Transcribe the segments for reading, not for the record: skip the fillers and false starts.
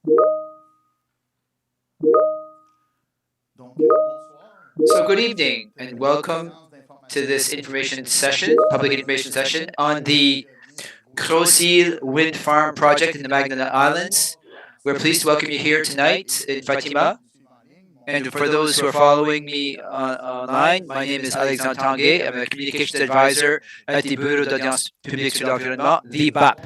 So good evening and welcome to this information session, public information session on the Grosse-Île wind farm project in the Magdalene Islands. We're pleased to welcome you here tonight in Fatima. And for those who are following me online, my name is Alexandre Tanguay. I'm a communications advisor at the Bureau d'Audience Publique sur l'Environnement, the BAP.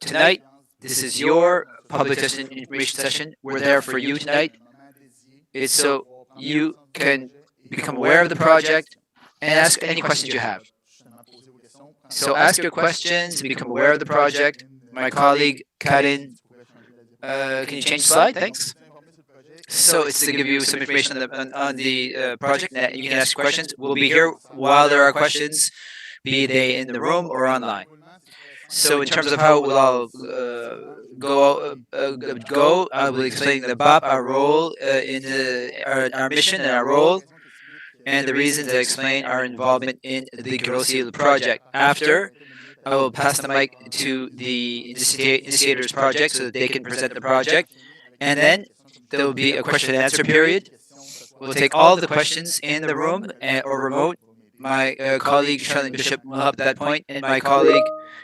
Tonight, this is your public information session. We're there for you tonight. It's so you can become aware of the project and ask any questions you have. So ask your questions, become aware of the project. My colleague, Karin, can you change the slide? Thanks. So it's to give you some information on the project that you can ask questions. We'll be here while there are questions, be they in the room or online. So in terms of how we'll all go, I will explain the BAP, our role in our mission and our role, and the reasons I explain our involvement in the Grosse-Île project. After, I will pass the mic to the initiators project so that they can present the project, and then there will be a question and answer period. We'll take all the questions in the room or remote. My colleague Charlene Bishop will help at that point, and my colleague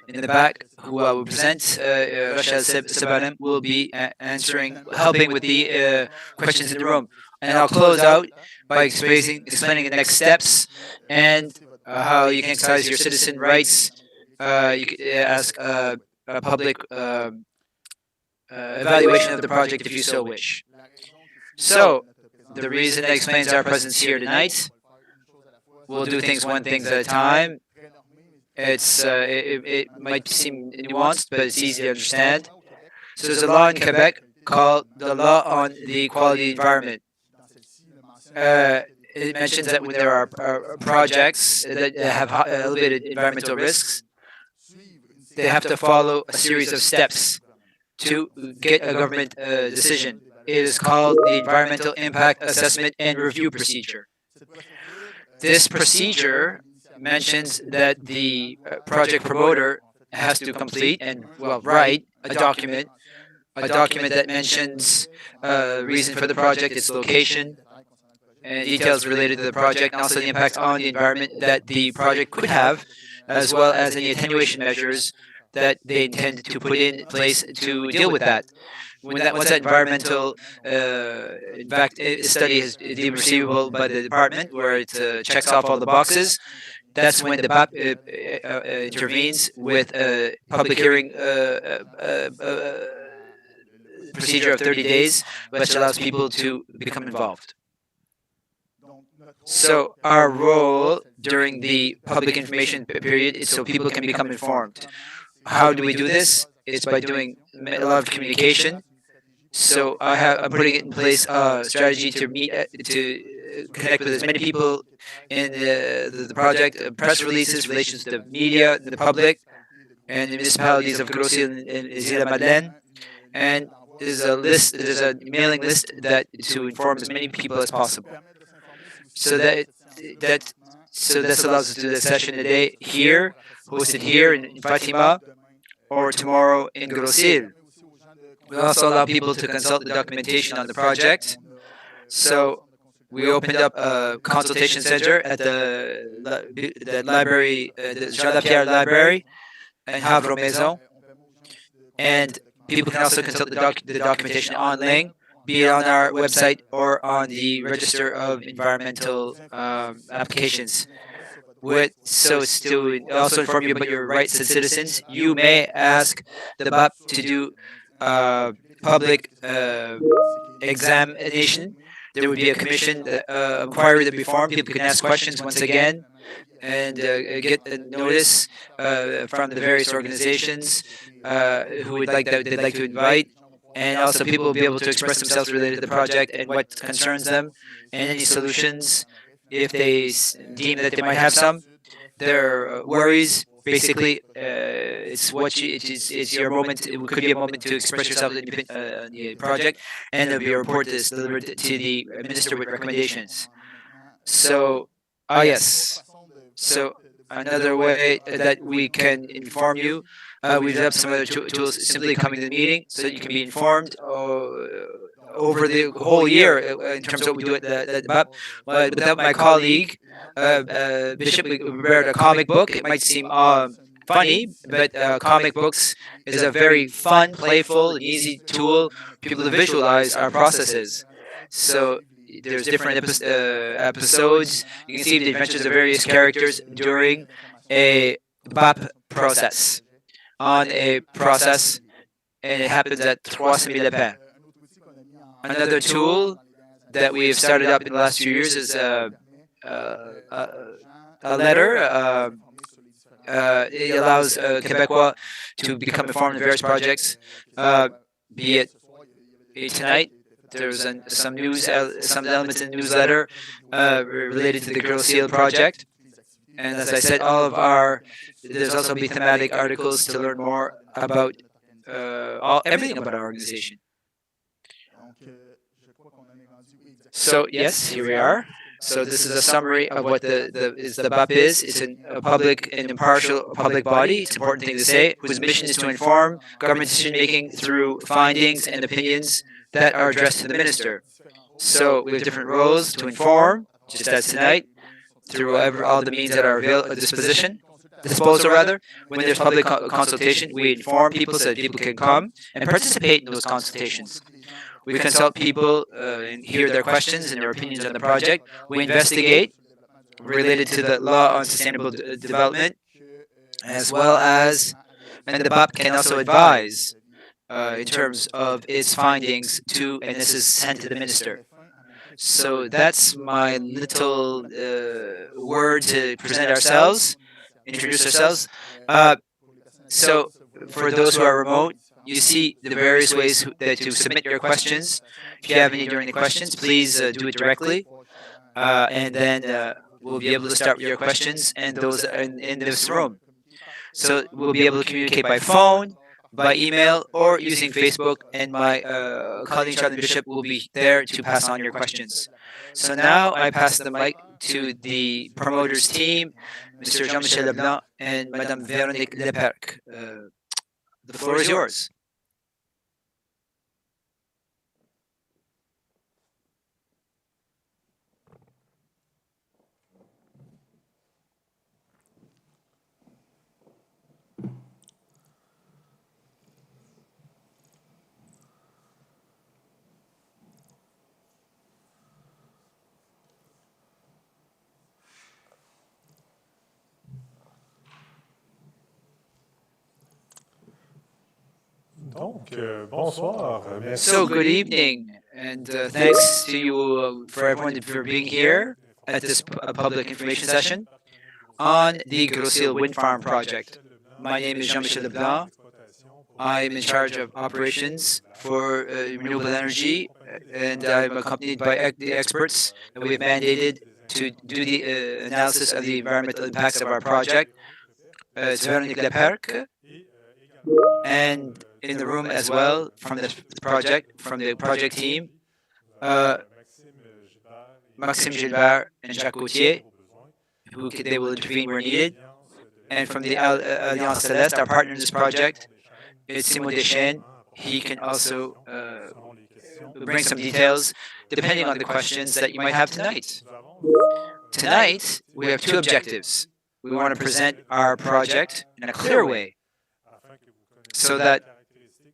in the back, who I will present, Rochelle will be helping with the questions in the room. And I'll close out by explaining the next steps and how you can exercise your citizen rights. You can ask a public evaluation of the project if you so wish. So, the reason that explains our presence here tonight, we'll do things one thing at a time. It might seem nuanced, but it's easy to understand. So there's a law in Quebec called the Law on the Quality Environment. It mentions that when there are projects that have elevated environmental risks, they have to follow a series of steps to get a government decision. It is called the Environmental Impact Assessment and Review Procedure. This procedure mentions that the project promoter has to complete and write a document that mentions reason for the project, its location, and details related to the project, and also the impact on the environment that the project could have, as well as any attenuation measures that they intend to put in place to deal with that. Once that environmental study is deemed receivable by the department, where it checks off all the boxes, that's when the BAP intervenes with a public hearing procedure of 30 days, which allows people to become involved. So our role during the public information period is so people can become informed. How do we do this? It's by doing a lot of communication. So I'm putting it in place a strategy to connect with as many people in the project, press releases, relations to the media, the public, and the municipalities of Grosse-Île and Îles-de-la-Madeleine. And there's a mailing list to inform as many people as possible. So that allows us to do the session today here, hosted here in Fatima, or tomorrow in Grosse-Île. We also allow people to consult the documentation on the project. So we opened up a consultation center at the library, the Jean Lapierre Library in Havre Maison. And people can also consult the documentation online, be it on our website or on the Register of Environmental Applications. So it's to also inform you about your rights as citizens. You may ask the BAP to do public examination. There would be a commission inquiry that would be formed. People can ask questions once again and get a notice from the various organizations who they'd like to invite. And also people will be able to express themselves related to the project and what concerns them and any solutions if they deem that they might have some. Their worries, basically, it's your moment. It could be a moment to express yourself on the project, and there'll be a report that's delivered to the minister with recommendations. So, yes. So Another way that we can inform you, we developed some other tools, simply coming to the meeting so that you can be informed over the whole year in terms of what we do at the BAP. But without my colleague, Bishop, we prepared a comic book. It might seem funny, but comic books is a very fun, playful, and easy tool for people to visualize our processes. So there's different episodes. You can see the adventures of various characters during a BAP process, on a process, and it happens at 300,000 lepins. Another tool that we have started up in the last few years is a letter. It allows Quebecois to become informed of various projects, be it tonight. There's some news, some elements in the newsletter related to the Grosse-Île project. And as I said, there's also be thematic articles to learn more about everything about our organization. So yes, here we are. So this is a summary of what the BAP is. It's a public and impartial public body. It's an important thing to say, whose mission is to inform government decision making through findings and opinions that are addressed to the minister. So we have different roles to inform, just as tonight, through all the means that are available at disposal rather. When there's public consultation, we inform people so that people can come and participate in those consultations. We consult people and hear their questions and their opinions on the project. We investigate related to the law on sustainable development, as well as, and the BAP can also advise in terms of its findings to, and this is sent to the minister. So that's my little word to present ourselves, introduce ourselves. So for those who are remote, you see the various ways to submit your questions. If you have any during the questions, please do it directly, and then we'll be able to start with your questions and those in this room. So we'll be able to communicate by phone, by email, or using Facebook, and my colleague Charlie Bishop will be there to pass on your questions. So now I pass the mic to the promoters team, Mr. Jean-Michel Leblanc and Madame Véronique Leperc. The floor is yours. Donc, bonsoir. Merci. So good evening, and thanks to you for everyone for being here at this public information session on the Grosse-Île wind farm project. My name is Jean-Michel Leblanc. I'm in charge of operations for renewable energy, and I'm accompanied by the experts that we have mandated to do the analysis of the environmental impacts of our project. It's Véronique Leperc, and in the room as well from the project team, Maxime Gilbert and Jacques Gauthier, who they will intervene where needed. And from the Alliance Celeste, our partner in this project, it's Simon Deschênes. He can also bring some details depending on the questions that you might have tonight. Tonight, we have two objectives. We want to present our project in a clear way so that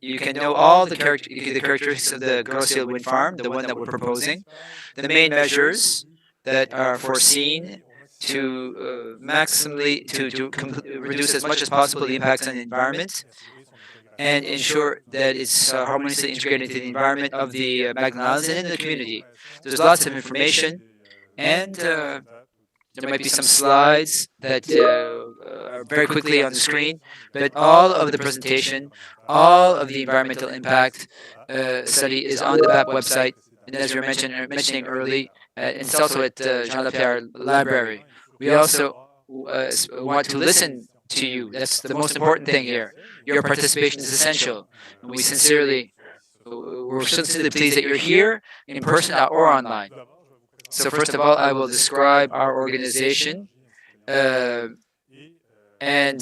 you can know all the characteristics of the Grosse-Île wind farm, the one that we're proposing, the main measures that are foreseen to maximally reduce as much as possible the impacts on the environment and ensure that it's harmoniously integrated into the environment of the Madeleine Islands and in the community. There's lots of information, and there might be some slides that are very quickly on the screen, but all of the presentation, all of the environmental impact study is on the BAP website, and as we were mentioning early, and it's also at Jean Lapierre Library. We also want to listen to you. That's the most important thing here. Your participation is essential, and we're sincerely pleased that you're here in person or online. So first of all, I will describe our organization. and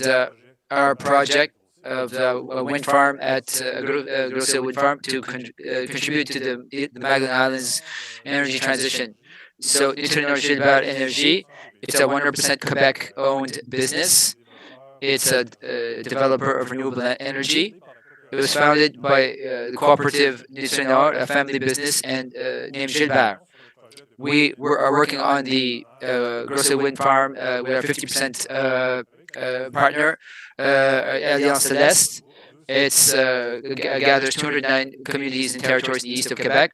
our project of the wind farm at Grosse-Île wind farm to contribute to the Magdalen Islands energy transition. So, International Energy, it's a 100% Quebec owned business. It's a developer of renewable energy. It was founded by the cooperative Nutrionor, a family business, and named Gilbert. Are working on the Grosse wind farm. We are 50% partner, Alliance Celeste. It's gathers 209 communities and territories in the east of Quebec,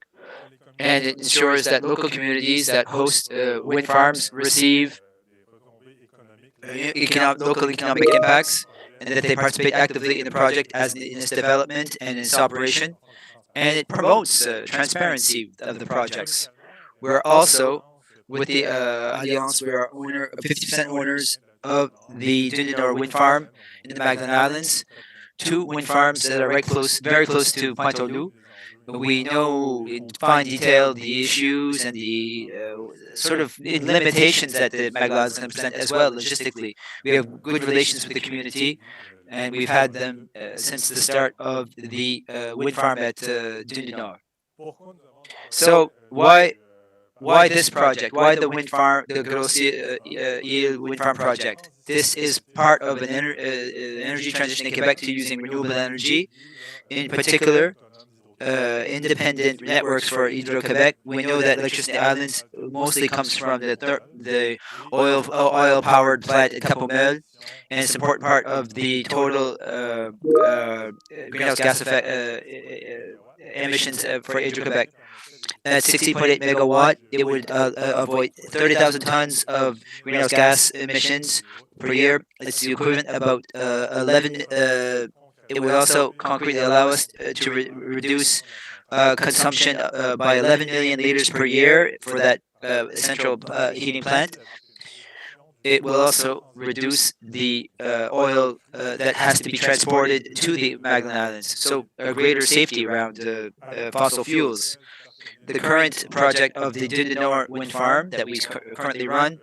and it ensures that local communities that host wind farms receive local economic impacts, and that they participate actively in the project as in its development and its operation, and it promotes transparency of the projects. We're also with the Alliance. We are 50% owners of the Dunedin wind farm in the Magdalen Islands, two wind farms that are very close to Pointe-aux-Loups. We know in fine detail the issues and the sort of limitations that the Magdalen Islands can present as well logistically. We have good relations with the community, and we've had them since the start of the wind farm at Dunedin. So why this project? Why the wind farm, the Grosse-Île wind farm project? This is part of an energy transition in Quebec to using renewable energy, in particular independent networks for Hydro-Quebec. We know that electricity islands mostly comes from the oil powered plant at Cap-aux-Meules, and it's an important part of the total greenhouse gas effect emissions for Hydro-Quebec. At 16.8 megawatt, it would avoid 30,000 tons of greenhouse gas emissions per year. It's the equivalent about 11. It would also concretely allow us to reduce consumption by 11 million liters per year for that central heating plant. It will also reduce the oil that has to be transported to the Magdalen Islands, so a greater safety around fossil fuels. The current project of the Dunedin wind farm that we currently run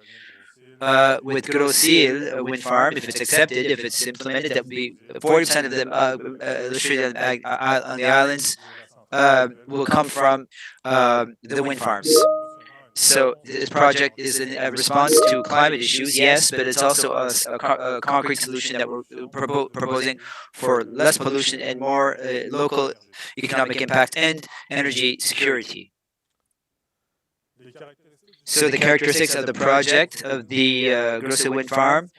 with Grosse-Île wind farm, if it's accepted, if it's implemented, that would be 40% of the electricity on the islands will come from the wind farms. So this project is a response to climate issues, yes, but it's also a concrete solution that we're proposing for less pollution and more local economic impact and energy security. So the characteristics of the project of the Grosse-Île wind farm,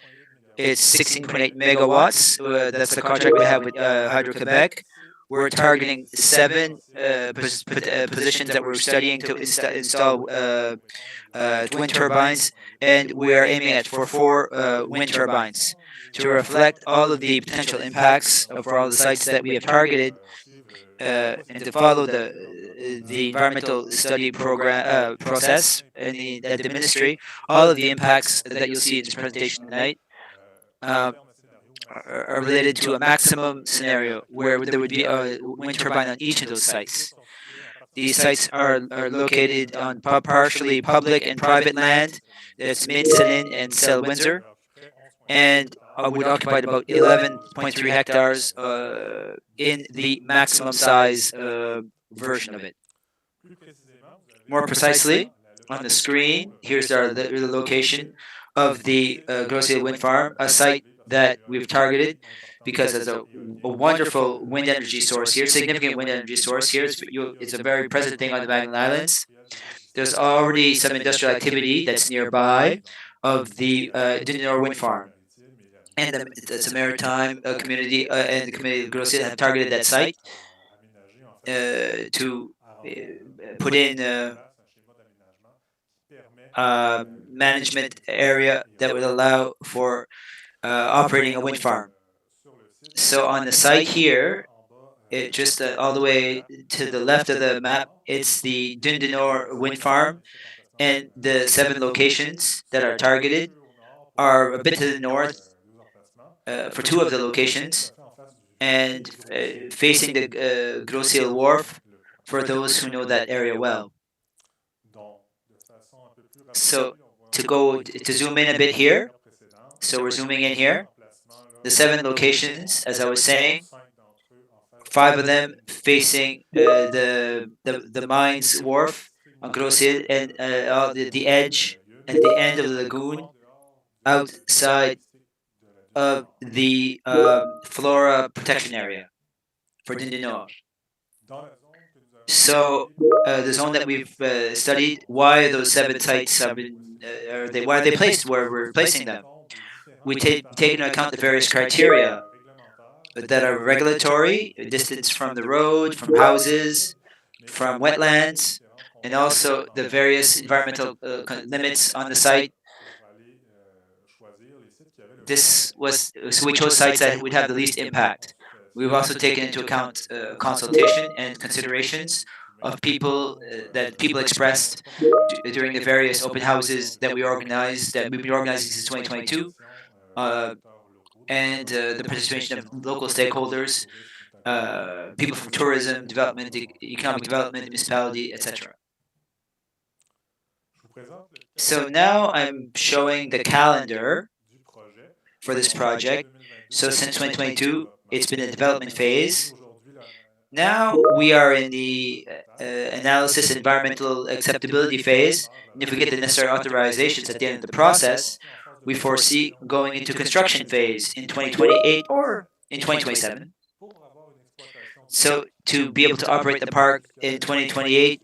it's 16.8 megawatts. That's the contract we have with Hydro-Quebec. We're targeting 7 positions that we're studying to install wind turbines, and we are aiming at for 4 wind turbines to reflect all of the potential impacts for all the sites that we have targeted, and to follow the environmental study program process and the ministry. All of the impacts that you'll see in this presentation tonight are related to a maximum scenario where there would be a wind turbine on each of those sites. These sites are located on partially public and private land. That's Mid-Céline and Selle-Windsor, and would occupy about 11.3 hectares in the maximum size version of it. More precisely, on the screen, here's the location of the Grosse-Île wind farm, a site that we've targeted because it's a wonderful wind energy source here, significant wind energy source here. It's a very present thing on the Magdalen Islands. There's already some industrial activity that's nearby of the Dunedin wind farm. And the maritime community and the community of Grosse-Île have targeted that site to put in management area that would allow for operating a wind farm. So on the site here, it just all the way to the left of the map, it's the Dunedin wind farm, and the 7 locations that are targeted are a bit to the north for 2 of the locations, and facing the Grosse-Île Wharf for those who know that area well. So to zoom in a bit here, so we're zooming in here. the 7 locations, as I was saying, 5 of them facing the mine's wharf on Grosse-Île and the edge and the end of the lagoon outside of the flora protection area for Dune du Nord. So the zone that we've studied, why those 7 sites have been, why are they placed where we're placing them? We take into account the various criteria that are regulatory, distance from the road, from houses, from wetlands, and also the various environmental limits on the site. This was so we chose sites that would have the least impact. We've also taken into account consultation and considerations of people that people expressed during the various open houses that we organized, that we've been organizing since 2022, and the participation of local stakeholders, people from tourism, development, economic development, municipality, etc. So now I'm showing the calendar for this project. So since 2022, it's been a development phase. Now we are in the analysis environmental acceptability phase. And if we get the necessary authorizations at the end of the process, we foresee going into construction phase in 2028 or in 2027. So to be able to operate the park in 2028,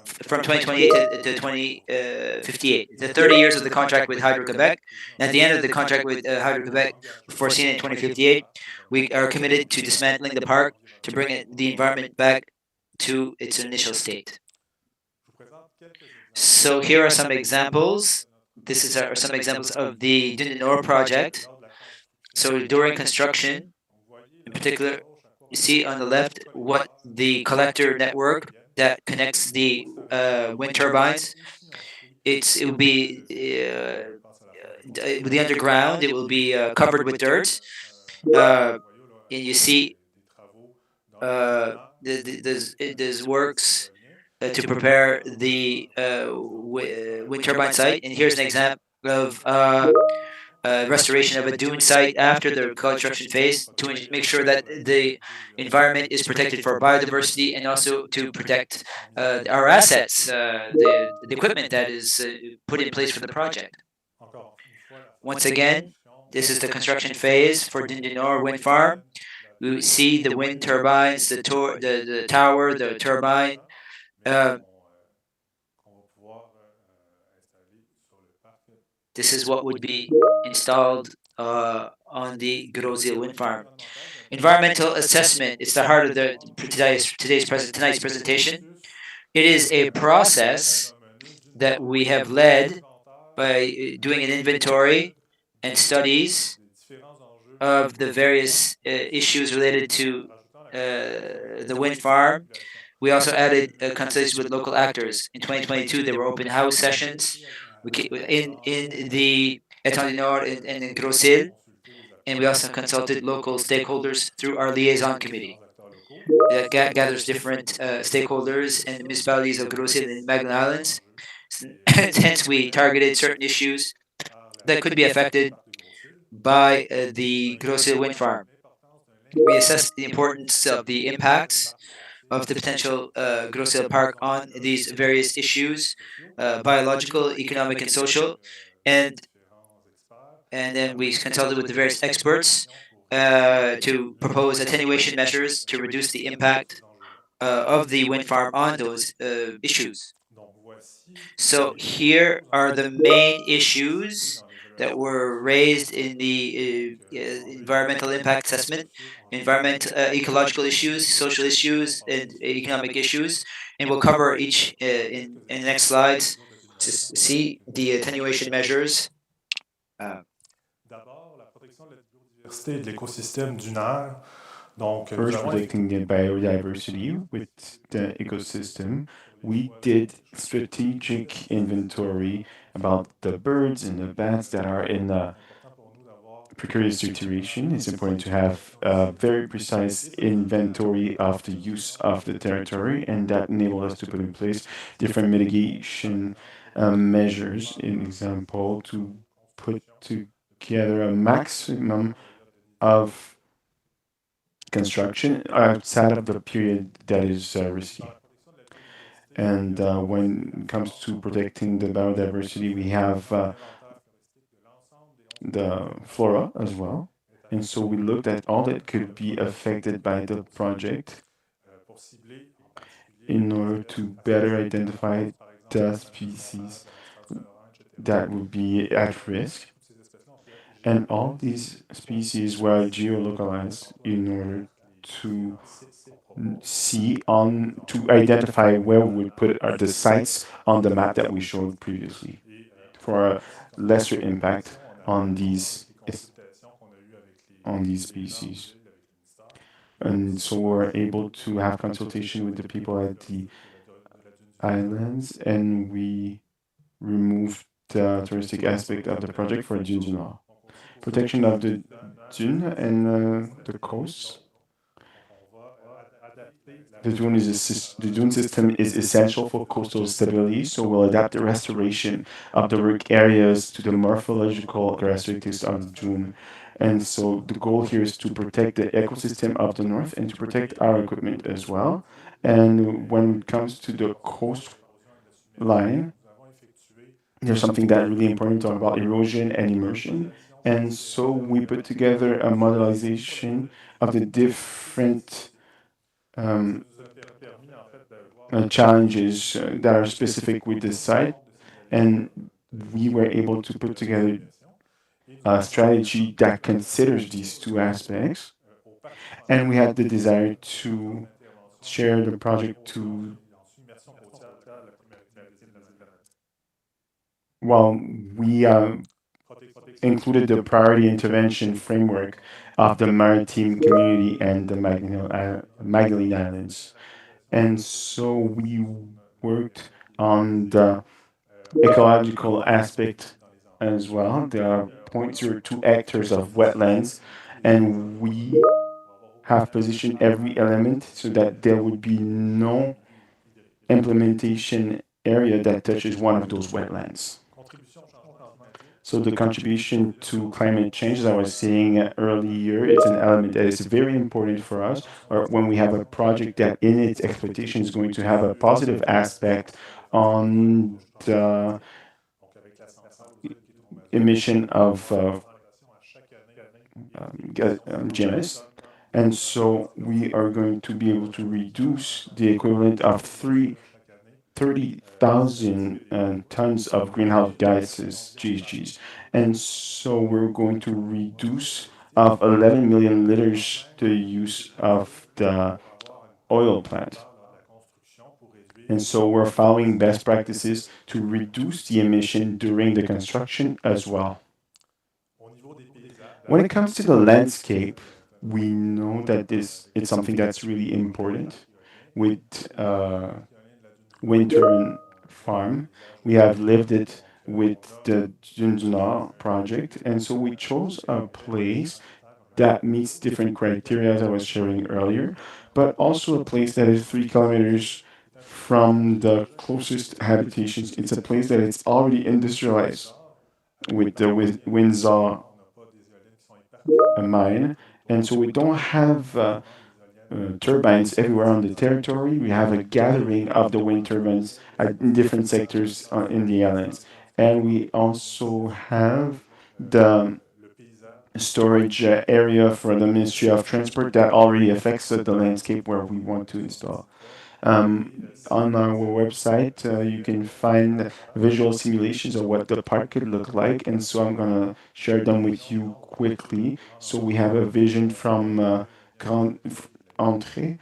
from 2028 to 2058, the 30 years of the contract with Hydro-Quebec, and at the end of the contract with Hydro-Quebec, foreseen in 2058, we are committed to dismantling the park to bring the environment back to its initial state. So here are some examples. Are some examples of the Dune du Nord project. So during construction, in particular, you see on the left what the collector network that connects the wind turbines. It will be the underground. It will be covered with dirt, and you see there's works to prepare the wind turbine site. And here's an example of restoration of a dune site after the construction phase to make sure that the environment is protected for biodiversity and also to protect our assets, the equipment that is put in place for the project. Once again, this is the construction phase for Dune du Nord wind farm. We see the wind turbines, the tower, the turbine. This is what would be installed on the Grosse-Île wind farm. Environmental assessment is the heart of tonight's presentation. It is a process that we have led by doing an inventory and studies of the various issues related to the wind farm. We also added consultations with local actors. In 2022, there were open house sessions in the Étang du Nord and in Grosse-Île, and we also consulted local stakeholders through our liaison committee that gathers different stakeholders and municipalities of Grosse-Île and Magdalen Islands. Hence, we targeted certain issues that could be affected by the Grosse-Île wind farm. We assessed the importance of the impacts of the potential Grosse-Île Park on these various issues, biological, economic, and social, and then we consulted with the various experts to propose attenuation measures to reduce the impact of the wind farm on those issues. So here are the main issues that were raised in the environmental impact assessment: ecological issues, social issues, and economic issues. And we'll cover each in the next slides to see the attenuation measures. Diversité de l'écosystème dunaire. Donc, First, protecting the biodiversity with the ecosystem. We did strategic inventory about the birds and the bats that are in a precarious situation. It's important to have a very precise inventory of the use of the territory, and that enabled us to put in place different mitigation measures. In example, to put together a maximum of construction outside of the period that is risky. And when it comes to protecting the biodiversity, we have the flora as well. And so we looked at all that could be affected by the project in order to better identify the species that would be at risk. And all these species were geolocalized in order to see on to identify where we would put the sites on the map that we showed previously for a lesser impact on these species. And so we're able to have consultation with the people at the islands, and we removed the touristic aspect of the project for Dune du Nord. Protection of the dune and the coast. The dune system is essential for coastal stability, so we'll adapt the restoration of the work areas to the morphological characteristics of the dune. And so the goal here is to protect the ecosystem of the north and to protect our equipment as well. And when it comes to the coastline, there's something that really important to talk about erosion and immersion. And so we put together a modelization of the different um, challenges that are specific with this site. And we were able to put together a strategy that considers these two aspects. And we had the desire to share the project to, well, we included the priority intervention framework of the maritime community and the Magdalene Islands. And so we worked on the ecological aspect as well. There are 0.02 hectares of wetlands, and we have positioned every element so that there would be no implementation area that touches one of those wetlands. So the contribution to climate change, as I was saying earlier, it's an element that is very important for us. Or when we have a project that in its exploitation is going to have a positive aspect on the emission of GMS. And so we are going to be able to reduce the equivalent of 30,000 tons of greenhouse gases, GHGs. And so we're going to reduce of 11 million liters the use of the oil plant. And so we're following best practices to reduce the emission during the construction as well. When it comes to the landscape, we know that this it's something that's really important with wind turbine farm. We have lived it with the Junjuna project, and so we chose a place that meets different criteria as I was sharing earlier, but also a place that is 3 kilometers from the closest habitations. It's a place that it's already industrialized with the Windsor mine, and so we don't have turbines everywhere on the territory. We have a gathering of the wind turbines in different sectors in the islands. And we also have the storage area for the Ministry of Transport that already affects the landscape where we want to install. On our website, you can find visual simulations of what the park could look like, and so I'm gonna share them with you quickly. So we have a vision from Grand Entrée,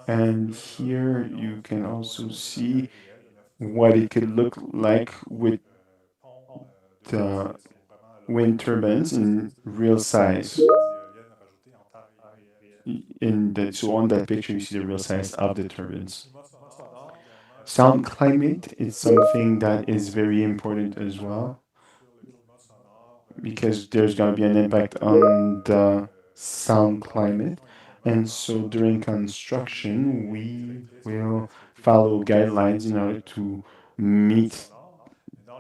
and here you can also see what it could look like with the wind turbines in real size. So on that picture, you see the real size of the turbines. Sound climate is something that is very important as well because there's going to be an impact on the sound climate. And so during construction, we will follow guidelines in order to meet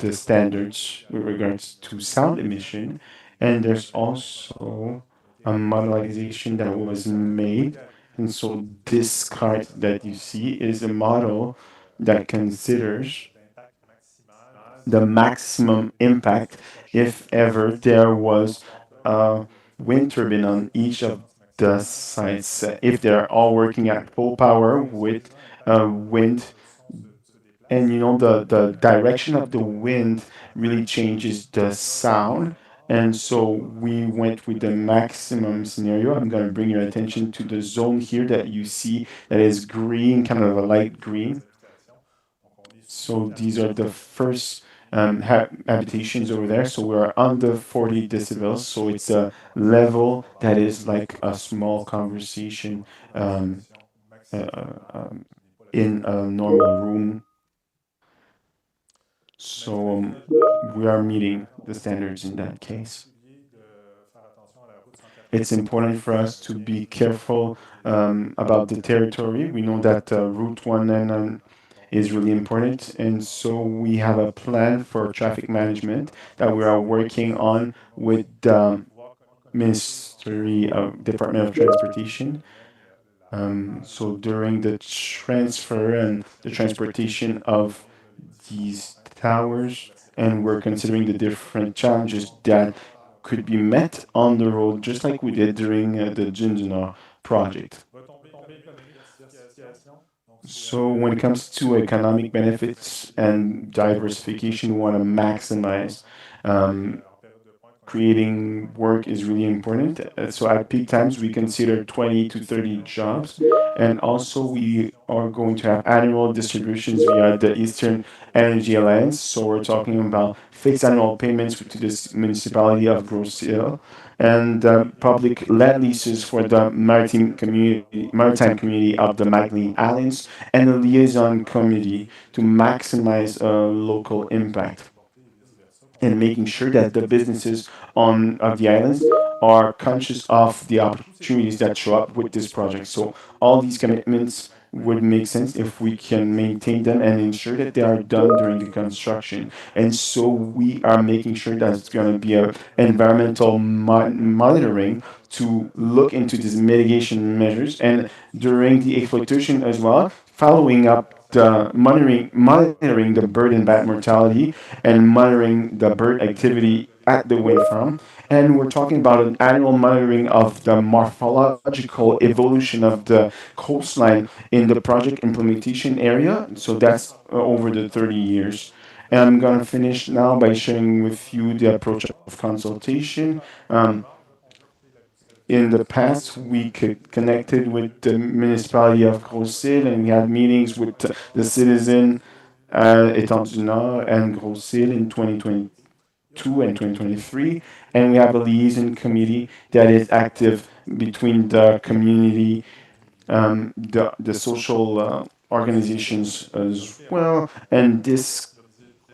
the standards with regards to sound emission. And there's also a modelization that was made. And so this card that you see is a model that considers the maximum impact if ever there was a wind turbine on each of the sites. If they're all working at full power with wind, and the direction of the wind really changes the sound. And so we went with the maximum scenario. I'm going to bring your attention to the zone here that you see that is green, kind of a light green. So these are the first habitations over there. So we're under 40 decibels. So it's a level that is like a small conversation um, uh, um, in a normal room. So we are meeting the standards in that case. It's important for us to be careful about the territory. We know that Route 199 is really important, and so we have a plan for traffic management that we are working on with the Ministry of Department of Transportation. So during the transfer and the transportation of these towers, and we're considering the different challenges that could be met on the road, just like we did during the Junjuna project. So when it comes to economic benefits and diversification, we want to maximize um, creating work is really important. So at peak times, we consider 20 to 30 jobs. And also, we are going to have annual distributions via the Eastern Energy Alliance. So we're talking about fixed annual payments to this municipality of Grosse-Île and public land leases for the maritime community of the Magdalene Islands and a liaison committee to maximize local impact and making sure that the businesses on of the islands are conscious of the opportunities that show up with this project. So all these commitments would make sense if we can maintain them and ensure that they are done during the construction. And so we are making sure that it's going to be a environmental monitoring to look into these mitigation measures and during the exploitation as well, following up the monitoring the bird and bat mortality and monitoring the bird activity at the wind farm. And we're talking about an annual monitoring of the morphological evolution of the coastline in the project implementation area. So that's over the 30 years. And I'm going to finish now by sharing with you the approach of consultation. In the past, we connected with the municipality of Grosse-Île and we had meetings with the citizen Étang du Nord and Grosse-Île in 2022 and 2023. And we have a liaison committee that is active between the community, the social organizations as well. And this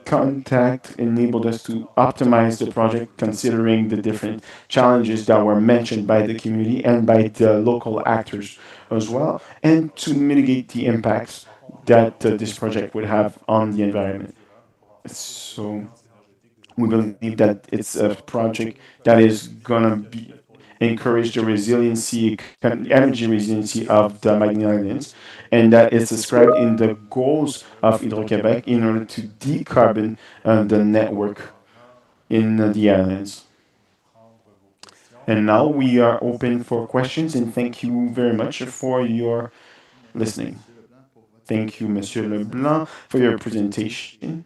contact enabled us to optimize the project considering the different challenges that were mentioned by the community and by the local actors as well, and to mitigate the impacts that this project would have on the environment. So we believe that it's a project that is gonna be encourage the resiliency, energy resiliency of the Magdalene Islands, and that is described in the goals of Hydro-Québec in order to decarbon the network in the islands. And now we are open for questions, and thank you very much for your listening. Thank you, Monsieur Leblanc, for your presentation.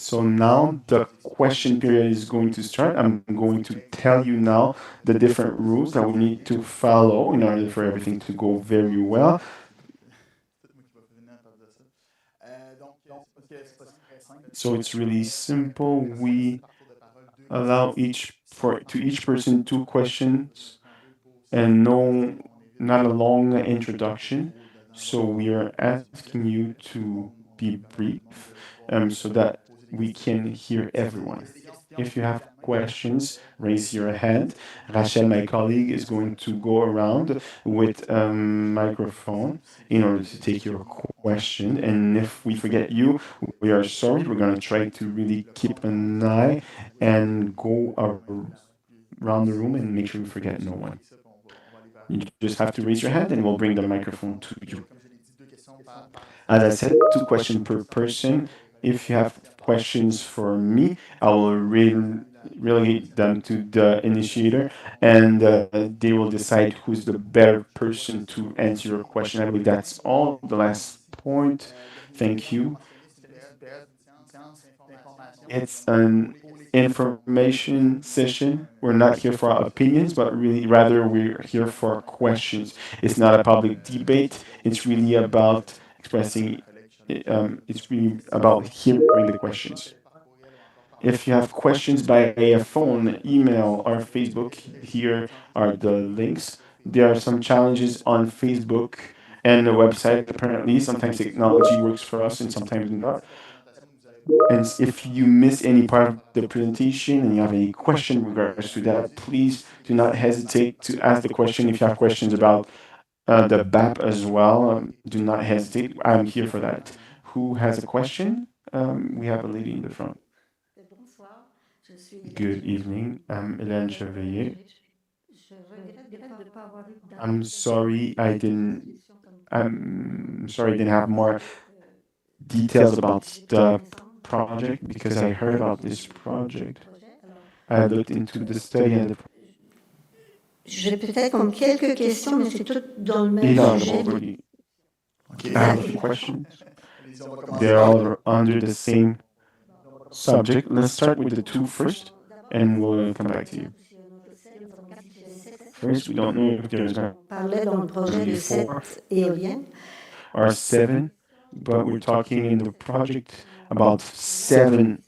So now the question period is going to start. I'm going to tell you now the different rules that we need to follow in order for everything to go very well. So it's really simple. We allow each person 2 questions and not a long introduction. So we are asking you to be brief so that we can hear everyone. If you have questions, raise your hand. Rachel, my colleague, is going to go around with a microphone in order to take your question. And if we forget you, we are sorry. We're going to try to really keep an eye and go around the room and make sure we forget no one. You just have to raise your hand and we'll bring the microphone to you. As I said, two questions per person. If you have questions for me, I will relegate them to the initiator, and they will decide who's the better person to answer your question. I believe that's all. The last point. Thank you. It's an information session. We're not here for our opinions, but really, rather, we're here for questions. It's not a public debate. It's really about expressing, it's really about hearing the questions. If you have questions by a phone, email, or Facebook, here are the links. There are some challenges on Facebook and the website, apparently. Sometimes technology works for us and sometimes not. And if you miss any part of the presentation and you have any question in regards to that, please do not hesitate to ask the question. If you have questions about the BAP as well, do not hesitate. I'm here for that. Who has a question? We have a lady in the front. Good evening. I'm Hélène Chevalier. I'm sorry I didn't. I'm sorry I didn't have more details about the project because I heard about this project. I looked into the study and the J'ai peut-être comme quelques questions, mais c'est tout dans le même sujet. already. I have a few questions. They're all under the same subject. Let's start with the two first, and we'll come back to you. First, we don't know if there's going On parlait dans le projet de 7 éoliennes. or seven, but we're talking in the project about 7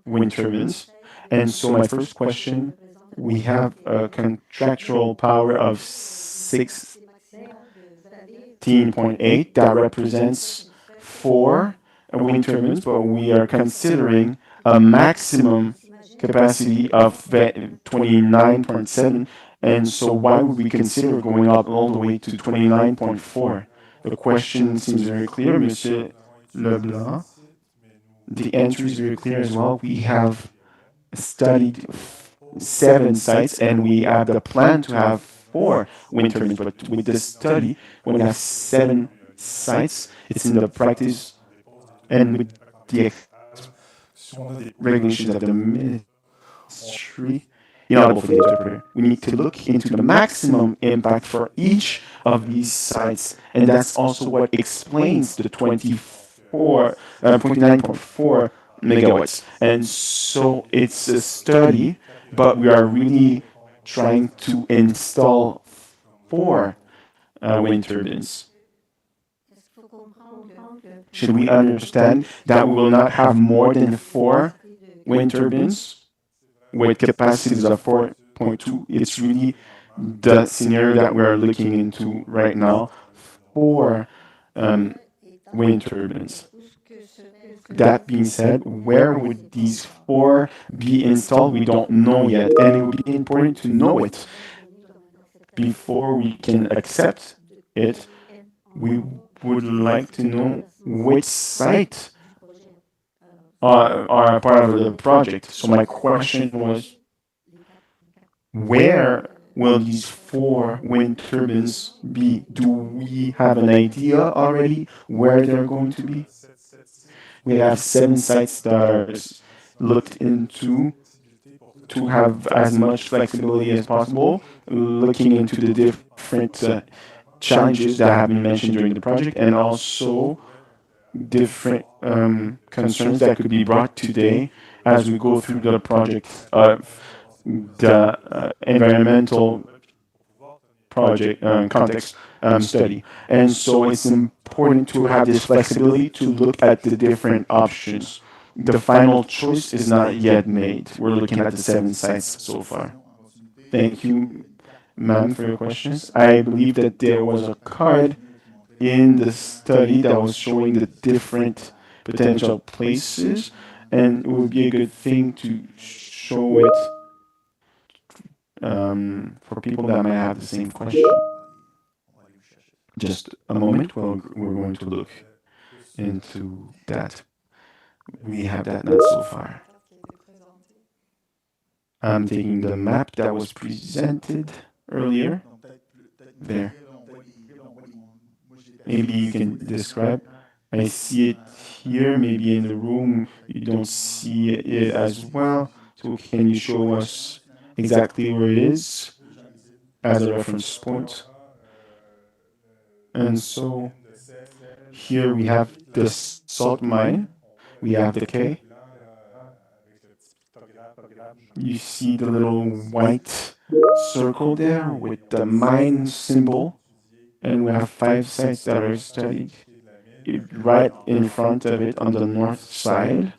wind turbines. And so my first question, we have a contractual power of 16.8 that represents 4 wind turbines, but we are considering a maximum capacity of 29.7. And so why would we consider going up all the way to 29.4? The question seems very clear, Monsieur Leblanc. The answer is very clear as well. We have studied 7 sites and we have the plan to have 4 wind turbines. But with this study, when we have 7 sites, it's in the practice and with the regulations of the ministry. Inaudible for the interpreter. We need to look into the maximum impact for each of these sites, and that's also what explains the 29.4 megawatts. And so it's a study, but we are really trying to install 4 wind turbines. Should we understand that we will not have more than 4 wind turbines with capacities of 4.2? It's really the scenario that we are looking into right now. 4 wind turbines. That being said, where would these 4 be installed? We don't know yet, and it would be important to know it before we can accept it. We would like to know which site are part of the project. So my question was, where will these 4 wind turbines be? Do we have an idea already where they're going to be? We have 7 sites that are looked into to have as much flexibility as possible, looking into the different challenges that have been mentioned during the project and also different concerns that could be brought today as we go through the project of the environmental project context study. And so it's important to have this flexibility to look at the different options. The final choice is not yet made. We're looking at the 7 sites so far. Thank you, ma'am, for your questions. I believe that there was a card in the study that was showing the different potential places, and it would be a good thing to show it for people that might have the same question. Just a moment, we're going to look into that. We have that not so far. I'm taking the map that was presented earlier. There. Maybe you can describe. I see it here. Maybe in the room you don't see it as well. So can you show us exactly where it is as a reference point? And so here we have the salt mine. We have the quay. You see the little white circle there with the mine symbol. And we have 5 sites that are studied. Right in front of it on the north side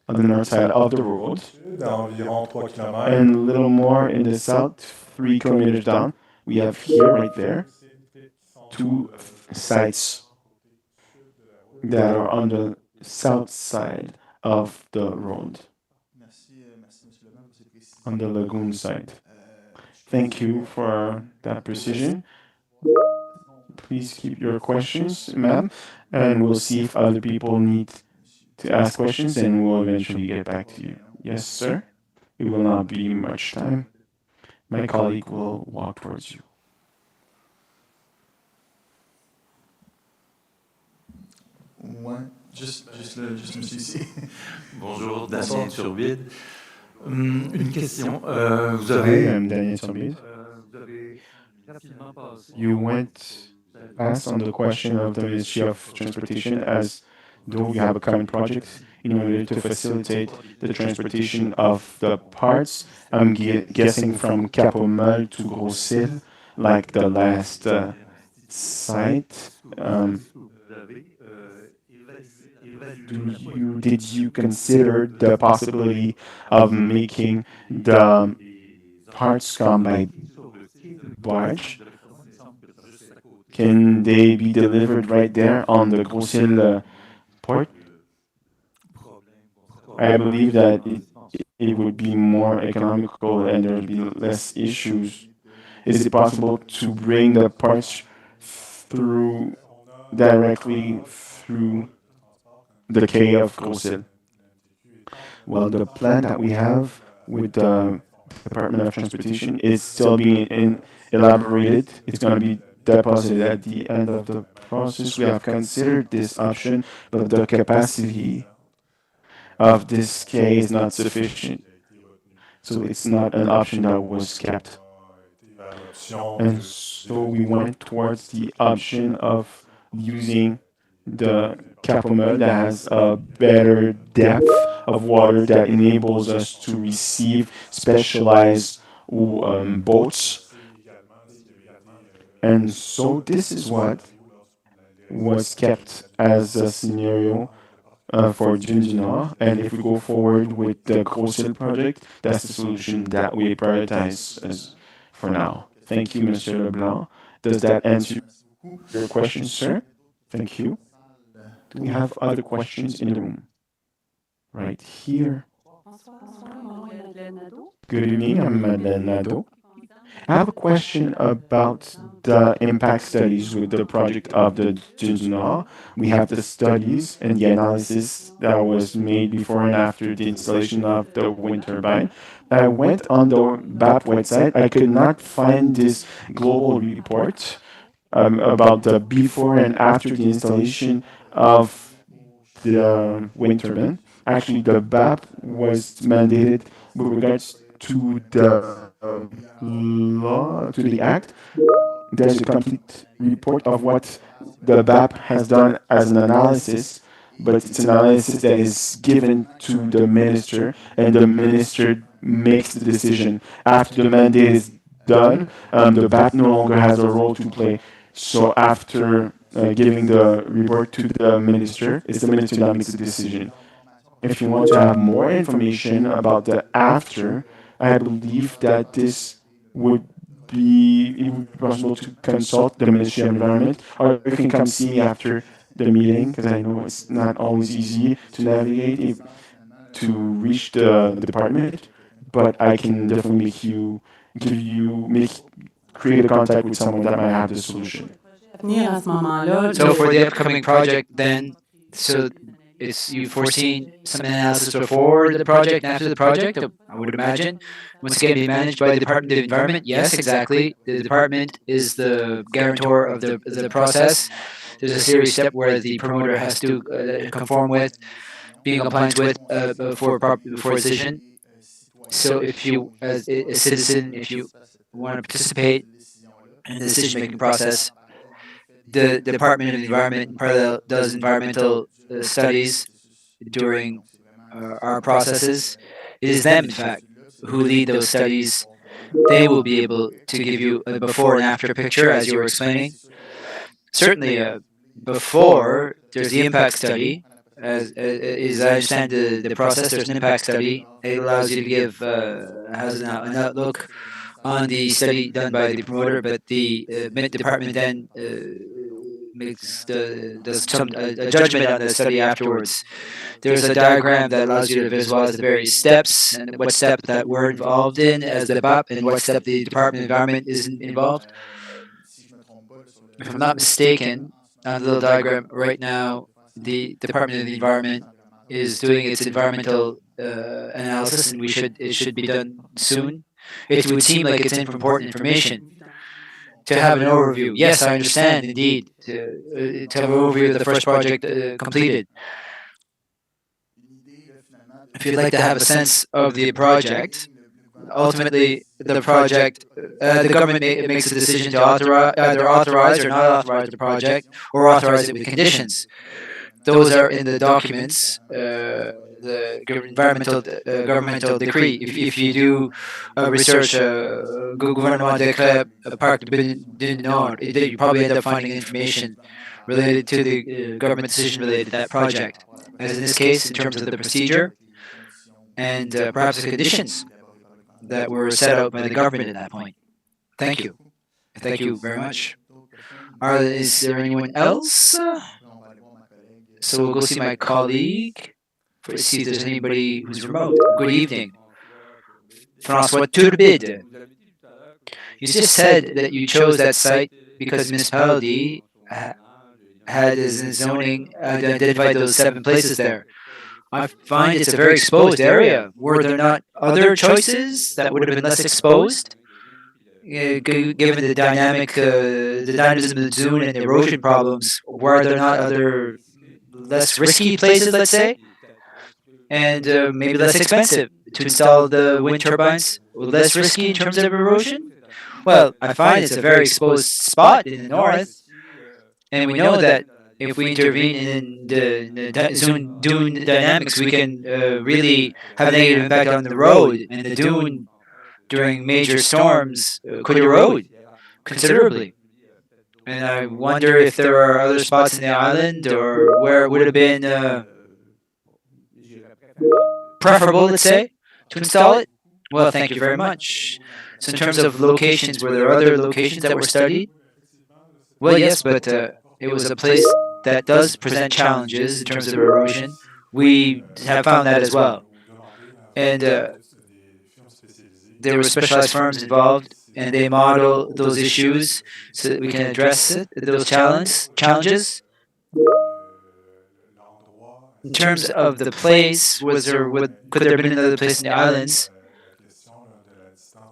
of the road. And a little more in the south, 3 kilometers down, we have here, right there, 2 sites that are on the south side of the road, on the lagoon side. Thank you for that precision. Please keep your questions, ma'am, and we'll see if other people need to ask questions, and we'll eventually get back to you. Yes, sir? It will not be much time. My colleague will walk towards you. Ouais, juste monsieur ici. Bonjour, Damien Turbide. Une question. Vous avez. Hi, I'm Daniel Turbide. You went fast on the question of the Ministry of Transportation as though you have a common project in order to facilitate the transportation of the parts. I'm guessing from Cap-au-Mel to Grosse-Île, like the last site. Did you consider the possibility of making the parts come by barge? Can they be delivered right there on the Grosse-Île port? I believe that it would be more economical and there would be less issues. Is it possible to bring the parts through directly through the quay of Grosse-Île? Well, the plan that we have with the Department of Transportation is still being elaborated. It's going to be deposited at the end of the process. We have considered this option, but the capacity of this quay is not sufficient. So it's not an option that was kept. And so we went towards the option of using the Cap-au-Mel that has a better depth of water that enables us to receive specialized boats. And so this is what was kept as a scenario for Dunes du Nord. And if we go forward with the Grosse-Île project, that's the solution that we prioritize as for now. Thank you, Mr. Leblanc. Does that answer your question, sir? Thank you. Do we have other questions in the room? Right here. Good evening, I'm Madeleine Nadeau. I have a question about the impact studies with the project of the Dunes du Nord. We have the studies and the analysis that was made before and after the installation of the wind turbine. I went on the BAP website. I could not find this global report about the before and after the installation of the wind turbine. Actually, the BAP was mandated with regards to the law, to the act. There's a complete report of what the BAP has done as an analysis, but it's an analysis that is given to the minister, and the minister makes the decision. After the mandate is done, the BAP no longer has a role to play. So after giving the report to the minister, it's the minister that makes the decision. If you want to have more information about the after, I believe that this would it would be possible to consult the Ministry of Environment, or you can come see me after the meeting, because I know it's not always easy to navigate to reach the department, but I can definitely create a contact with someone that might have the solution. So for the upcoming project, then, so it's you foreseen some analysis before the project and after the project, I would imagine. Once again, be managed by the Department of Environment. Yes, exactly. The department is the guarantor of the process. There's a serious step where the promoter has to conform with, being in compliance with, before decision. So if you, as a citizen, if you want to participate in the decision-making process, the Department of Environment in parallel does environmental studies during our processes. It is them, in fact, who lead those studies. They will be able to give you a before and after picture, as you were explaining. Certainly, before there's the impact study. As I understand the process, there's an impact study. It allows you to give has an outlook on the study done by the promoter, but the department then does some a judgment on the study afterwards. There's a diagram that allows you to visualize the various steps and what step that we're involved in as the BAP and what step the Department of Environment is involved. If I'm not mistaken, on the little diagram right now, the Department of the Environment is doing its environmental analysis, and it should be done soon. It would seem like it's important information to have an overview. Yes, I understand, indeed, to have an overview of the first project completed. If you'd like to have a sense of the project, ultimately the project, the government makes a decision to either authorize or not authorize the project, or authorize it with conditions. Those are in the documents, the governmental decree. If you do research gouvernement décret parc du Nord, you probably end up finding information related to the government decision related to that project. As in this case, in terms of the procedure and perhaps the conditions that were set out by the government at that point. Thank you. Thank you very much. Is there anyone else? So we'll go see my colleague to see if there's anybody who's remote. Good evening. François Turbide. You just said that you chose that site because the municipality had as in zoning identified those 7 places there. I find it's a very exposed area. Were there not other choices that would have been less exposed? Given the dynamism of the dune and the erosion problems, were there not other less risky places, let's say, and maybe less expensive to install the wind turbines, less risky in terms of erosion? Well, I find it's a very exposed spot in the north, and we know that if we intervene in the dune dynamics, we can really have a negative impact on the road, and the dune during major storms could erode considerably. And I wonder if there are other spots in the island or where it would have been preferable, let's say, to install it. Well, thank you very much. So in terms of locations, were there other locations that were studied? Well, yes, but it was a place that does present challenges in terms of erosion. We have found that as well. And there were specialized firms involved, and they model those issues so that we can address those challenges. In terms of the place, could there have been another place in the islands?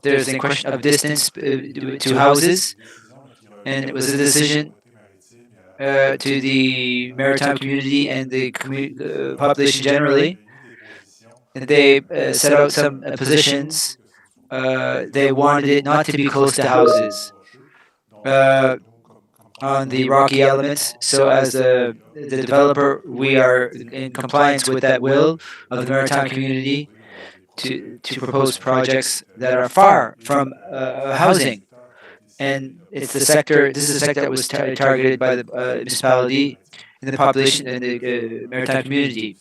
There's a question of distance to houses, and it was a decision to the maritime community and the population generally. And they set out some positions. They wanted it not to be close to houses on the rocky elements. So as the developer, we are in compliance with that will of the maritime community to propose projects that are far from housing. And it's the sector. This is a sector that was targeted by the municipality and the population and the maritime community.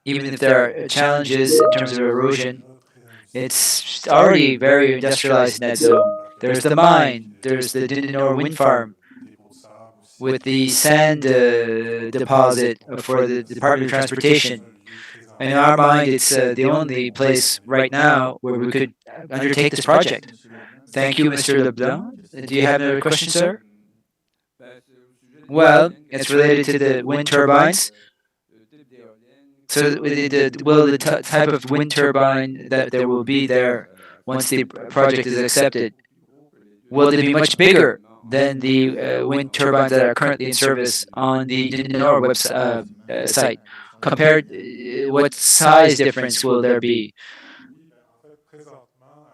Even if there are challenges in terms of erosion, it's already very industrialized in that zone. There's the mine. There's the Dindenor wind farm with the sand deposit for the Department of Transportation. In our mind, it's the only place right now where we could undertake this project. Thank you, Mr. Leblanc. Do you have another question, sir? Well, it's related to the wind turbines. So, the type of wind turbine that there will be there once the project is accepted, will it be much bigger than the wind turbines that are currently in service on the Dinor site? Compared, what size difference will there be?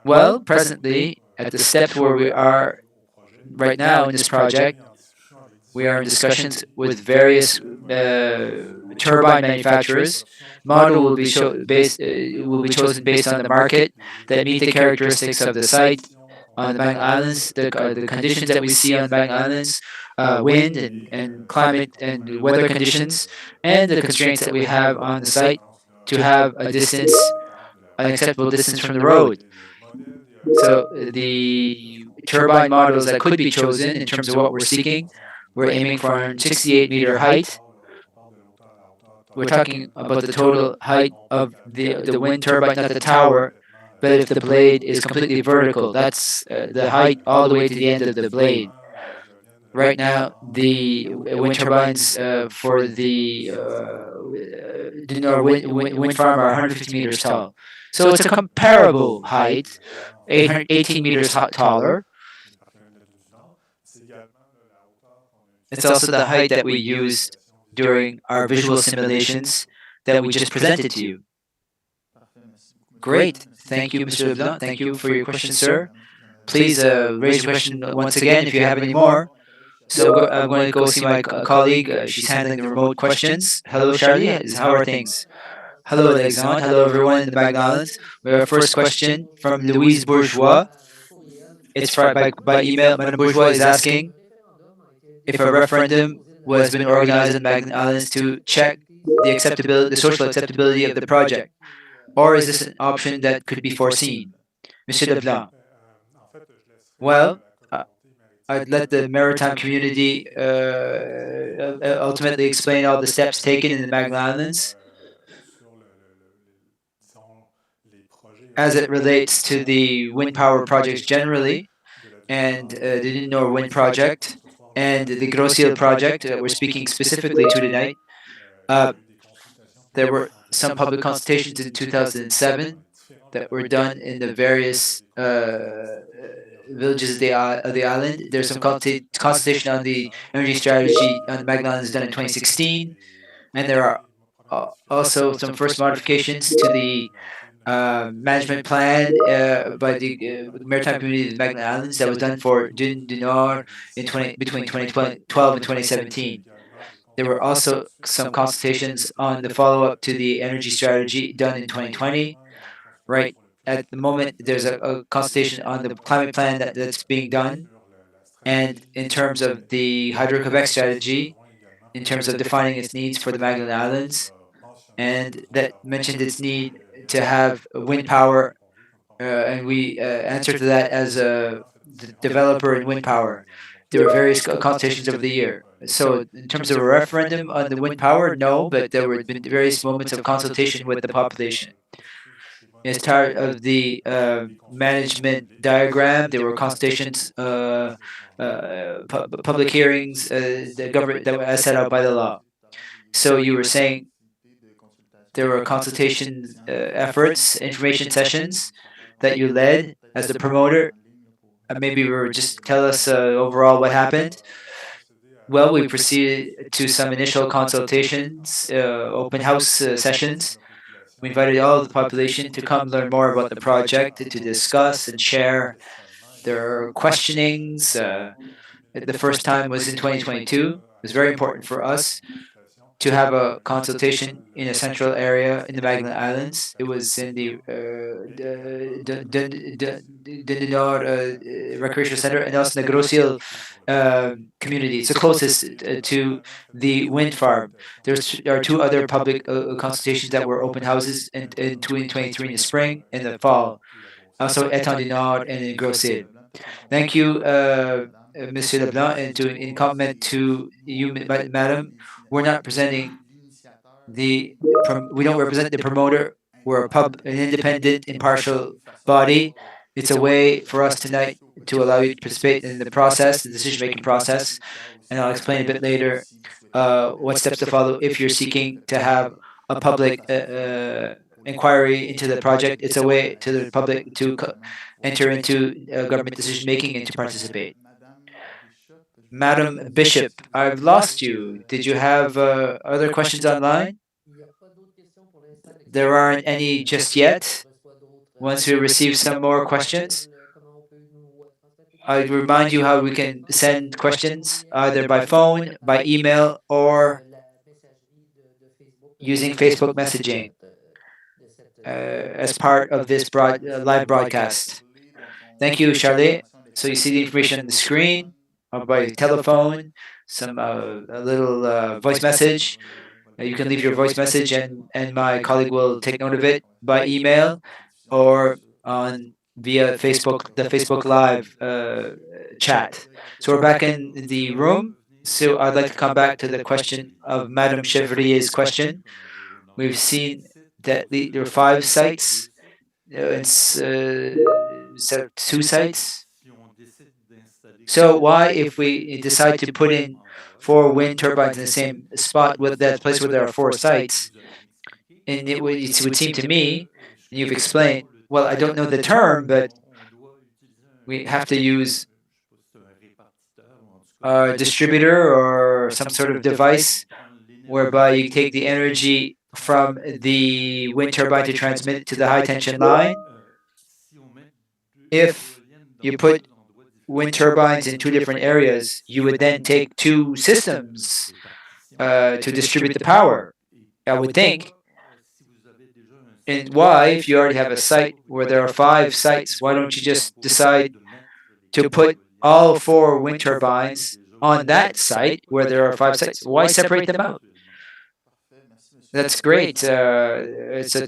Well, presently, at the step where we are right now in this project, we are in discussions with various turbine manufacturers. Model will be chosen based on the market that meet the characteristics of the site on the Bang Islands, the conditions that we see on the Bang Islands, wind and climate and weather conditions, and the constraints that we have on the site to have an acceptable distance from the road. So the turbine models that could be chosen in terms of what we're seeking, we're aiming for a 68-meter height. We're talking about the total height of the wind turbine, not the tower, but if the blade is completely vertical, that's the height all the way to the end of the blade. Right now, the wind turbines for the wind farm are 150 meters tall. So it's a comparable height, 18 meters taller. It's also the height that we used during our visual simulations that we just presented to you. Great. Thank you, Mr. Leblanc. Thank you for your question, sir. Please raise your question once again if you have any more. So I'm going to go see my colleague. She's handling the remote questions. Hello, Charlie. How are things? Hello, Alexandre. Hello, everyone in the Bag Islands. We have our first question from Louise Bourgeois. It's by email. Madame Bourgeois is asking if a referendum was been organized in the Bag Islands to check the social acceptability of the project, or is this an option that could be foreseen? Monsieur Leblanc. Well, I'd let the maritime community ultimately explain all the steps taken in the Bag Islands as it relates to the wind power projects generally, and the Dinor wind project, and the Grosse-Île project that we're speaking specifically to tonight. There were some public consultations in 2007 that were done in the various villages of the island. There's some consultation on the energy strategy on the Bag Islands done in 2016, and there are also some first modifications to the management plan by the maritime community of the Bag Islands that was done for du Nord between 2012 and 2017. There were also some consultations on the follow-up to the energy strategy done in 2020. Right at the moment, there's a consultation on the climate plan that's being done, and in terms of the Hydro-Quebec strategy, in terms of defining its needs for the Magdalene Islands, and that mentioned its need to have wind power, and we answered to that as a developer in wind power. There were various consultations over the year. So in terms of a referendum on the wind power, no, but there were been various moments of consultation with the population. As part of the management diagram, there were consultations, public hearings, the government that were set out by the law. So you were saying there were consultation efforts, information sessions that you led as the promoter. Maybe just tell us overall what happened. Well, we proceeded to some initial consultations, open house sessions. We invited all of the population to come learn more about the project, to discuss and share their questionings. The first time was in 2022. It was very important for us to have a consultation in a central area in the Magdalene Islands. It was in the Nord Recreational Center and also in the Grosse-Île community. It's the closest to the wind farm. There are two other public consultations that were open houses in 2023 in the spring and the fall. Also Étang du Nord and in Grosse-Île. Thank you, Monsieur Leblanc, and in comment to you, Madam, we're not presenting we don't represent the promoter. We're an independent, impartial body. It's a way for us tonight to allow you to participate in the process, the decision-making process, and I'll explain a bit later what steps to follow if you're seeking to have a public inquiry into the project. It's a way to the public to enter into government decision-making and to participate. Madam Bishop, I've lost you. Did you have other questions online? There aren't any just yet. Once we receive some more questions, I remind you how we can send questions either by phone, by email, or using Facebook messaging as part of this live broadcast. Thank you, Charlie. So you see the information on the screen by telephone, a little voice message. You can leave your voice message, and my colleague will take note of it by email or on via Facebook, the Facebook Live chat. So we're back in the room. So I'd like to come back to the question of Madame Chevrier's question. We've seen that there are 5 sites, so 2 sites. So why, if we decide to put in 4 wind turbines in the same spot with that place where there are 4 sites, and it would seem to me, and you've explained, well, I don't know the term, but we have to use a distributor or some sort of device whereby you take the energy from the wind turbine to transmit it to the high tension line. If you put wind turbines in 2 different areas, you would then take 2 systems to distribute the power, I would think. And why, if you already have a site where there are 5 sites, why don't you just decide to put all 4 wind turbines on that site where there are 5 sites? Why separate them out? That's great. It's a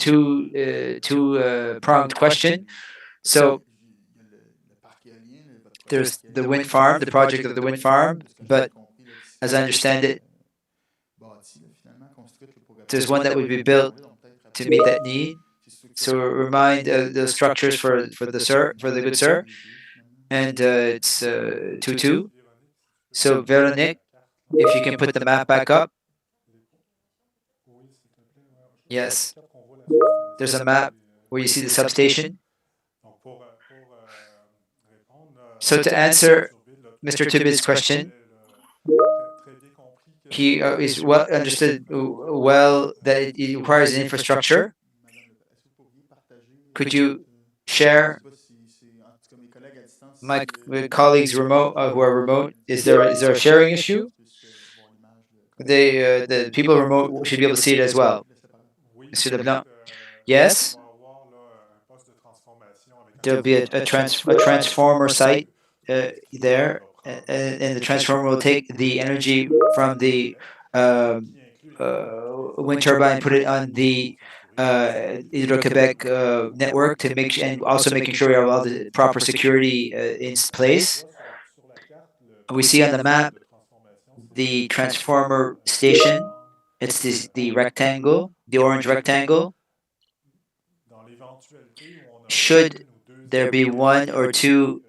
two-pronged question. So there's the wind farm, the project of the wind farm, but as I understand it, there's one that would be built to meet that need. So remind the structures for the good sir, and it's 2-2. So Veronique, if you can put the map back up. Yes, there's a map where you see the substation. So to answer Mr. Tubid's question, he is well understood that it requires an infrastructure. Could you share my colleagues remote who are remote? Is there a sharing issue? The people remote should be able to see it as well. Monsieur Leblanc, yes. There'll be a transformer site there, and the transformer will take the energy from the wind turbine, put it on the Hydro-Québec network to and also making sure we have all the proper security in place. We see on the map the transformer station. It's the rectangle, the orange rectangle. Should there be 1 or 2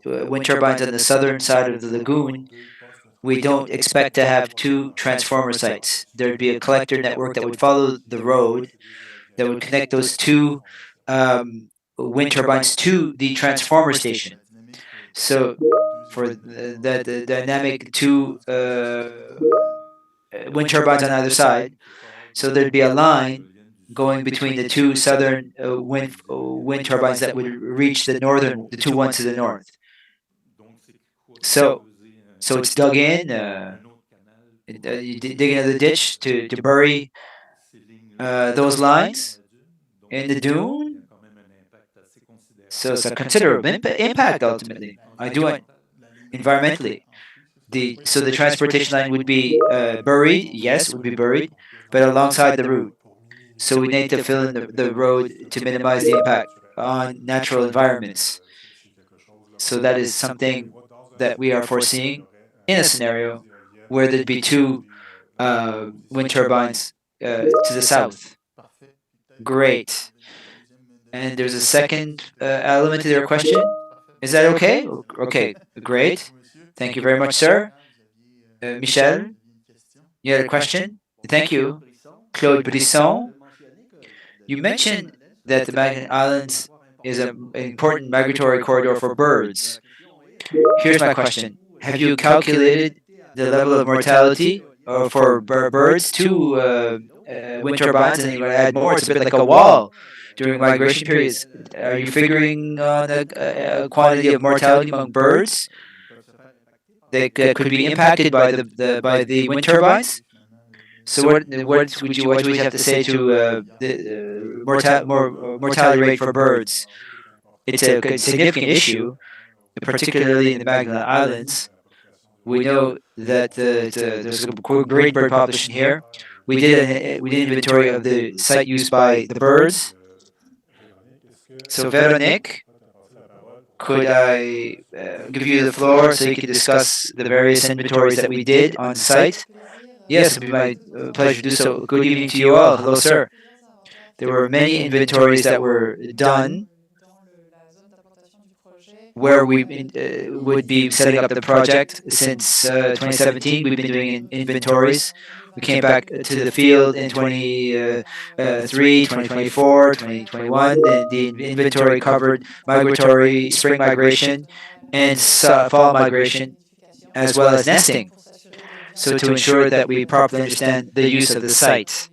wind turbines on the southern side of the lagoon, we don't expect to have 2 transformer sites. There'd be a collector network that would follow the road that would connect those 2 wind turbines to the transformer station. So for the dynamic 2 wind turbines on either side, so there'd be a line going between the 2 southern wind turbines that would reach the 2 ones to the north. So it's dug in. You dig another ditch to bury those lines in the dune. So it's a considerable impact ultimately. I do it environmentally. So the transportation line would be buried. Yes, would be buried, but alongside the route. So we need to fill in the road to minimize the impact on natural environments. So that is something that we are foreseeing in a scenario where there'd be 2 wind turbines to the south. Great. And there's a second element to their question. Is that okay? Okay, great. Thank you very much, sir. Michel, you had a question? Thank you. Claude Brisson, you mentioned that the Magellan Islands is an important migratory corridor for birds. Here's my question. Have you calculated the level of mortality for birds to wind turbines, and you're going to add more? It's a bit like a wall during migration periods. Are you figuring on a quantity of mortality among birds that could be impacted by the wind turbines? So what would you have to say to the mortality rate for birds? It's a significant issue, particularly in the Magellan Islands. We know that there's a great bird population here. We did an inventory of the site used by the birds. So Veronique, could I give you the floor so you can discuss the various inventories that we did on site? Yes, it would be my pleasure to do so. Good evening to you all. Hello, sir. There were many inventories that were done where we would be setting up the project since 2017. We've been doing inventories. We came back to the field in 2024, 2021. The inventory covered migratory spring migration and fall migration, as well as nesting. So to ensure that we properly understand the use of the site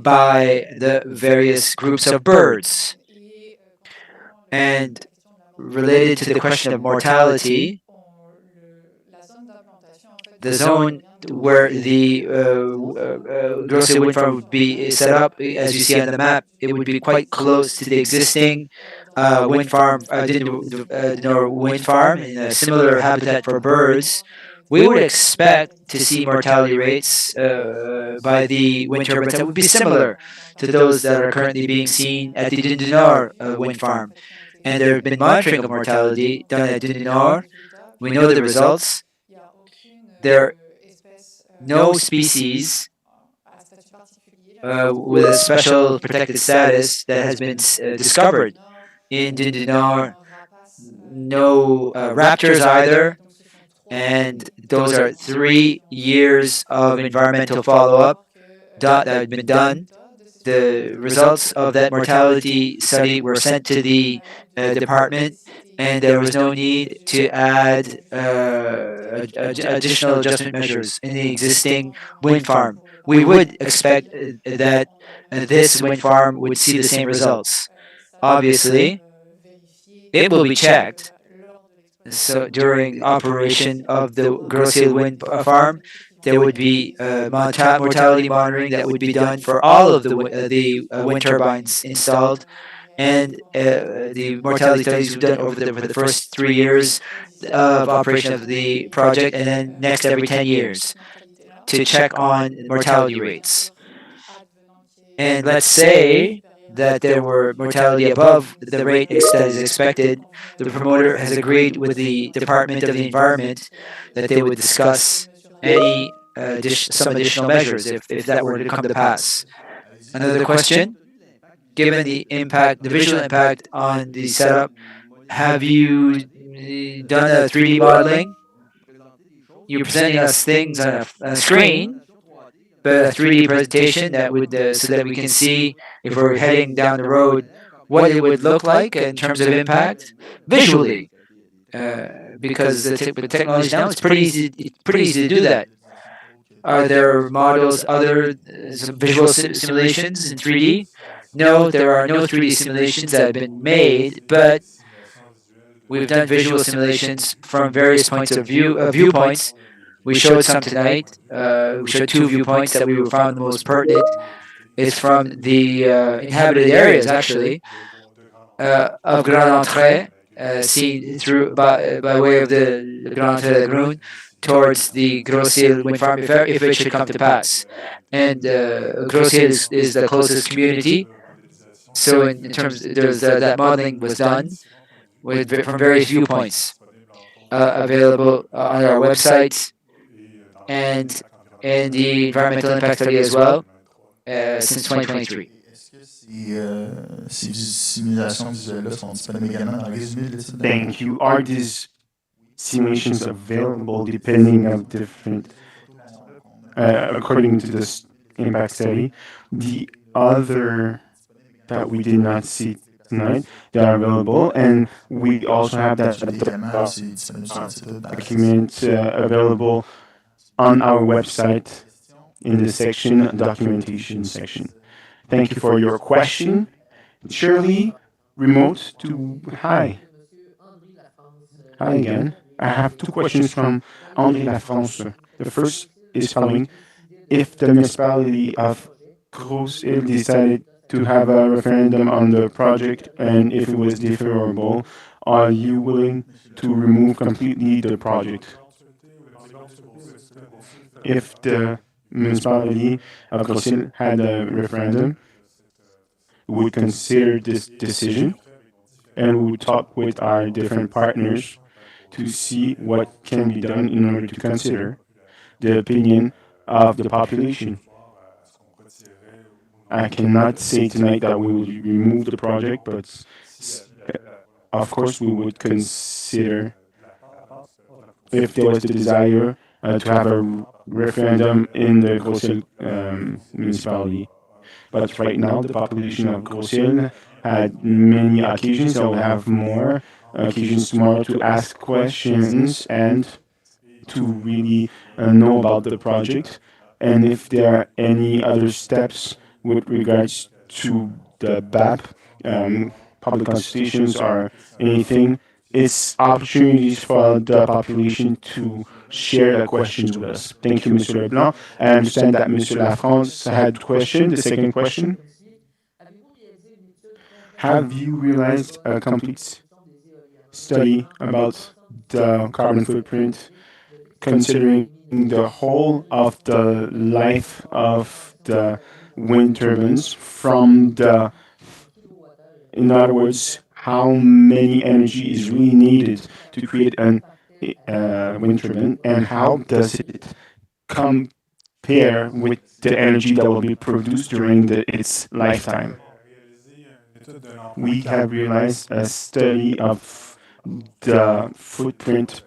by the various groups of birds. And related to the question of mortality, the zone where the Grosse-Île wind farm would be set up, as you see on the map, it would be quite close to the existing wind farm, wind farm, in a similar habitat for birds. We would expect to see mortality rates by the wind turbines that would be similar to those that are currently being seen at the Dune du Nord wind farm. And there have been monitoring of mortality done at Dune du Nord. We know the results. There are no species with a special protected status that has been discovered in Dune du Nord. No raptors either. And those are 3 years of environmental follow-up that have been done. The results of that mortality study were sent to the department, and there was no need to add additional adjustment measures in the existing wind farm. We would expect that this wind farm would see the same results. Obviously, it will be checked. So during operation of the Grosse-Île wind farm, there would be mortality monitoring that would be done for all of the wind turbines installed, and the mortality studies we've done over the first 3 years of operation of the project, and then next every 10 years to check on mortality rates. And let's say that there were mortality above the rate that is expected. The promoter has agreed with the Department of the Environment that they would discuss some additional measures if that were to come to pass. Another question: given the impact, the visual impact on the setup, have you done a 3D modeling? You're presenting us things on a screen, but a 3D presentation that would so that we can see if we're heading down the road what it would look like in terms of impact visually. Because with technology now, it's pretty easy to do that. Are there models, some visual simulations in 3D? No, there are no 3D simulations that have been made, but we've done visual simulations from various viewpoints. We showed some tonight. We showed 2 viewpoints that we found the most pertinent. It's from the inhabited areas, actually, of Grand Entrée, seen through by way of the Grand Entrée de la Grune towards the Grosse-Île wind farm, if it should come to pass. And Grosse-Île is the closest community. So in terms, that modeling was done from various viewpoints, available on our website and in the environmental impact study as well. since 2023. Est-ce que ces simulations visuelles-là sont disponibles également dans le résumé de l'étude? Thank you. Are these simulations available depending on different, according to this impact study? The other that we did not see tonight, they are available, and we also have that Également, c'est disponible sur le site web. document available on our website in the section documentation section. Thank you for your question. Shirley, remote to hi. Hi again. I have two questions from André Lafrance. The first is following. If the municipality of Grosse-Île decided to have a referendum on the project and if it was deferrable, are you willing to remove completely the project? If the municipality of Grosse-Île had a referendum, we would consider this decision and we would talk with our different partners to see what can be done in order to consider the opinion of the population. I cannot say tonight that we will remove the project, but of course we would consider if there was the desire to have a referendum in the Grosse-Île municipality. But right now, the population of Grosse-Île had many occasions, and will have more occasions tomorrow to ask questions and to really know about the project. And if there are any other steps with regards to the BAP, public consultations or anything, it's opportunities for the population to share their questions with us. Thank you, Mr. Leblanc. I understand that Mr. Lafrance had a question, the second question. Have you realized a complete study about the carbon footprint, considering the whole of the life of the wind turbines from the, in other words, how many energy is really needed to create an wind turbine, and how does it compare with the energy that will be produced during its lifetime? We have realized a study of the footprint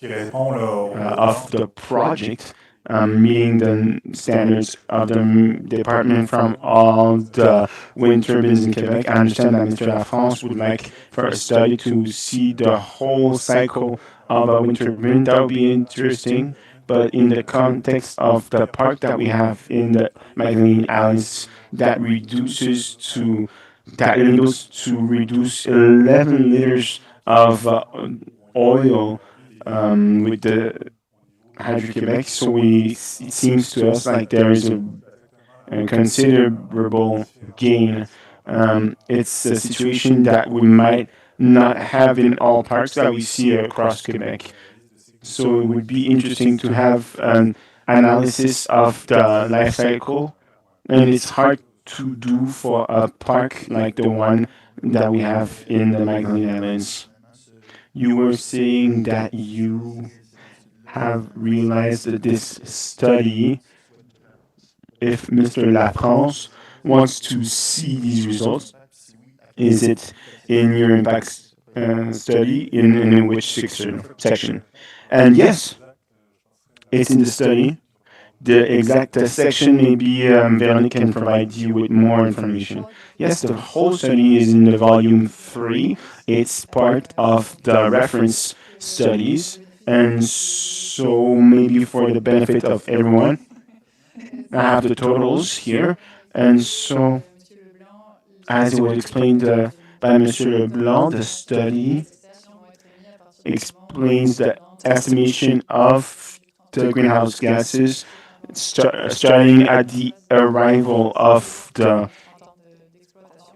of the project, meeting the standards of the department from all the wind turbines in Quebec. I understand that Mr. Lafrance would like for a study to see the whole cycle of a wind turbine. That would be interesting. But in the context of the park that we have in the Madeleine Islands, that enables to reduce 11 liters of oil with the Hydro-Québec. So it seems to us like there is a considerable gain. It's a situation that we might not have in all parks that we see across Quebec. So it would be interesting to have an analysis of the life cycle, and it's hard to do for a park like the one that we have in the Madeleine Islands. You were saying that you have realized that this study, if Mr. Lafrance wants to see these results, is it in your impact study, in which section? And yes, it's in the study. The exact section, maybe Veronique can provide you with more information. Yes, the whole study is in the volume 3. It's part of the reference studies. And so maybe for the benefit of everyone, I have the totals here. And so, as it was explained by Mr. Leblanc, the study explains the estimation of the greenhouse gases starting at the arrival of the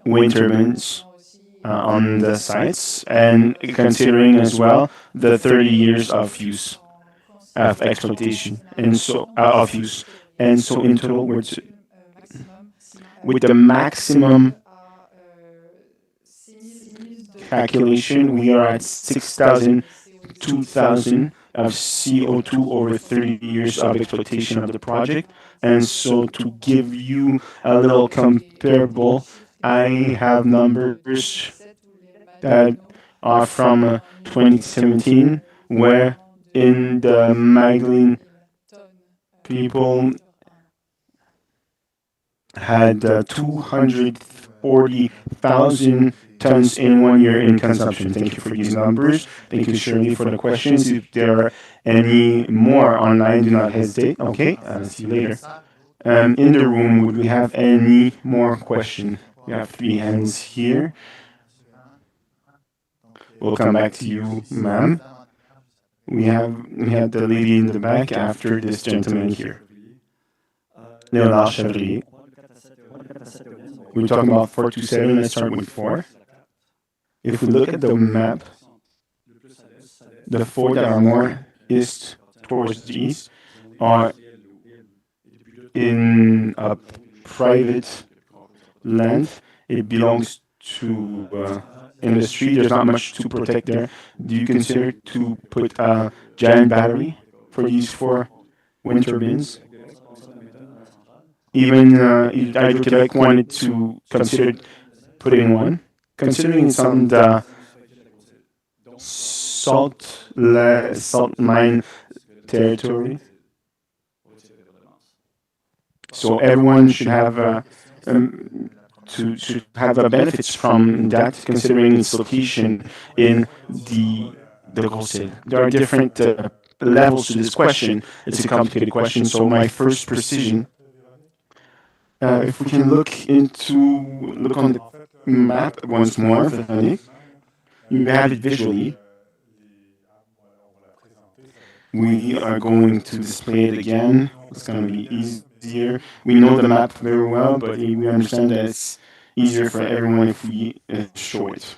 wind turbines on the sites, and considering as well the 30 years of use, of exploitation, and so of use. And so in total, with the maximum calculation, we are at 6,000, 2,000 of CO2 over 30 years of exploitation of the project. And so to give you a little comparable, I have numbers that are from 2017, where in the Magdalene people had 240,000 tons in 1 year in consumption. Thank you for these numbers. Thank you, Shirley, for the questions. If there are any more online, do not hesitate. Okay, see you later. In the room, would we have any more questions? We have 3 hands here. We'll come back to you, ma'am. We had the lady in the back after this gentleman here. Léonard Chevrier. We're talking about 427. Let's start with 4. If we look at the map, the 4 that are more east towards the east are in a private land. It belongs to industry. There's not much to protect there. Do you consider to put a giant battery for these 4 wind turbines? Even Hydro-Québec wanted to consider putting one, considering it's on the salt mine territory. So everyone should have should have benefits from that, considering its location in the Grosse-Île. There are different levels to this question. It's a complicated question. So my first precision, if we can look on the map once more, Véronique, you have it visually. We are going to display it again. It's going to be easier. We know the map very well, but we understand that it's easier for everyone if we show it.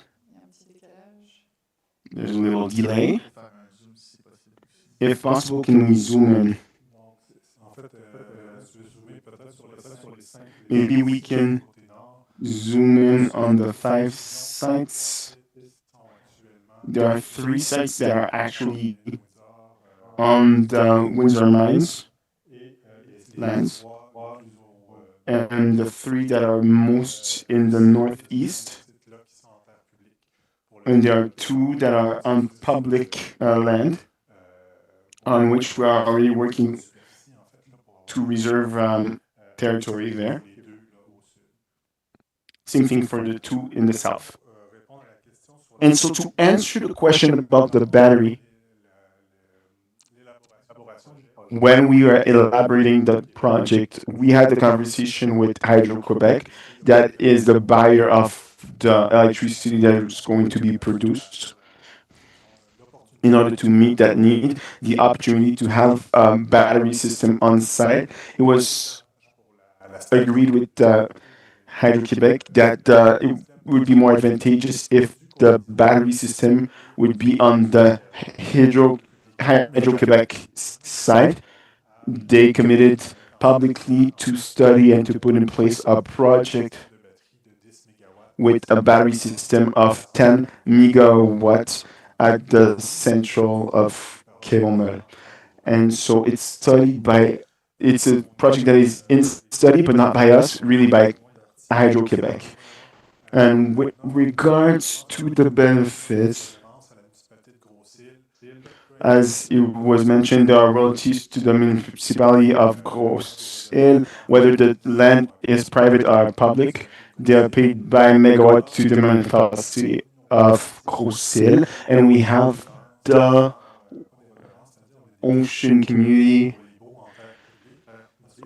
There's a little delay. If possible, can we zoom in? Maybe we can zoom in on the 5 sites. There are 3 sites that are actually on the Windsor lands, and the 3 that are most in the northeast, and there are 2 that are on public land, on which we are already working to reserve territory there. Same thing for the 2 in the south. And so to answer the question about the battery, when we were elaborating the project, we had the conversation with Hydro-Québec, that is the buyer of the electricity that is going to be produced. In order to meet that need, the opportunity to have a battery system on site, it was agreed with Hydro-Québec that it would be more advantageous if the battery system would be on the Hydro-Québec side. They committed publicly to study and to put in place a project with a battery system of 10 megawatts at the central of Québec. And so it's a project that is in study, but not by us, really by Hydro-Québec. And with regards to the benefits, as it was mentioned, there are royalties to the municipality of Grosse-Île, whether the land is private or public. They are paid by megawatt to the municipality of Grosse-Île, and we have the ocean community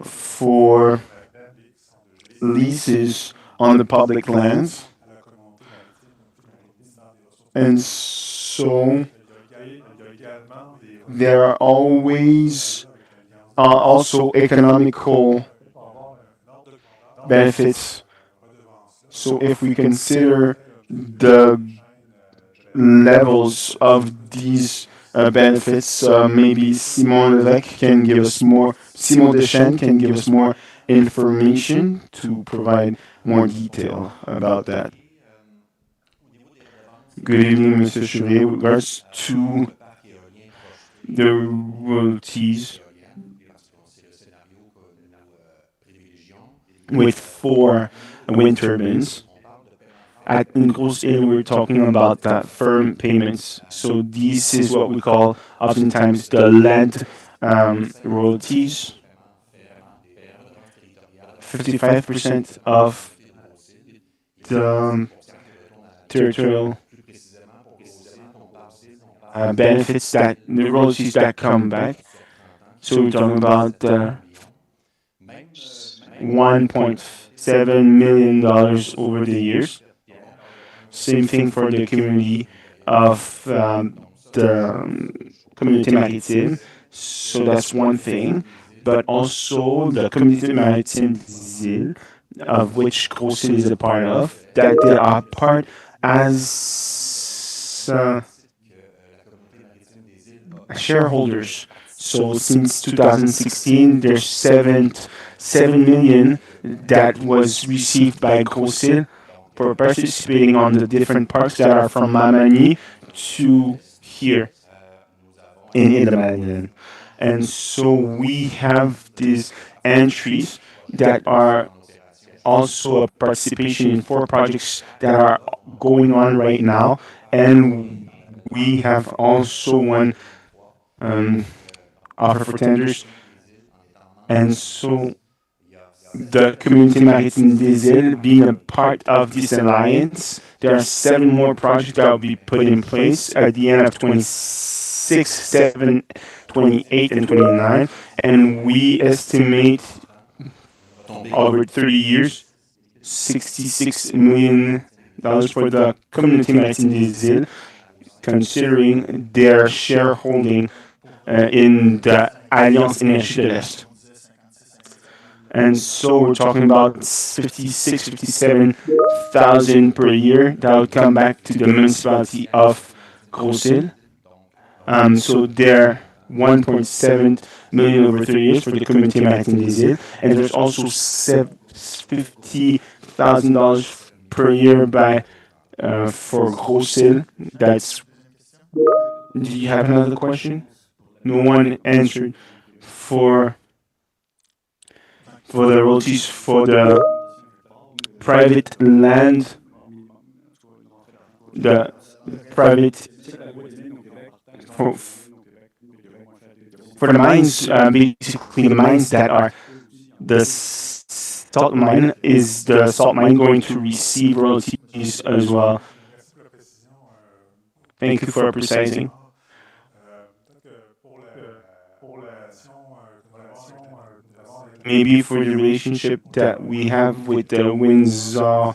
for leases on the public lands. And so there are always also economical benefits. So if we consider the levels of these benefits, maybe Simon Deschamps can give us more information to provide more detail about that. Good evening, Mr. Chevrier. With regards to the royalties with 4 wind turbines. In Grosse-Île, we're talking about firm payments. So this is what we call oftentimes the land royalties. 55% of the territorial benefits that the royalties that come back. So we're talking about $1.7 million over the years. Same thing for the community of the communauté maritime. So that's one thing. But also the communauté maritime des Îles, of which Grosse-Île is a part of, that they are part as shareholders. So since 2016, there's 7 million that was received by Grosse-Île for participating on the different parks that are from Mamani to here in Îles-de-la-Madeleine. And so we have these entries that are also a participation in 4 projects that are going on right now. And we have also one offer for tenders. And so the communauté maritime des Îles being a part of this alliance, there are 7 more projects that will be put in place at the end of 26, 7, 28, and 29. And we estimate over 30 years, $66 million for the communauté maritime des Îles, considering their shareholding in the Alliance Énergie de l'Est. And so we're talking about 56, 57,000 per year that would come back to the municipality of Grosse-Île. So they're 1.7 million over 3 years for the communauté maritime des Îles. And there's also $50,000 per year for Grosse-Île. That's. Do you have another question? No one answered for the royalties for the private land, the private for the mines, basically the mines that are the salt mine. Is the salt mine going to receive royalties as well? Thank you for precising. Maybe for the relationship that we have with the Windsor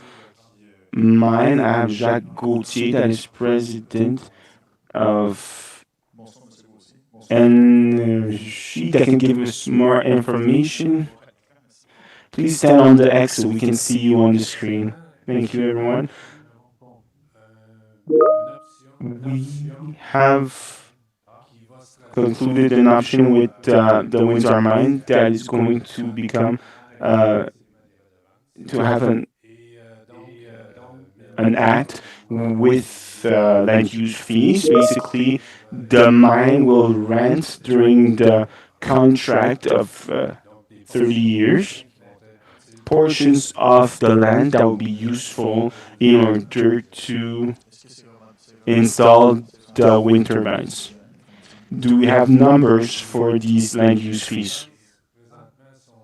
mine, I have Jacques Gauthier, that is president of Energy, that can give us more information. Please stand on the X so we can see you on the screen. Thank you, everyone. We have concluded an option with the Windsor mine that is going to become to have an act with land use fees. Basically, the mine will rent during the contract of 30 years portions of the land that will be useful in order to install the wind turbines. Do we have numbers for these land use fees?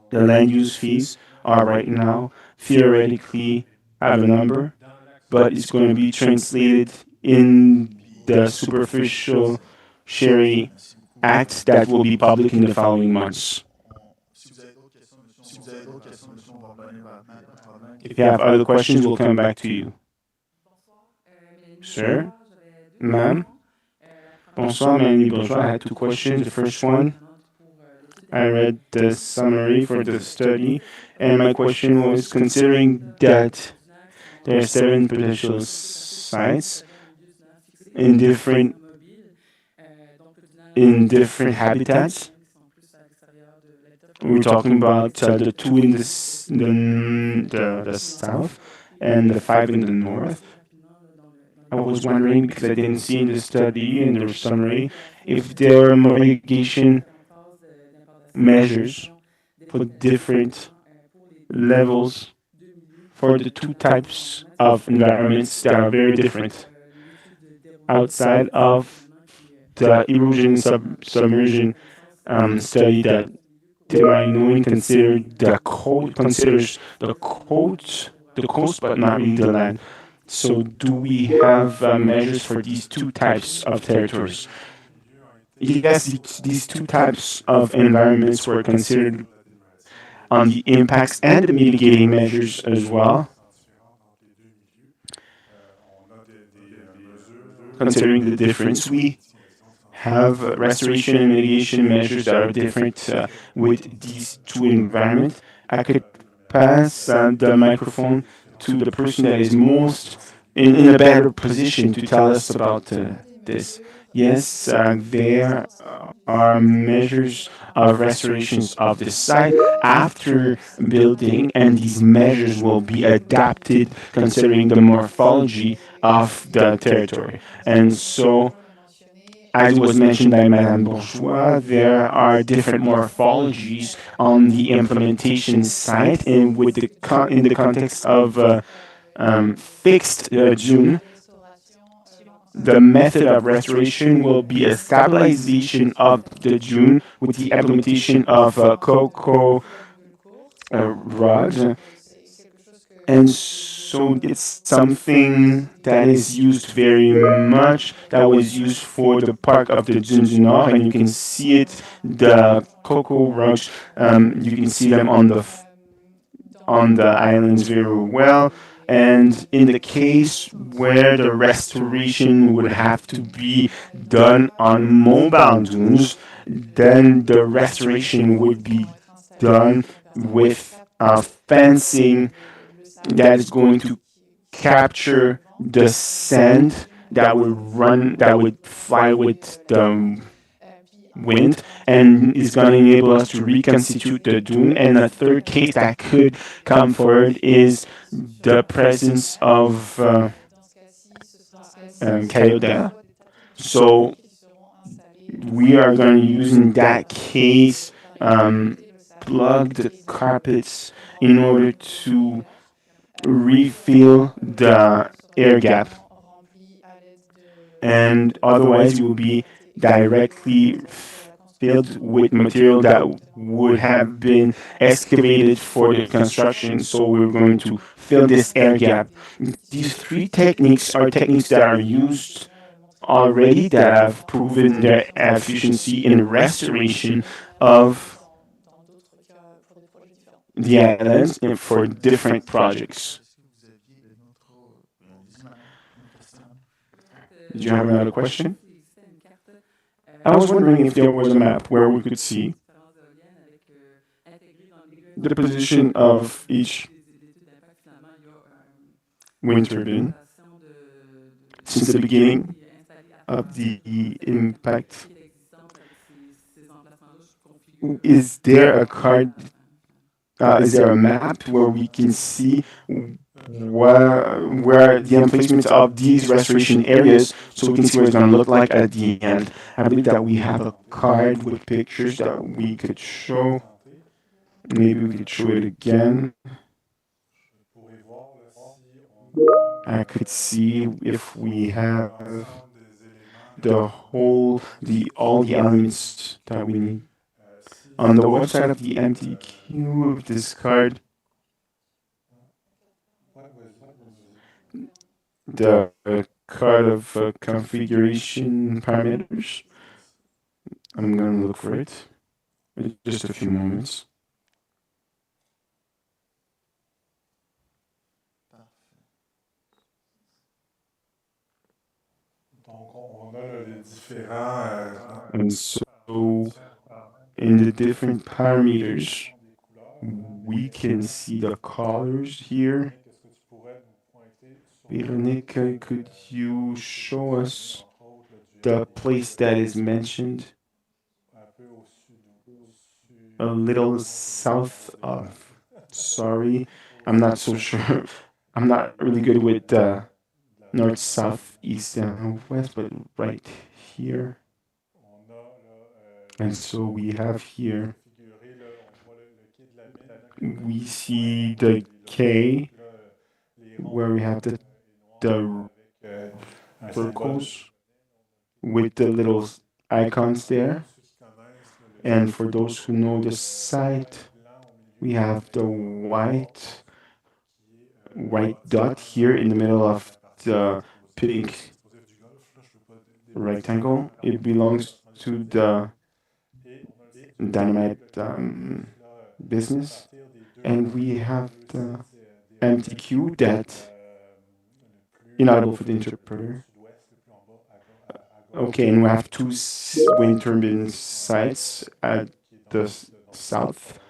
The land use fees are right now theoretically have a number, but it's going to be translated in the superficial sharing act that will be public in the following months. If you have other questions, we'll come back to you. Sir? Ma'am? Bonsoir, Mélanie Bourgeois. I had 2 questions. The first one, I read the summary for the study, and my question was, considering that there are 7 potential sites in different habitats. We're talking about the 2 in the south and the 5 in the north. I was wondering, because I didn't see in the study, in the summary, if there are mitigation measures for different levels for the two types of environments that are very different. Outside of the erosion submersion study that Marine considered the coast considers the coast, but not really the land. So, do we have measures for these two types of territories? Yes, these two types of environments were considered on the impacts and the mitigating measures as well. Considering the difference, we have restoration and mitigation measures that are different with these two environments. I could pass the microphone to the person that is most in a better position to tell us about this. Yes, there are measures of restorations of the site after building, and these measures will be adapted considering the morphology of the territory. And so, as was mentioned by Madame Bourgeois, there are different morphologies on the implementation site, and with in the context of fixed dune, the method of restoration will be a stabilization of the dune with the implementation of cocoa rods. And so it's something that is used very much, that was used for the park of the Dunes du Nord, and you can see it, the cocoa rods, you can see them on the islands very well. And in the case where the restoration would have to be done on mobile dunes, then the restoration would be done with fencing that is going to capture the sand that would fly with the wind and is going to enable us to reconstitute the dune. And a third case that could come forward is the presence of coyote. So we are going to use in that case plugged carpets in order to refill the air gap, and otherwise it will be directly filled with material that would have been excavated for the construction. So we're going to fill this air gap. These three techniques are techniques that are used already, that have proven their efficiency in restoration of the islands for different projects. Did you have another question? I was wondering if there was a map where we could see the position of each wind turbine since the beginning of the impact. Is there a card? Is there a map where we can see where the emplacement of these restoration areas, so we can see what it's going to look like at the end? I believe that we have a card with pictures that we could show. Maybe we could show it again. I could see if we have all the elements that we need. On the website of the MTQ of this card, the card of configuration parameters. I'm going to look for it in just a few moments. And so, in the different parameters, we can see the colors here. Veronica, could you show us the place that is mentioned a little south of? Sorry, I'm not so sure. I'm not really good with north, south, east, and west, but right here. And so we have here, we see the K where we have the circles with the little icons there. And for those who know the site, we have the white dot here in the middle of the pink rectangle. It belongs to the dynamite business. And we have the MTQ that inaudible for the interpreter. Okay, and we have two wind turbine sites at the south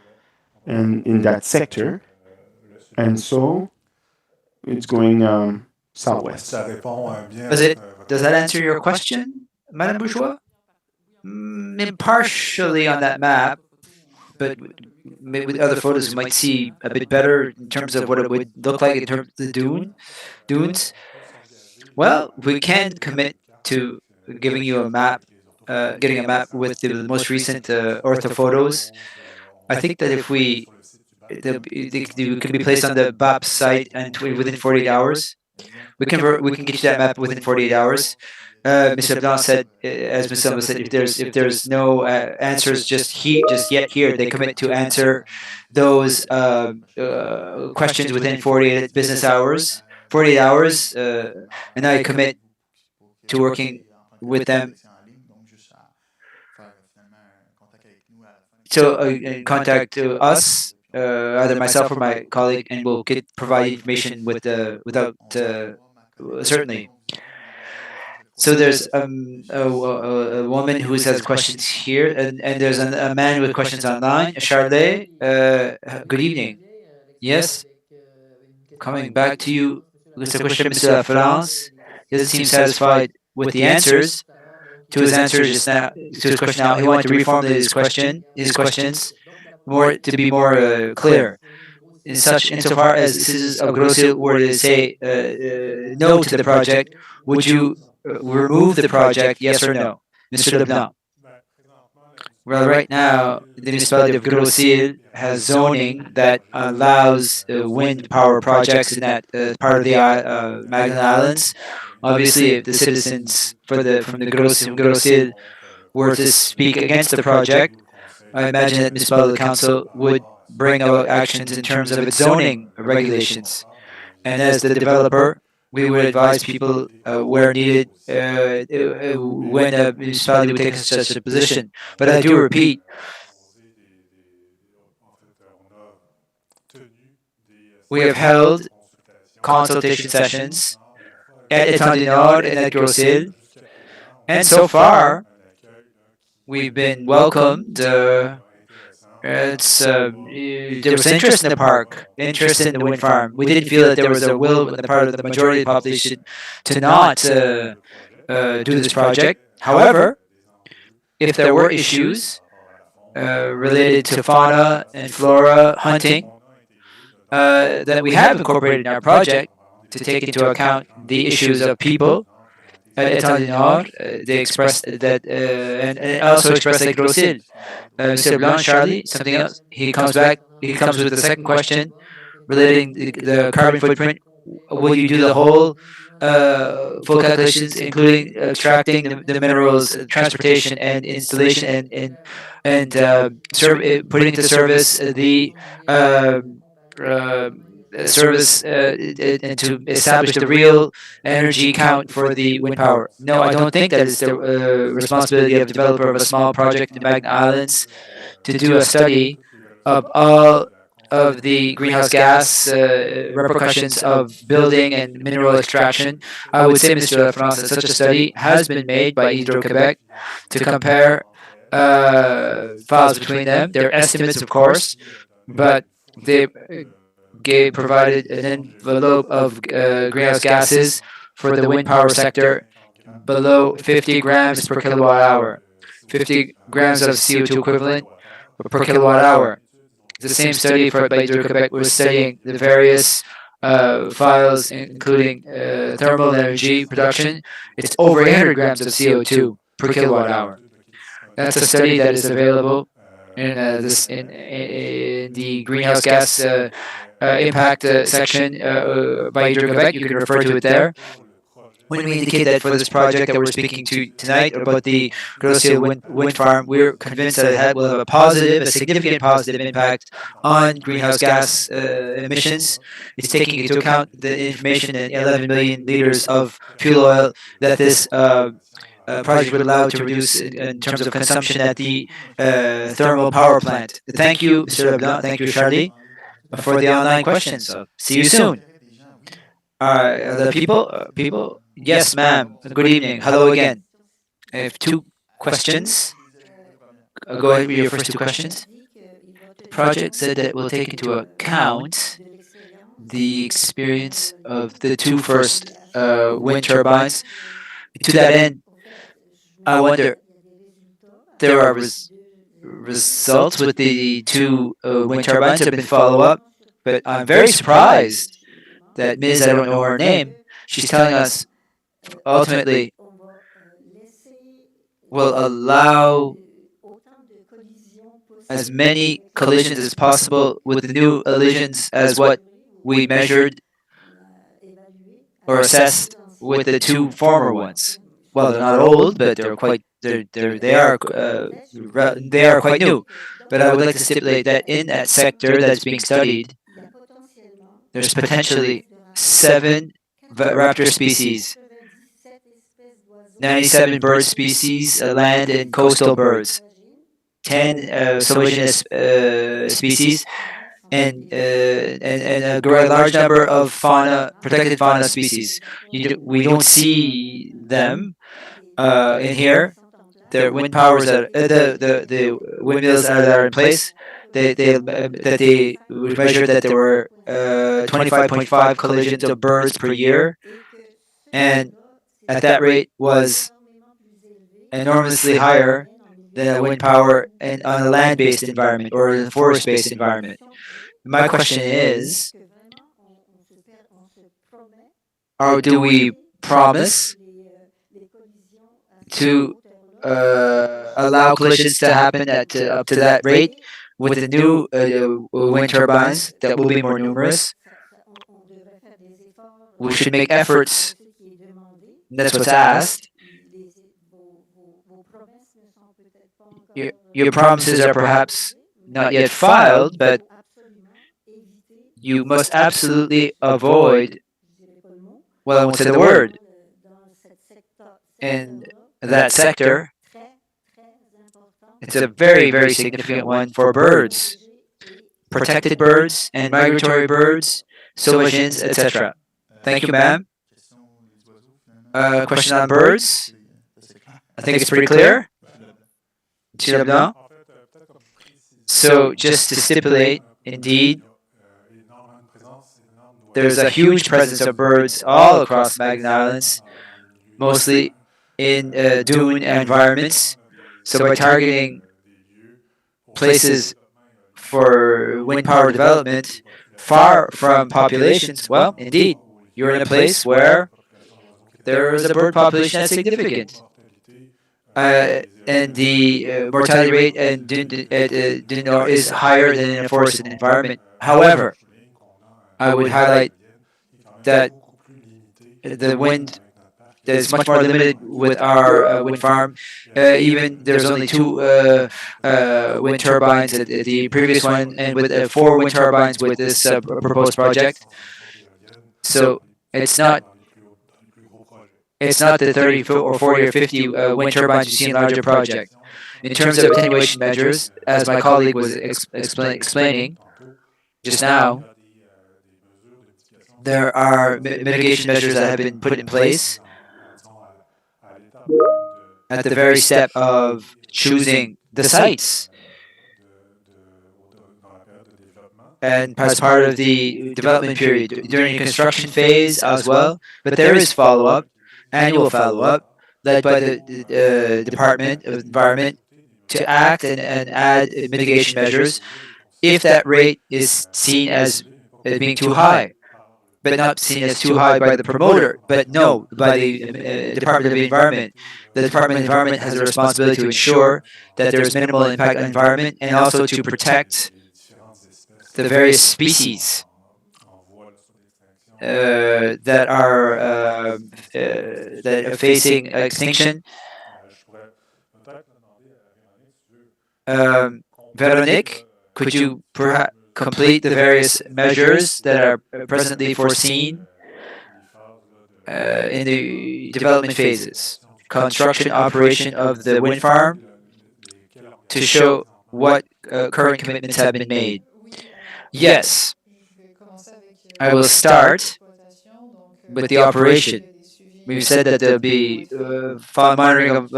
and in that sector. And so it's going southwest. Does that answer your question, Madame Bourgeois? Partially on that map, but maybe with other photos you might see a bit better in terms of what it would look like in terms of the dunes. Well, we can commit to giving you a map, getting a map with the most recent ortho photos. I think that if they can be placed on the BAP site and within 48 hours. We can get you that map within 48 hours. Mr. Leblanc said, as Mr. Leblanc said, if there's no answers just yet here, they commit to answer those questions within 48 business hours. 48 hours, and I commit to working with them. So contact us, either myself or my colleague, and we'll provide information without certainly. So there's a woman who has questions here, and there's a man with questions online. Charlotte, good evening. Yes, coming back to you with the question, Mr. La France. He doesn't seem satisfied with the answers to his answers just now. To his question now, he wanted to reformulate his questions, to be more clear. Insofar as citizens of Grosse-Île were to say no to the project, would you remove the project, yes or no? Mr. Leblanc. Well, right now, the municipality of Grosse-Île has zoning that allows wind power projects in that part of the Magdalen Islands. Obviously, if the citizens from the Grosse-Île were to speak against the project, I imagine that municipal council would bring about actions in terms of its zoning regulations. And as the developer, we would advise people where needed when a municipality would take such a position. But I do repeat, we have held consultation sessions at Étang du Nord and at Grosse-Île, and so far we've been welcomed. There was interest in the park, interest in the wind farm. We didn't feel that there was a will on the part of the majority of the population to not do this project. However, if there were issues related to fauna and flora hunting, that we have incorporated in our project to take into account the issues of people. At Étang du Nord, they expressed that, and also expressed like Grosse-Île. Mr. Blanc, Charlie, something else. He comes with the second question relating the carbon footprint. Will you do the whole full calculations, including extracting the minerals, transportation and installation, and putting into service the service and to establish the real energy count for the wind power? No, I don't think that is the responsibility of the developer of a small project in the Magdalen Islands to do a study of all of the greenhouse gas repercussions of building and mineral extraction. I would say, Mr. Lafrance, that such a study has been made by Hydro-Québec to compare files between them. They're estimates, of course, but they provided an envelope of greenhouse gases for the wind power sector below 50 grams per kilowatt hour. 50 grams of CO2 equivalent per kilowatt hour. The same study by Hydro-Québec was studying the various files, including thermal energy production. It's over 800 grams of CO2 per kilowatt hour. That's a study that is available in the greenhouse gas impact section by Hydro-Québec. You can refer to it there. When we indicate that for this project that we're speaking to tonight about the Grosse-Île wind farm, we're convinced that it will have a significant positive impact on greenhouse gas emissions. It's taking into account the information that 11 million liters of fuel oil that this project would allow to reduce in terms of consumption at the thermal power plant. Thank you, Mr. Leblanc. Thank you, Charlie, for the online questions. So, see you soon. The people. Yes, ma'am. Good evening. Hello again. I have two questions. Go ahead with your first two questions. The project said that it will take into account the experience of the two first wind turbines. To that end, I wonder, there are results with the two wind turbines that have been follow up, but I'm very surprised that Ms. I don't know her name, she's telling us ultimately will allow as many collisions as possible with the new collisions as what we measured or assessed with the two former ones. Well, they're not old, but they are quite new. But I would like to stipulate that in that sector that's being studied, there's potentially 7 raptor species, 97 bird species, land and coastal birds, 10 sologenous species, and a large number of protected fauna species. We don't see them in here. The wind powers the windmills that are in place. They measured that there were 25.5 collisions of birds per year, and at that rate was enormously higher than a wind power on a land-based environment or a forest-based environment. My question is, or do we promise to allow collisions to happen at up to that rate with the new wind turbines that will be more numerous? We should make efforts. That's what's asked. Your promises are perhaps not yet filed, but you must absolutely avoid, well, I won't say the word, in that sector. It's a very, very significant one for birds, protected birds and migratory birds, sauvageons, etc. Thank you, ma'am. Question on birds? I think it's pretty clear. Monsieur Leblanc? So, just to stipulate, indeed, there's a huge presence of birds all across Magdalen Islands, mostly in dune environments. So by targeting places for wind power development far from populations, well, indeed, you're in a place where there is a bird population that's significant. And the mortality rate in dune is higher than in a forested environment. However, I would highlight that the wind is much more limited with our wind farm. Even there's only 2 wind turbines at the previous one, and with 4 wind turbines with this proposed project. So it's not the 30 or 40 or 50 wind turbines you see in larger project. In terms of attenuation measures, as my colleague was explaining just now, there are mitigation measures that have been put in place at the very step of choosing the sites. And as part of the development period, during the construction phase as well. But there is follow-up, annual follow-up, led by the Department of Environment to act and add mitigation measures if that rate is seen as being too high. but not seen as too high by the promoter, but no, by the Department of the Environment. The Department of the Environment has a responsibility to ensure that there is minimal impact on the environment and also to protect the various species that are facing extinction. Veronique, could you perhaps complete the various measures that are presently foreseen in the development phases? Construction, operation of the wind farm, to show what current commitments have been made. Yes, I will start with the operation. We've said that there'll be monitoring of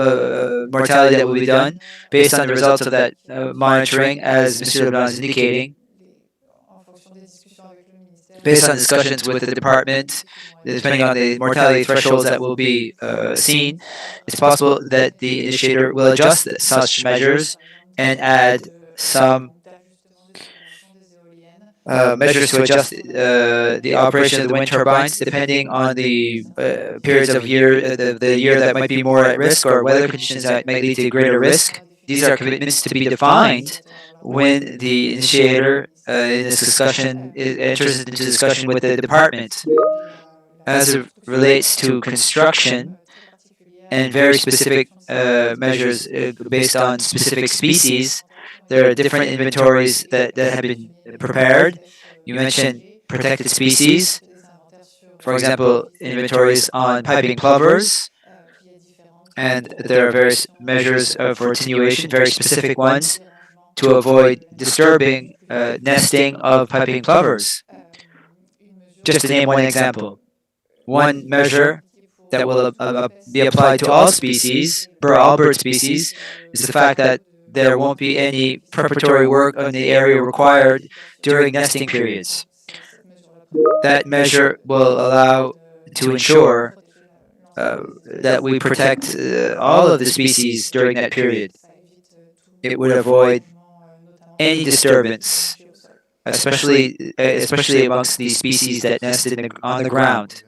mortality that will be done based on the results of that monitoring, as Mr. Leblanc is indicating, based on discussions with the department, depending on the mortality thresholds that will be seen. It's possible that the initiator will adjust such measures and add some measures to adjust the operation of the wind turbines, depending on the periods of year, the year that might be more at risk, or weather conditions that might lead to greater risk. These are commitments to be defined when the initiator in this discussion enters into discussion with the department. As it relates to construction and very specific measures based on specific species, there are different inventories that have been prepared. You mentioned protected species, for example, inventories on piping plovers, and there are various measures for attenuation, very specific ones, to avoid disturbing nesting of piping plovers. Just to name one example. One measure that will be applied to all species, all bird species, is the fact that there won't be any preparatory work on the area required during nesting periods. That measure will allow to ensure that we protect all of the species during that period. It would avoid any disturbance, especially amongst the species that nested on the ground.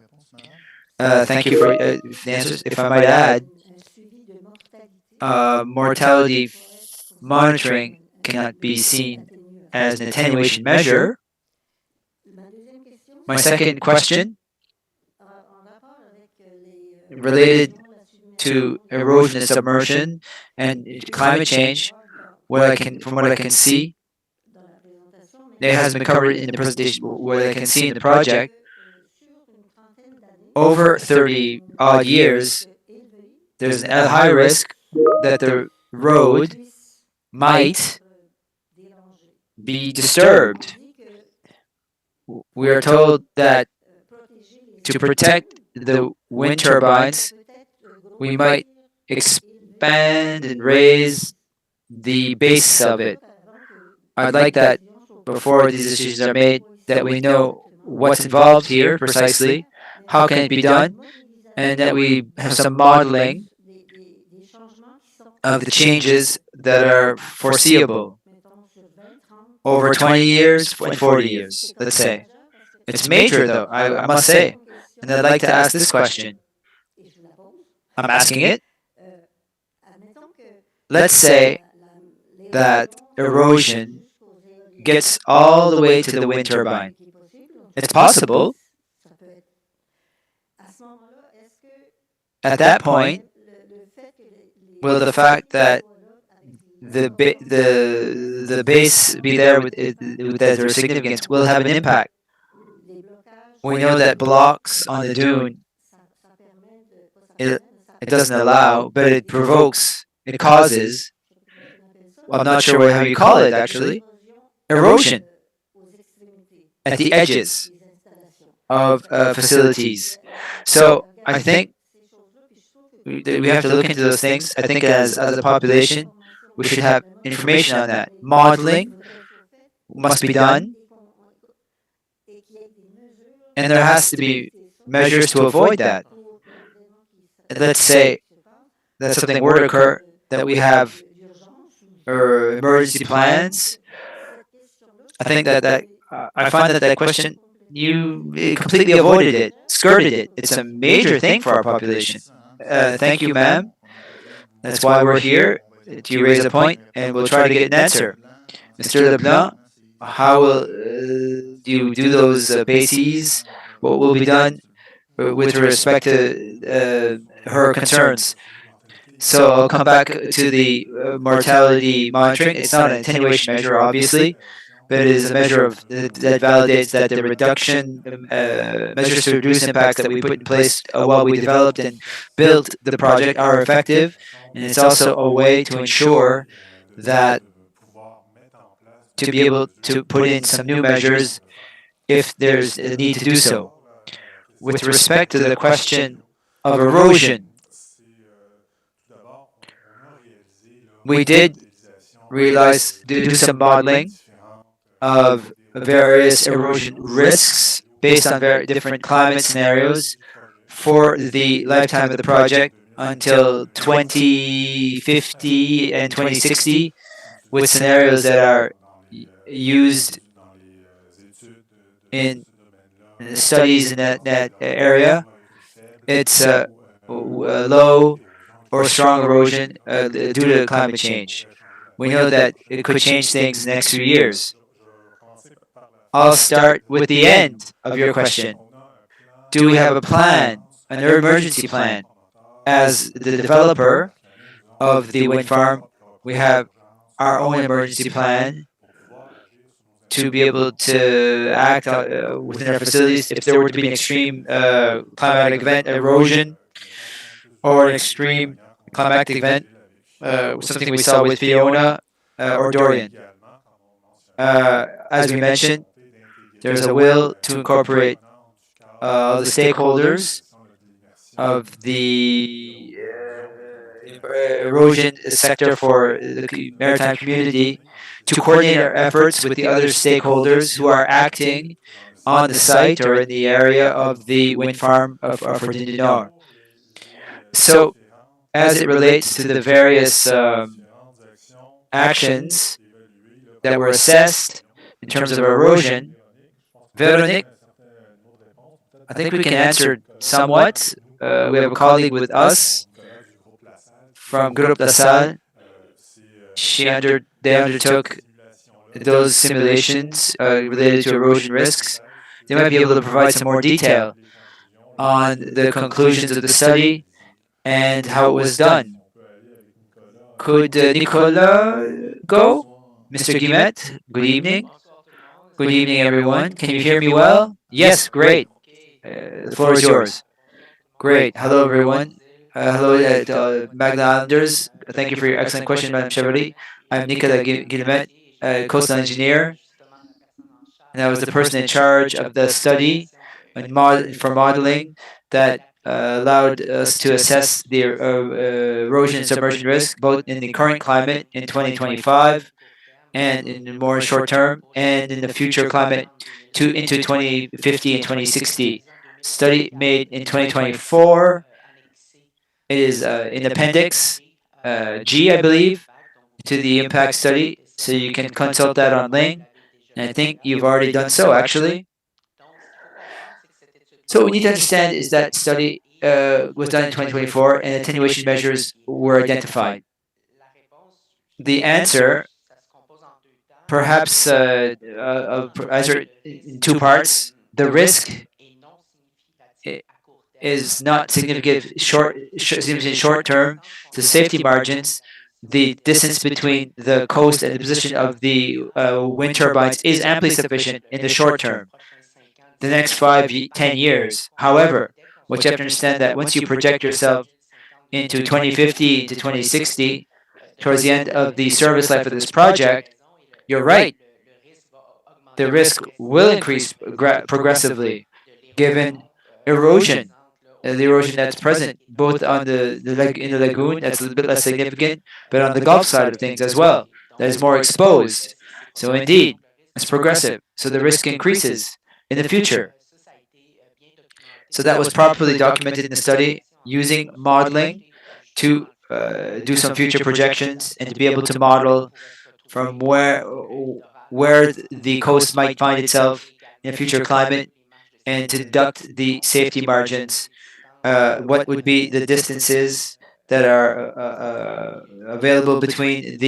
Thank you for the answers. If I might add, mortality monitoring cannot be seen as an attenuation measure. My second question, related to erosion and submersion and climate change, from what I can see, it has been covered in the presentation, what I can see in the project, over 30 odd years, there's a high risk that the road might be disturbed. We are told that to protect the wind turbines, we might expand and raise the base of it. I'd like that before these decisions are made, that we know what's involved here precisely, how can it be done, and that we have some modeling of the changes that are foreseeable over 20 years and 40 years, let's say. It's major, though, I must say. And I'd like to ask this question. I'm asking it. Let's say that erosion gets all the way to the wind turbine. It's possible. At that point, will the fact that the base be there with their significance will have an impact? We know that blocks on the dune, it doesn't allow, but it provokes, it causes, I'm not sure how you call it actually, erosion at the edges of facilities. So I think we have to look into those things. I think as a population, we should have information on that. Modeling must be done, and there has to be measures to avoid that. Let's say that something were to occur, that we have emergency plans. I think that I find that question you completely avoided it, skirted it. It's a major thing for our population. Thank you, ma'am. That's why we're here, to raise a point, and we'll try to get an answer. Mr. Leblanc, how will you do those bases? What will be done with respect to her concerns? So I'll come back to the mortality monitoring. It's not an attenuation measure, obviously, but it is a measure of that validates that the reduction measures to reduce impacts that we put in place while we developed and built the project are effective, and it's also a way to ensure that to be able to put in some new measures if there's a need to do so. With respect to the question of erosion, we did do some modeling of various erosion risks based on very different climate scenarios for the lifetime of the project until 2050 and 2060, with scenarios that are used in studies in that area. It's low or strong erosion due to climate change. We know that it could change things in the next few years. I'll start with the end of your question. Do we have a plan, an emergency plan? As the developer of the wind farm, we have our own emergency plan to be able to act within our facilities if there were to be an extreme climatic event, erosion, or an extreme climatic event, something we saw with Fiona or Dorian. As we mentioned, there's a will to incorporate the stakeholders of the erosion sector for the maritime community to coordinate our efforts with the other stakeholders who are acting on the site or in the area of the wind farm of Fordine du Nord. So, as it relates to the various actions that were assessed in terms of erosion, Veronique, I think we can answer somewhat. We have a colleague with us from Grosse-Île. They undertook those simulations related to erosion risks. They might be able to provide some more detail on the conclusions of the study and how it was done. Could Nicolas go? Mr. Guillemette, good evening. Good evening, everyone. Can you hear me well? Yes, great. The floor is yours. Great. Hello, everyone. Hello, Magna Islanders. Thank you for your excellent question, Madame Chevrolet. I'm Nicolas Guillemette, coastal engineer, and I was the person in charge of the study for modeling that allowed us to assess the erosion and submersion risk both in the current climate in 2025 and in the more short term and in the future climate into 2050 and 2060. Study made in 2024. It is in Appendix G, I believe, to the impact study, so you can consult that on Ling. And I think you've already done so, actually. So what we need to understand is that study was done in 2024 and attenuation measures were identified. The answer, perhaps answer in two parts. The risk is not significant short term. The safety margins, the distance between the coast and the position of the wind turbines is amply sufficient in the short term, the next 10 years. However, what you have to understand that once you project yourself into 2050 to 2060, towards the end of the service life of this project, you're right. The risk will increase progressively, given erosion. The erosion that's present both on in the lagoon, that's a little bit less significant, but on the Gulf side of things as well, that is more exposed. So indeed, it's progressive. So the risk increases in the future. So that was properly documented in the study using modeling to do some future projections and to be able to model from where the coast might find itself in a future climate and to deduct the safety margins, what would be the distances that are available between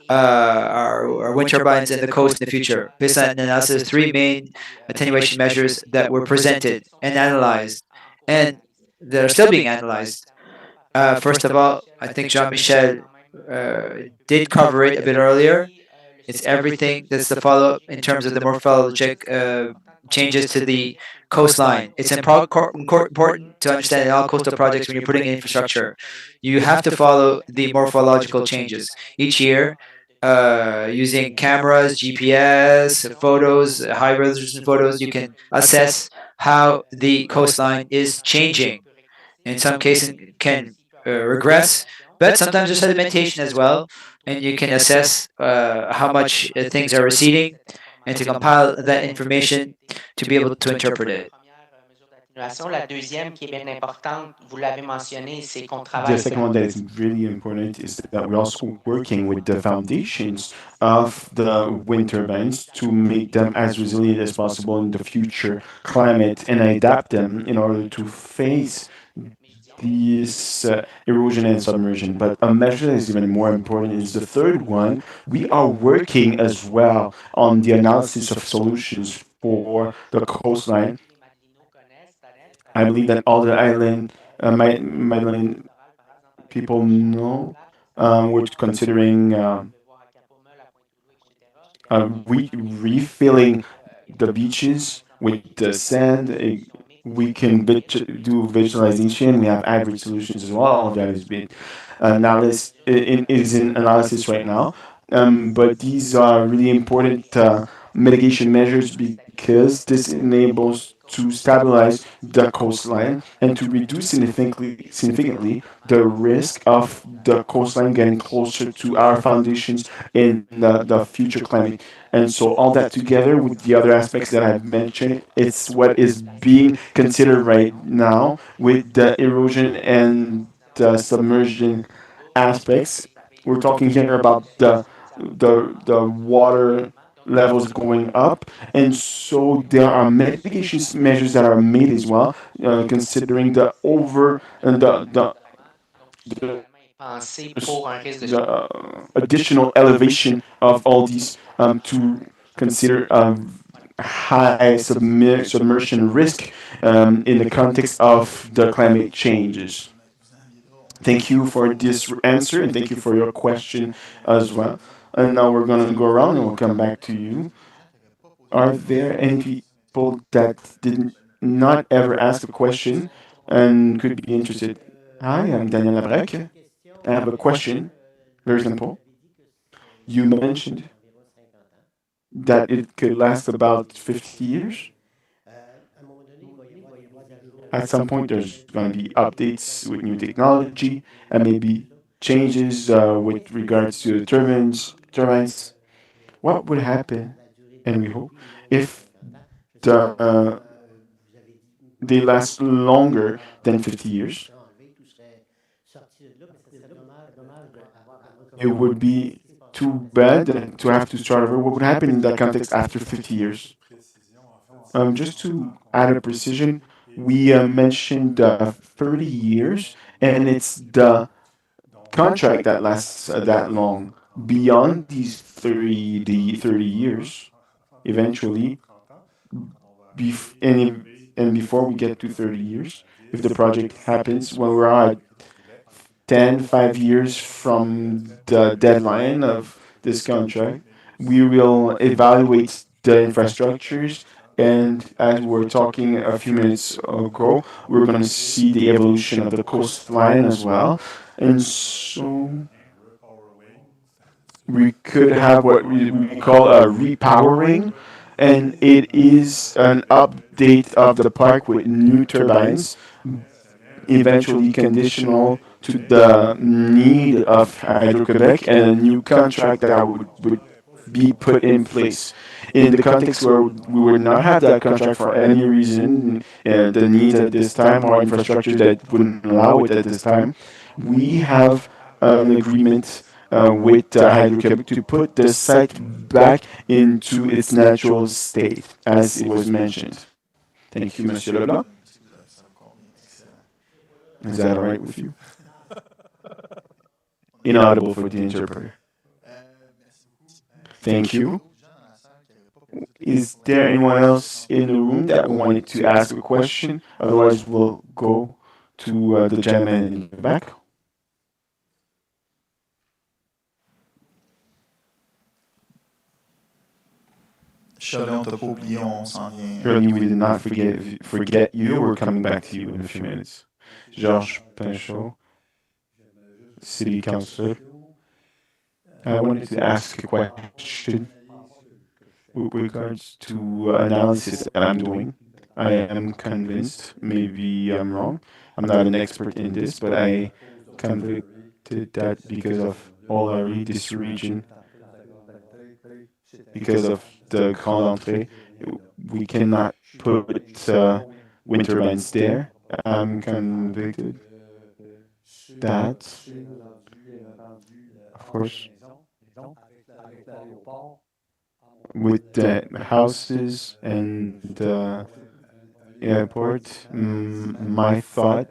our wind turbines and the coast in the future. Based on an analysis, three main attenuation measures that were presented and analyzed, and that are still being analyzed. First of all, I think Jean-Michel uh, did cover it a bit earlier. It's everything that's the follow up in terms of the morphologic changes to the coastline. It's important to understand in all coastal projects when you're putting in infrastructure, you have to follow the morphological changes each year. Using cameras, GPS, photos, high resolution photos, you can assess how the coastline is changing. In some cases, can regress, but sometimes there's sedimentation as well, and you can assess how much things are receding, and to compile that information to be able to interpret it. La deuxième qui est bien importante, vous l'avez mentionné, c'est qu'on The travaille. second one that is really important is that we're also working with the foundations of the wind turbines to make them as resilient as possible in the future climate and adapt them in order to face this erosion and submersion. But a measure that is even more important is the third one. We are working as well on the analysis of solutions for the coastline. I believe that all the island, Madeleine people know, we're considering refilling the beaches with the sand. We can do visualization. We have average solutions as well. All of that is being is in analysis right now. But these are really important mitigation measures because this enables to stabilize the coastline and to reduce significantly the risk of the coastline getting closer to our foundations in the future climate. And so all that together with the other aspects that I've mentioned, it's what is being considered right now with the erosion and the submersion aspects. We're talking here about the water levels going up, and so there are mitigation measures that are made as well, considering the over and the additional elevation of all these to consider high submersion risk in the context of the climate changes. Thank you for this answer and thank you for your question as well. And now we're going to go around and we'll come back to you. Are there any people that did not ever ask a question and could be interested? Hi, I'm Daniel Labrec. I have a question. Very simple. You mentioned that it could last about 50 years. At some point, there's going to be updates with new technology and maybe changes with regards to the turbines. What would happen, and we hope, if they last longer than 50 years? It would be too bad to have to start over. What would happen in that context after 50 years? Just to add a precision, we mentioned 30 years, and it's the contract that lasts that long. Beyond the 30 years, eventually, and before we get to 30 years, if the project happens when we're at 5 years from the deadline of this contract, we will evaluate the infrastructures. And as we were talking a few minutes ago, we're going to see the evolution of the coastline as well. And so we could have what we call a repowering, and it is an update of the park with new turbines, eventually conditional to the need of Hydro-Quebec and a new contract that would be put in place. In the context where we would not have that contract for any reason, the needs at this time or infrastructure that wouldn't allow it at this time, we have an agreement with Hydro-Quebec to put the site back into its natural state, as it was mentioned. Thank you, Monsieur Leblanc. Is that all right with you? Inaudible for the interpreter. Thank you. Is there anyone else in the room that wanted to ask a question? Otherwise, we'll go to the gentleman in the back. Charlie, on t'a pas oublié, on s'en vient. Surely we did not forget you. We're coming back to you in a few minutes. Georges Pinchot, City Council. I wanted to ask a question with regards to analysis that I'm doing. I am convinced, maybe I'm wrong, I'm not an expert in this, but I convicted that because of all I read this region, because of the Grande Entrée, we cannot put wind turbines there. I'm convicted that, of course, with the houses and the airport, my thought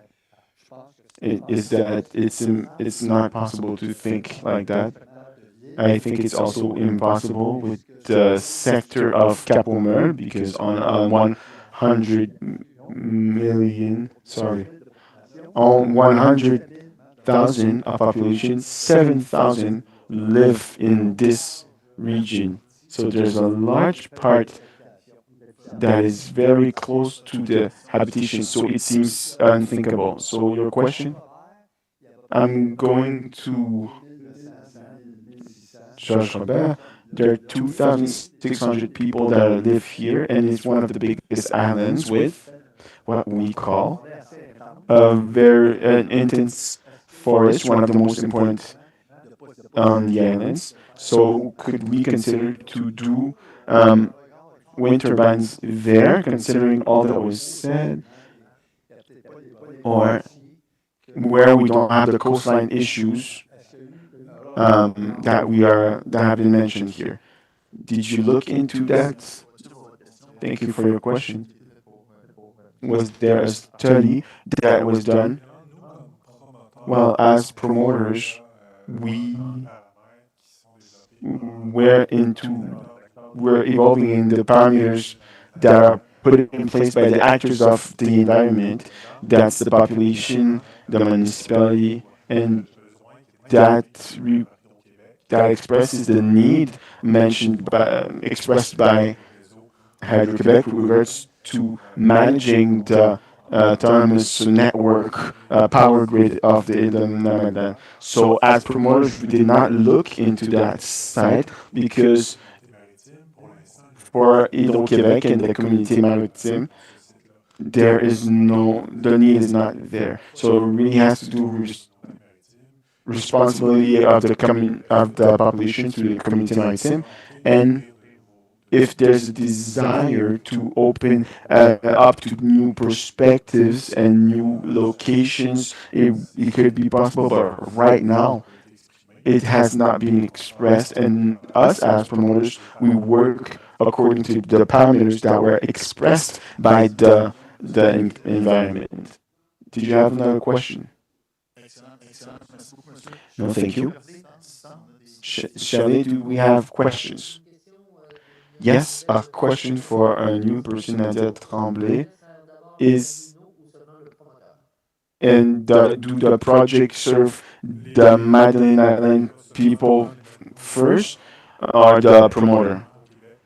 is that it's not possible to think like that. I think it's also impossible with the sector of Cap-au-Meul because on 100 million, sorry, on 100,000 of population, 7,000 live in this region. So there's a large part that is very close to the habitation. So it seems unthinkable. So your question? I'm going to Georges Robert. There are 2,600 people that live here, and it's one of the biggest islands with what we call a very intense forest, one of the most important on the islands. So could we consider to do wind turbines there, considering all that was said, or where we don't have the coastline issues that have been mentioned here? Did you look into that? Thank you for your question. Was there a study that was done? Well, as promoters, we were we're evolving in the parameters that are put in place by the actors of the environment. That's the population, the municipality, and that that expresses the need expressed by Hydro-Québec with regards to managing the autonomous network power grid of the Îles-de-la-Madeleine. So as promoters, we did not look into that site because for Hydro-Québec and the communauté maritime, the need is not there. So it really has to do with responsibility of the population to the community maritime, and if there's a desire to open up to new perspectives and new locations, it could be possible. But right now, it has not been expressed, and us as promoters, we work according to the parameters that were expressed by the environment. Did you have another question? No, thank you. Shelley, do we have questions? Yes, a question for a new person, Nadia Tremblay, is, do the project serve the Madeleine Island people first or the promoter?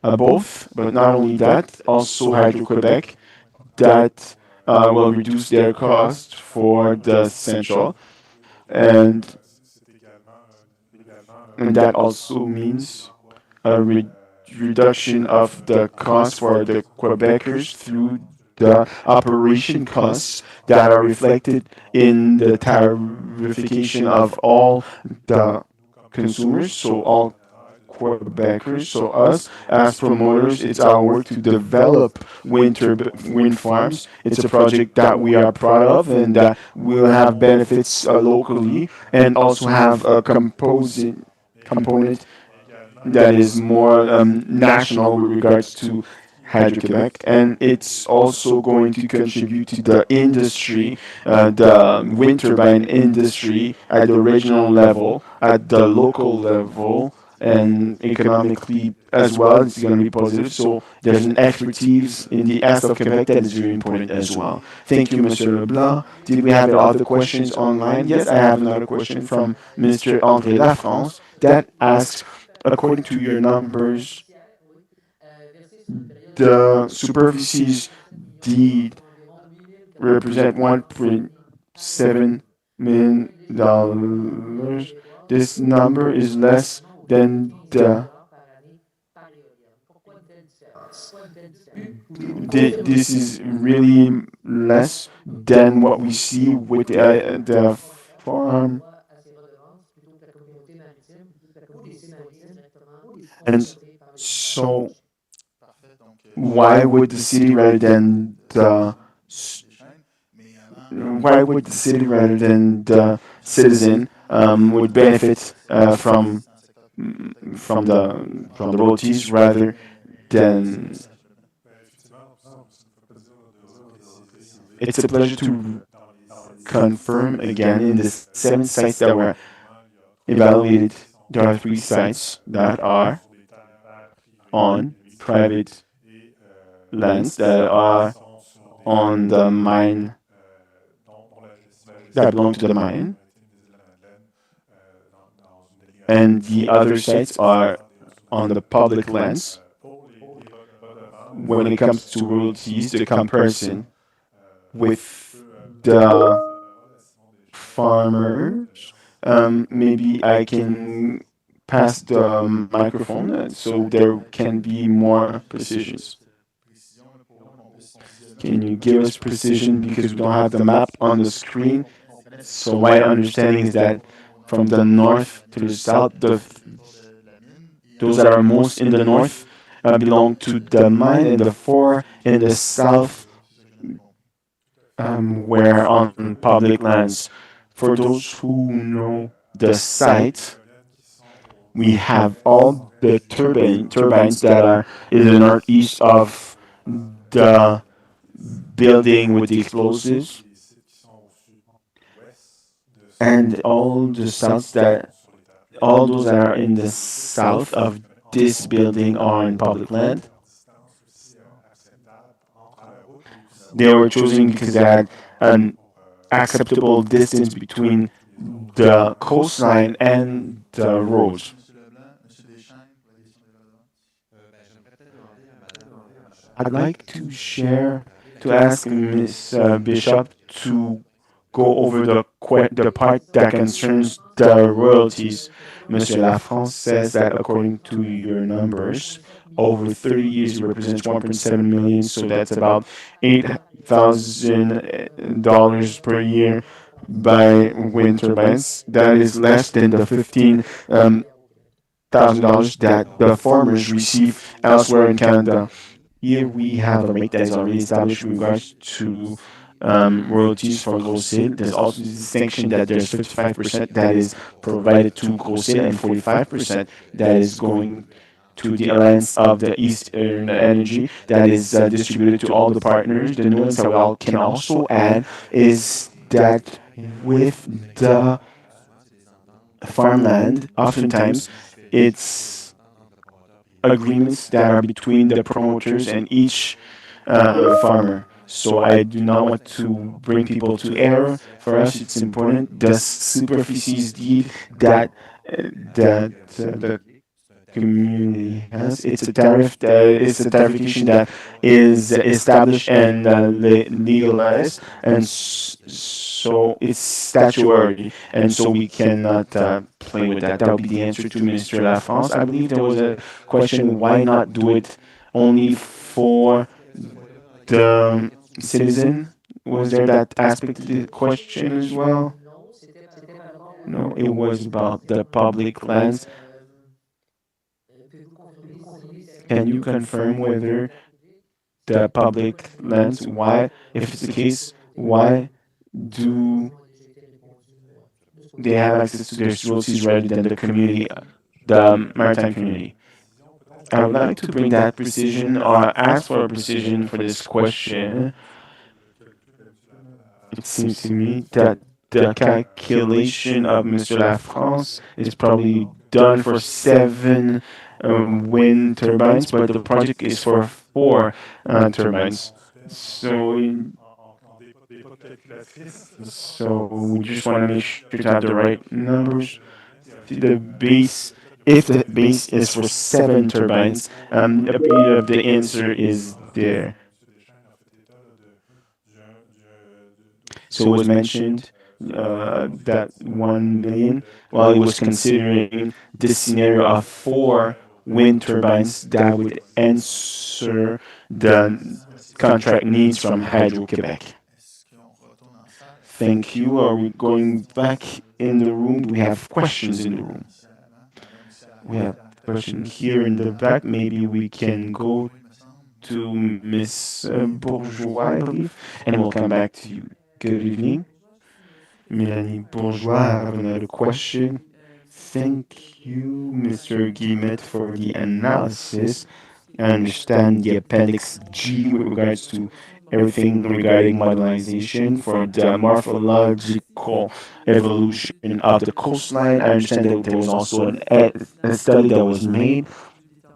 Both, but not only that, also Hydro-Québec that will reduce their cost for the central, and that also means a reduction of the cost for the Quebecers through the operation costs that are reflected in the tarification of all the consumers, so all Quebecers. So us as promoters, it's our work to develop wind farms. It's a project that we are proud of and that will have benefits locally and also have a component that is more national with regards to Hydro-Quebec, and it's also going to contribute to the industry, the wind turbine industry at the regional level, at the local level, and economically as well. It's going to be positive. So there's an expertise in the east of Quebec that is very important as well. Thank you, Mr. Leblanc. Did we have other questions online? Yes, I have another question from Mr. André Lafrance that asks, according to your numbers, the superficies deed represent $1.7 million. This number is less than this is really less than what we see with the farm. And so, why would the city rather than the why would the city rather than the citizen would benefit from the royalties rather than. It's a pleasure to confirm again in the 7 sites that were evaluated. There are 3 sites that are on private lands that are on the mine that belong to the mine, and the other sites are on the public lands. When it comes to royalties, the comparison with the farmers, maybe I can pass the microphone so there can be more precision. Can you give us precision because we don't have the map on the screen? So my understanding is that from the north to the south, those that are most in the north belong to the mine, and the 4 in the south were on public lands. For those who know the site, we have all the turbines that are in the northeast of the building with the explosives, and all those that are in the south of this building are in public land. They were chosen because they had an acceptable distance between the coastline and the roads. I'd like to ask Ms. Bishop to go over the part that concerns the royalties. Mr. Lafrance says that according to your numbers, over 30 years it represents 1.7 million, so that's about $8,000 per year by wind turbines. That is less than the $15,000 that the farmers receive elsewhere in Canada. Here we have a rate that is already established with regards to royalties for Grosse-Île. There's also the distinction that there's 55% that is provided to Grosse-Île and 45% that is going to the Alliance of the Eastern Energy that is distributed to all the partners. The nuance that we can also add is that with the farmland, oftentimes it's agreements that are between the promoters and each farmer. So I do not want to bring people to error. For us, it's important the superficies deed that the community has. It's a tariff. It's a tarification that is established and legalized, and so it's statutory, and so we cannot play with that. That would be the answer to Mr. Lafrance. I believe there was a question: why not do it only for the citizen? Was there that aspect of the question as well? No, it was about the public lands. Can you confirm whether the public lands, why, if it's the case, why do they have access to their resources rather than the community, the maritime community? I would like to bring that precision or ask for a precision for this question. It seems to me that the calculation of Mr. Lafrance is probably done for 7 wind turbines, but the project is for 4 turbines. So, so we just want to make sure to have the right numbers. The base, if the base is for 7 turbines, a bit of the answer is there. So it was mentioned that 1 million. Well, it was considering this scenario of 4 wind turbines that would answer the contract needs from Hydro Quebec. Thank you. Are we going back in the room? Do we have questions in the room? We have a question here in the back. Maybe we can go to Miss Bourgeois, I believe, and we'll come back to you. Good evening. Mélanie Bourgeois, I have another question. Thank you, Mr. Guillemette, for the analysis. I understand the Appendix G with regards to everything regarding modelization for the morphological evolution of the coastline. I understand that there was also a study that was made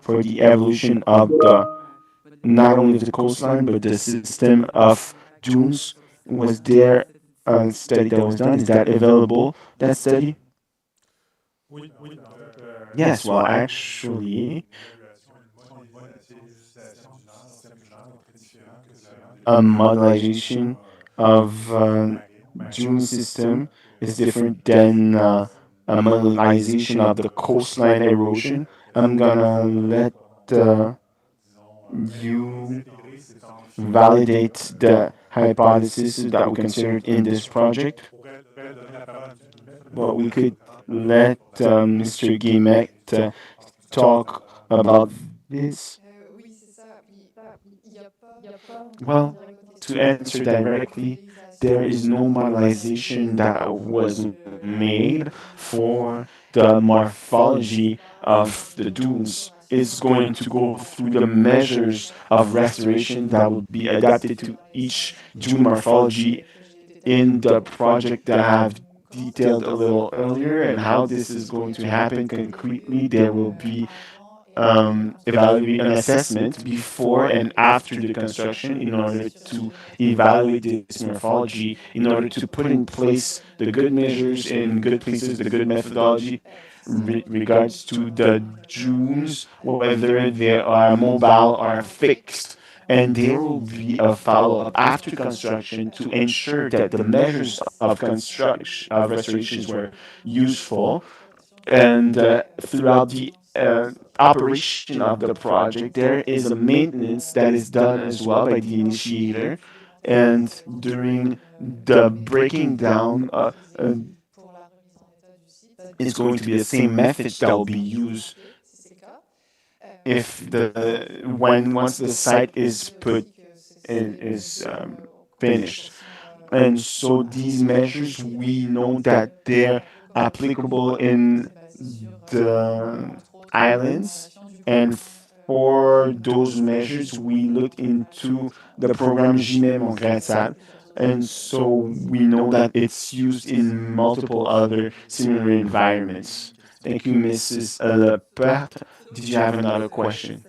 for the evolution of the not only the coastline but the system of dunes. Was there a study that was done? Is that available? That study? Yes. Well, actually, a modelization of dune system is different than a modelization of the coastline erosion. I'm gonna let you validate the hypothesis that we considered in this project. But we could let Mr. Guillemette talk about this. Well, to answer directly, there is no modelization that was made for the morphology of the dunes. It's going to go through the measures of restoration that will be adapted to each dune morphology in the project that I have detailed a little earlier. And how this is going to happen concretely, there will be evaluate an assessment before and after the construction in order to evaluate this morphology, in order to put in place the good measures in good places, the good methodology regards to the dunes, whether they are mobile or fixed. And there will be a follow-up after construction to ensure that the measures of construction of restorations were useful, and throughout the operation of the project, there is a maintenance that is done as well by the initiator. And during the breaking down, it's going to be the same methods that will be used if the when once the site is put is finished. And so these measures, we know that they're applicable in the islands. And for those measures, we looked into the program Gimel Montgrain. And so we know that it's used in multiple other similar environments. Thank you, Mrs. Lepert. Did you have another question?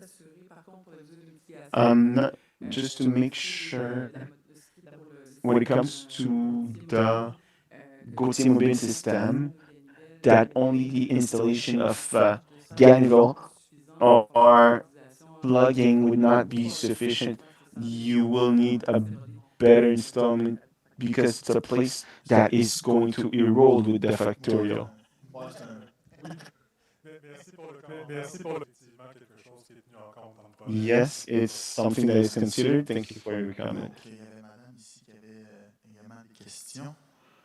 Um, just to make sure, when it comes to the Gautier Mobile system, that only the installation of Galville or plugging would not be sufficient. You will need a better installment because it's a place that is going to erode with the factorial. Yes, it's something that is considered. Thank you for your comment.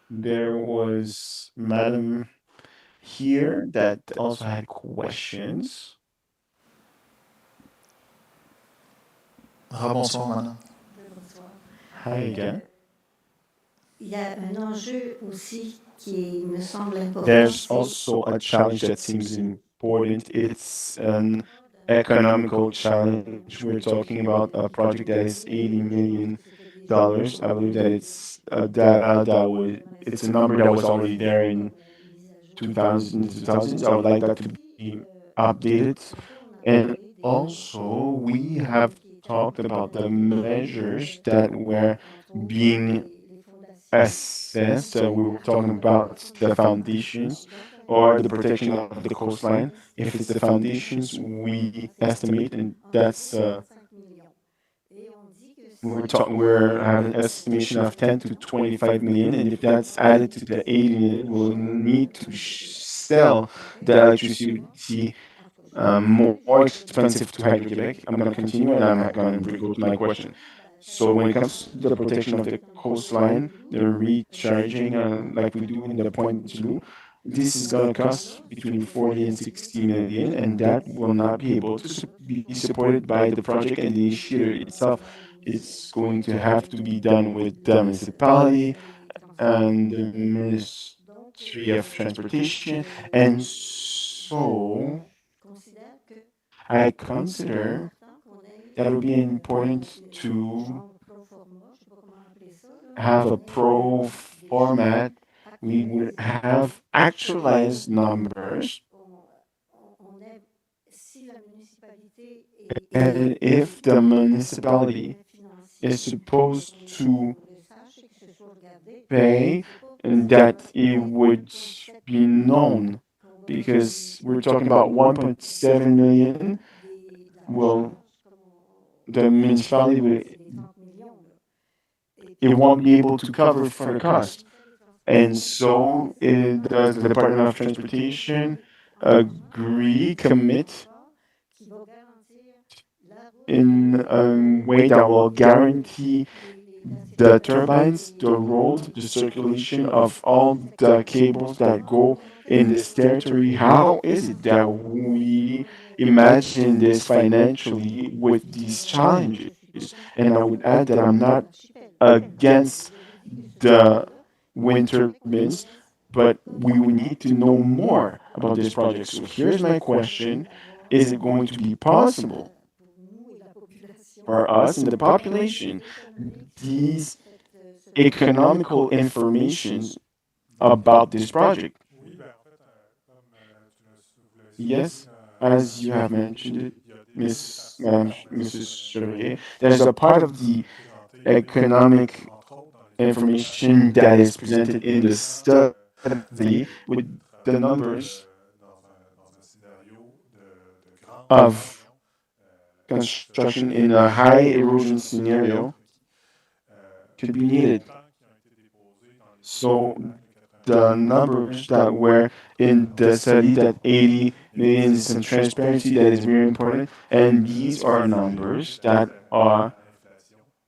There was Madam here that also had questions. Bonsoir, madame. Hi again. Il y a un enjeu aussi qui me semble important. There's also a challenge that seems important. It's an economical challenge. We're talking about a project that is $80 million. I believe that it's data that was it's a number that was already there in 2000s. I would like that to be updated. And also, we have talked about the measures that were being assessed. We were talking about the foundations or the protection of the coastline. If it's the foundations, we estimate, and that's we're having an estimation of 10 to 25 million, and if that's added to the 80 million, we'll need to sell the electricity more expensive to Hydro-Quebec. I'm going to continue and I'm going to go to my question. So when it comes to the protection of the coastline, the recharging, like we do in the Point du Loup, this is going to cost between 40 and 60 million, and that will not be able to be supported by the project and the initiator itself. It's going to have to be done with the municipality and the Ministry of Transportation, and so I consider that it would be important to have a pro format. We would have actualized numbers, and if the municipality is supposed to pay, and that it would be known, because we're talking about 1.7 million. Well, the municipality will, it won't be able to cover for the cost. And so does the Department of Transportation commit in a way that will guarantee the turbines, the road, the circulation of all the cables that go in this territory? How is it that we imagine this financially with these challenges? And I would add that I'm not against the wind turbines, but we would need to know more about this project. So here's my question: is it going to be possible for us and the population these economical information about this project? Oui, ben en fait, comme tu vous l'avez Yes, souligné, as you have mentioned it, il y a des Miss limitations Mrs. dans Chevalier, there's a part of the présenter, economic entre autres, dans les information that is presented in the study with the numbers numbers dans un scénario de grande of érosion, construction in a high erosion scenario could be les needed. montants qui ont été déposés dans les So de the numbers that were in the study, that 80 million, is some transparency that is very important, and these are numbers that are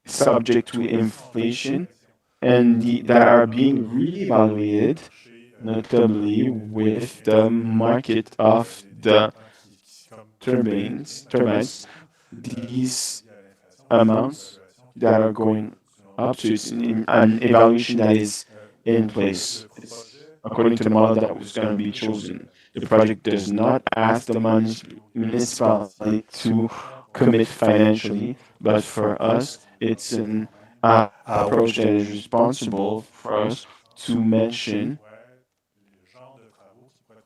subject to inflation and that are being reevaluated, notably with the market of the turbines. These amounts that are going up, so it's an evaluation that is in place. It's according to the model that was going to be chosen. The project does not ask the municipality to commit financially, but for us, it's an approach that is responsible for us to mention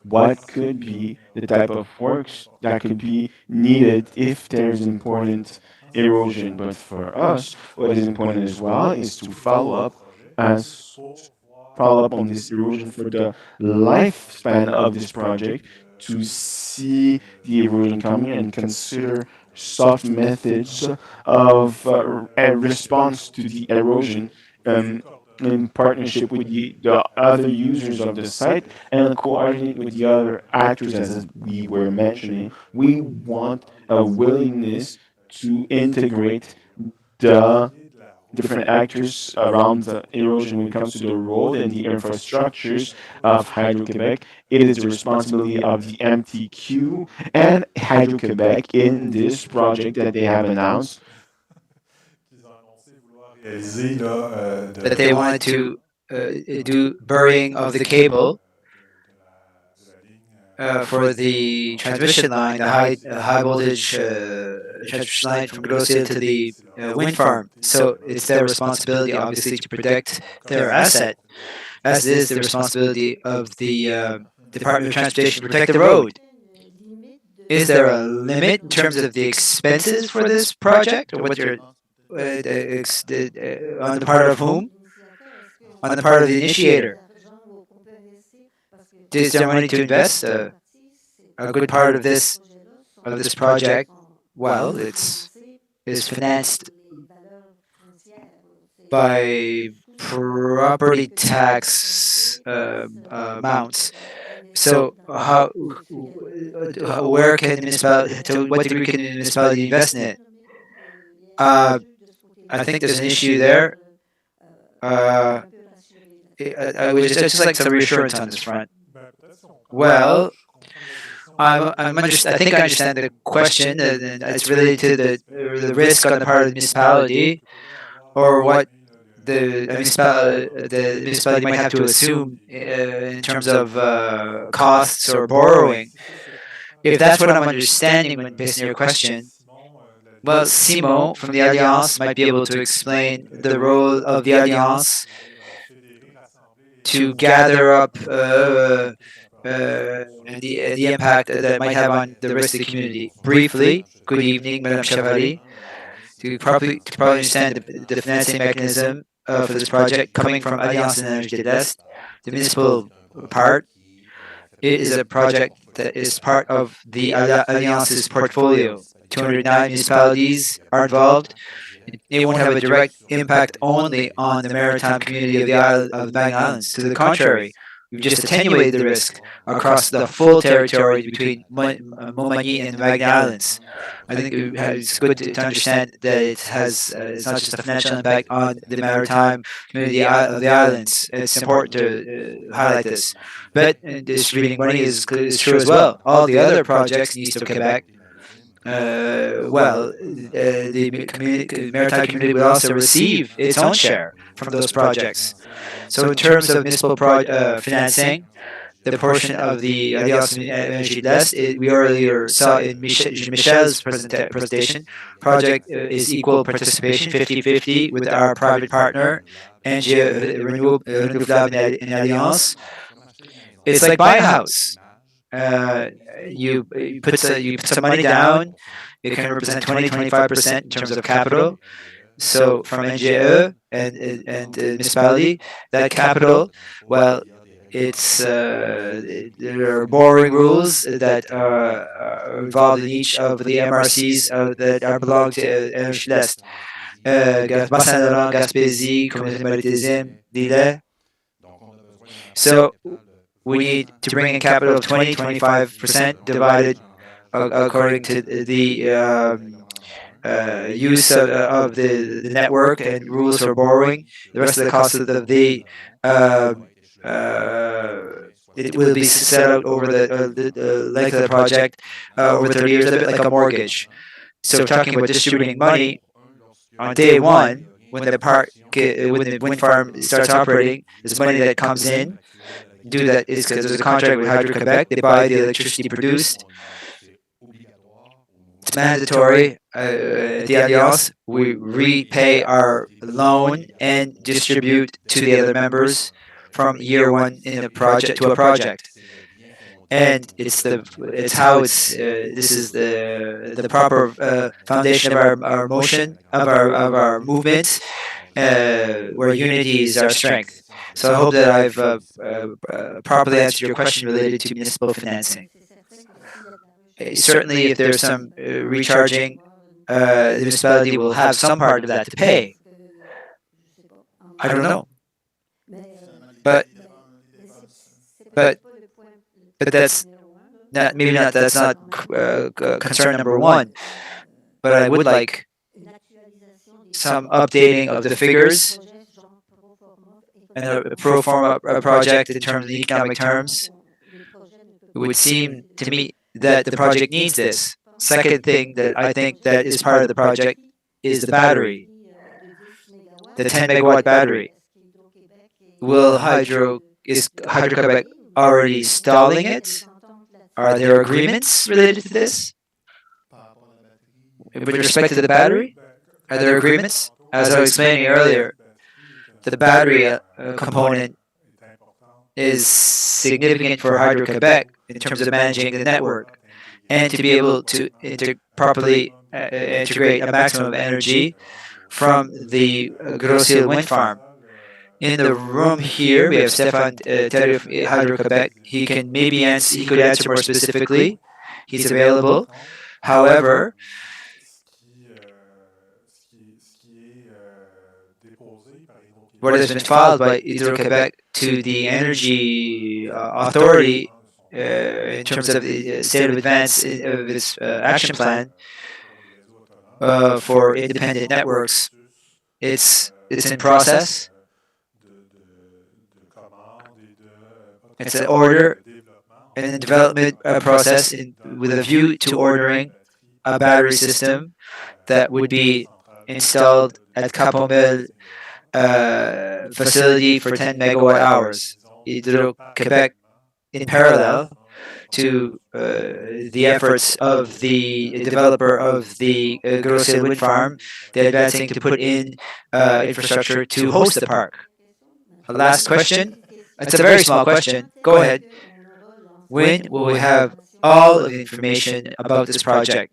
what could be the type of works that could be needed if there's important erosion. But for us, what is important as well is to as follow up on this erosion for the lifespan of this project, to see the erosion coming and consider soft methods of a response to the erosion, um, in partnership with the other users of the site and coordinate with the other actors, as we were mentioning. We want a willingness to integrate the different actors around the erosion when it comes to the road and the infrastructures of Hydro-Quebec. It is the responsibility of the MTQ and Hydro-Quebec in this project that they have announced. réalisé là, that they wanted to do burying of the cable for the transmission line, the high voltage transmission line from Grosse-Île to the wind farm. So it's their responsibility, obviously, to protect their asset, as it is the responsibility of the Department of Transportation to protect the road. Is there a limit in terms of the expenses for this project, or what you're on the part of whom? On the part of the initiator. Is there money to invest? A good part of this project, well, is financed by property tax amounts. So where can the municipality, to what degree can the municipality invest in it? I think there's an issue there. I would just like some reassurance on this front. Well, I think I understand the question, and it's related to the risk on the part of the municipality, or what the municipality might have to assume in terms of costs or borrowing. If that's what I'm understanding when based on your question, well, Simon from the Alliance might be able to explain the role of the Alliance to gather up the impact that it might have on the rest of the community. Briefly, good evening, Madame Chevalier. To probably understand the financing mechanism for this project coming from Alliance Énergie de l'Est, the municipal part, it is a project that is part of the Alliance's portfolio. 209 municipalities are involved. It won't have a direct impact only on the maritime community of the Madeleine Islands. To the contrary, we've just attenuated the risk across the full territory between Montmagny and the Madeleine Islands. I think it's good to understand that it's not just a financial impact on the maritime community of the islands. It's important to highlight this. But distributing money is true as well. All the other projects in east of Quebec, the maritime community will also receive its own share from those projects. So in terms of municipal financing, the portion of the Alliance Énergie de l'Est, we earlier saw in Michel's presentation, project is equal participation, 50-50, with our private partner, NGE Renouvelable in Alliance. It's like buying a house. You put some money down. It can represent 20-25% in terms of capital. So from NGE and the municipality, that capital, well, there are borrowing rules that are involved in each of the MRCs that belong to Énergie de l'Est. Bas-Saint-Laurent, Gaspésie, communauté maritime, Îles. So we need to bring in capital of 20-25% divided according to the use of the network and rules for borrowing. The rest of the cost of it will be set out over the length of the project, over 30 years, a bit like a mortgage. So talking about distributing money on day one, when the wind farm starts operating, there's money that comes in. Do that is because there's a contract with Hydro-Quebec. They buy the electricity produced. It's mandatory. At the Alliance, we repay our loan and distribute to the other members from year one in a project to a project. And this is the proper foundation of our motion, of our movement, where unity is our strength. So I hope that I've properly answered your question related to municipal financing. Certainly, if there's some recharging, the municipality will have some part of that to pay. I don't know. But that's not that's not concern number one. But I would like some updating of the figures and a pro forma project in terms of the economic terms. It would seem to me that the project needs this. Second thing that I think that is part of the project is the battery, the 10 megawatt battery. Is Hydro-Quebec already installing it? Are there agreements related to this? With respect to the battery, are there agreements? As I was explaining earlier, the battery component is significant for Hydro-Quebec in terms of managing the network and to be able to properly integrate a maximum of energy from the Grosse-Île wind farm. In the room here, we have Stefan Terry of Hydro-Quebec. He can maybe he could answer more specifically. He's available. However, what has been filed by Hydro-Quebec to the Energy Authority in terms of the state of advance of its action plan for independent networks, it's in process. It's an order and a development process with a view to ordering a battery system that would be installed at Capomel facility for 10 megawatt hours. Hydro-Quebec, in parallel to the efforts of the developer of the Grosse-Île wind farm, they're advancing to put in infrastructure to host the park. Last question. It's a very small question. Go ahead. When will we have all of the information about this project?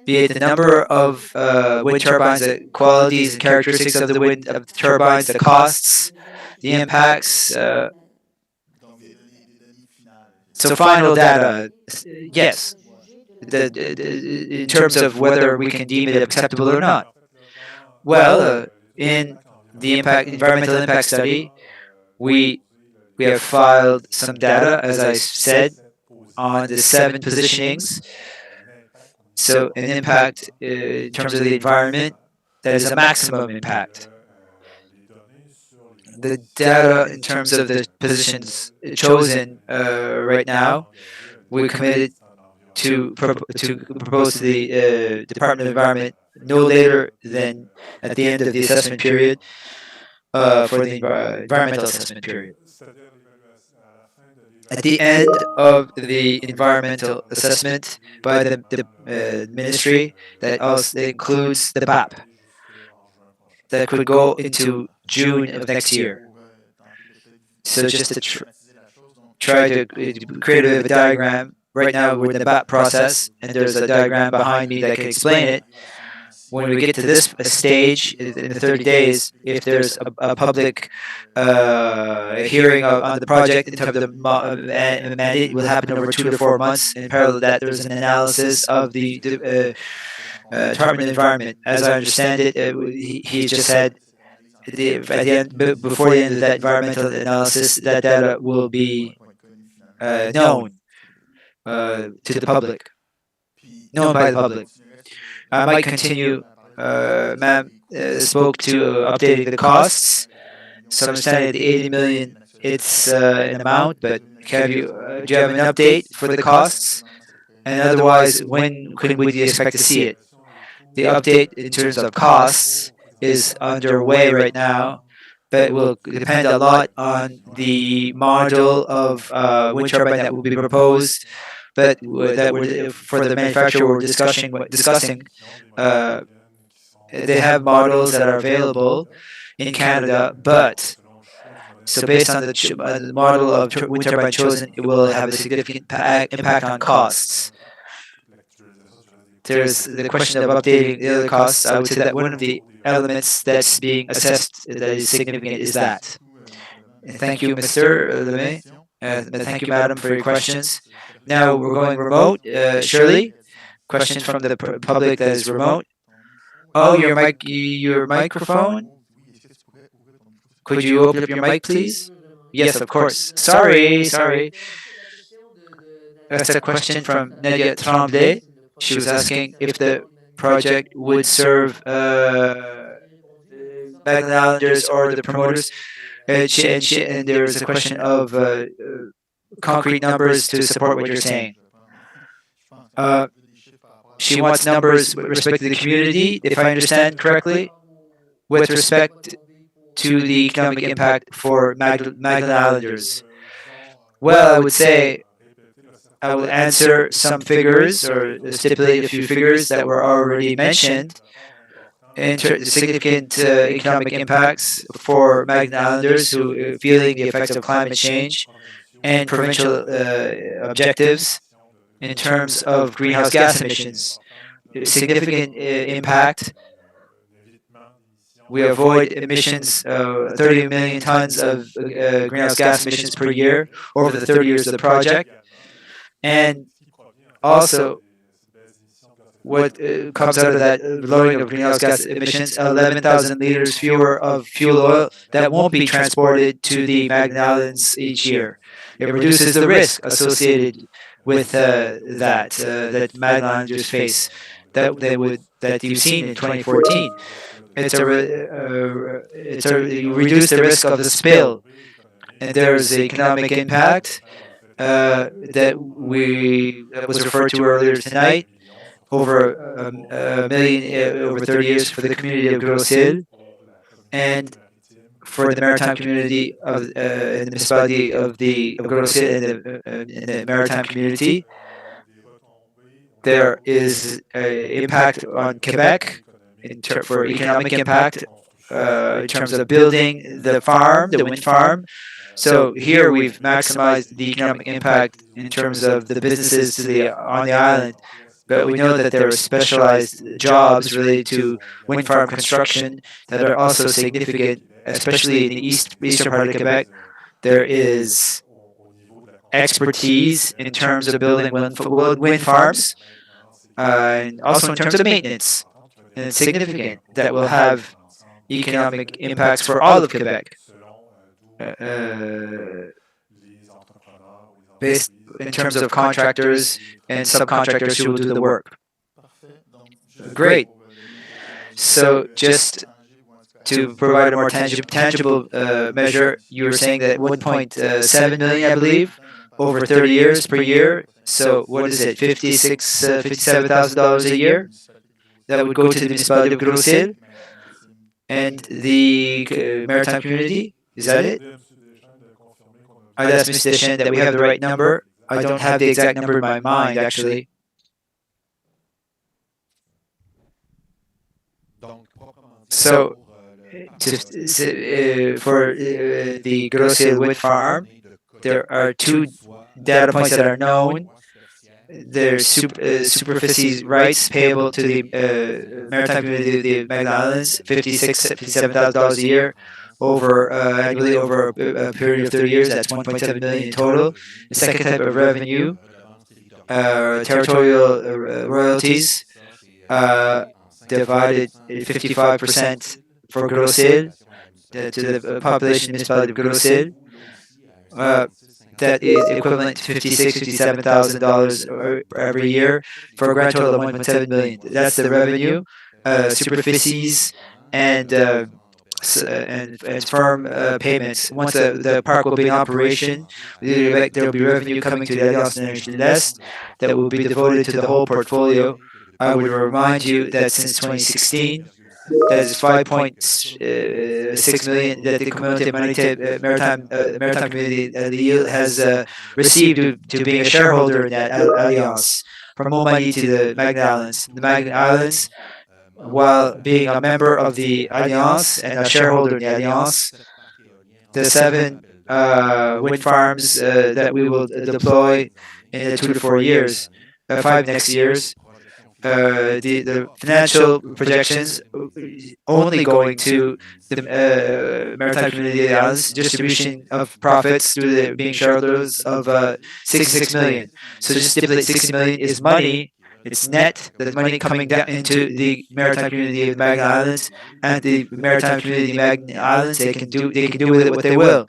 Be it the number of wind turbines, the qualities and characteristics of the wind of the turbines, the costs, the impacts. So final data, yes. In terms of whether we can deem it acceptable or not. Well, in the environmental impact study, we have filed some data, as I said, on the 7 positionings. So an impact in terms of the environment that is a maximum impact. The data in terms of the positions chosen right now, we're committed to propose to the Department of Environment no later than at the end of the assessment period for the environmental assessment period. At the end of the environmental assessment by the ministry, that also includes the BAP, that could go into June of next year. So just to try to create a bit of a diagram, right now we're in the BAP process, and there's a diagram behind me that can explain it. When we get to this stage in the 30 days, if there's a public hearing on the project in terms of the mandate, it will happen over 2 to 4 months. In parallel to that, there's an analysis of the Department of Environment. As I understand it, he just said before the end of that environmental analysis, that data will be known to the public, known by the public. I might continue. Ma'am spoke to updating the costs. So I'm understanding the 80 million, it's an amount, but do you have an update for the costs? And otherwise, when could we expect to see it? The update in terms of costs is underway right now, but will depend a lot on the module of wind turbine that will be proposed. But that for the manufacturer we're discussing. They have models that are available in Canada, but so based on the model of wind turbine chosen, it will have a significant impact on costs. There's the question of updating the other costs. I would say that one of the elements that's being assessed that is significant is that. Thank you, Mr. Lemay. Thank you, Madam, for your questions. Now we're going remote. Shirley, question from the public that is remote. Oh, your microphone? Could you open up your mic, please? Yes, of course. Sorry. That's a question from Nadia Tremblay. She was asking if the project would serve Magdalen Islanders or the promoters. And there is a question of concrete numbers to support what you're saying. She wants numbers with respect to the community, if I understand correctly, with respect to the economic impact for Magdalen Islanders. Well, I would say I will answer some figures or stipulate a few figures that were already mentioned. Significant economic impacts for Magna Islanders who are feeling the effects of climate change and provincial objectives in terms of greenhouse gas emissions. Significant impact. We avoid emissions, 30 million tons of greenhouse gas emissions per year over the 30 years of the project. And also, what comes out of that lowering of greenhouse gas emissions, 11,000 liters fewer of fuel oil that won't be transported to the Magna Islands each year. It reduces the risk associated with that Magna Islanders face that you've seen in 2014. You reduce the risk of the spill, and there's the economic impact that was referred to earlier tonight. Over a million over 30 years for the community of Grosse-Île and for the maritime community of the municipality of Grosse-Île and the maritime community. There is an impact on Quebec for economic impact in terms of building the wind farm. So here we've maximized the economic impact in terms of the businesses on the island. But we know that there are specialized jobs related to wind farm construction that are also significant, especially in the eastern part of Quebec. There is expertise in terms of building wind farms, and also in terms of maintenance. And it's significant that will have economic impacts for all of Quebec. Based in terms of contractors and subcontractors who will do the work. Great. So just to provide a more tangible measure, you were saying that 1.7 million, I believe, over 30 years per year. So what is it, $57,000 a year? That would go to the municipality of Grosse-Île and the maritime community. Is that it? I'd ask Mr. Deschênes that we have the right number. I don't have the exact number in my mind, actually. So, for the Grosse-Île wind farm, there are two data points that are known. There's superficies rights payable to the maritime community of the Magna Islands, $57,000 a year. Annually over a period of 30 years, that's 1.7 million in total. The second type of revenue, territorial royalties, divided 55% for Grosse-Île to the population municipality of Grosse-Île. That is equivalent to $57,000 every year for a grand total of 1.7 million. That's the revenue, superficies, and firm payments. Once the park will be in operation, there will be revenue coming to the Alliance Nord-Est that will be devoted to the whole portfolio. I would remind you that since 2016, that is 5.6 million that the communauté maritime community of the Île has received to being a shareholder in that alliance, from Montmagny to the Magna Islands. The Magna Islands, while being a member of the alliance and a shareholder in the alliance, the 7 wind farms that we will deploy in the 2 to 4 years, 5 next years. The financial projections only going to the maritime community of the islands, distribution of profits through being shareholders of 66 million. So just stipulate 60 million is money. It's net, the money coming down into the maritime community of the Magna Islands, and the maritime community of the Magna Islands, they can do with it what they will.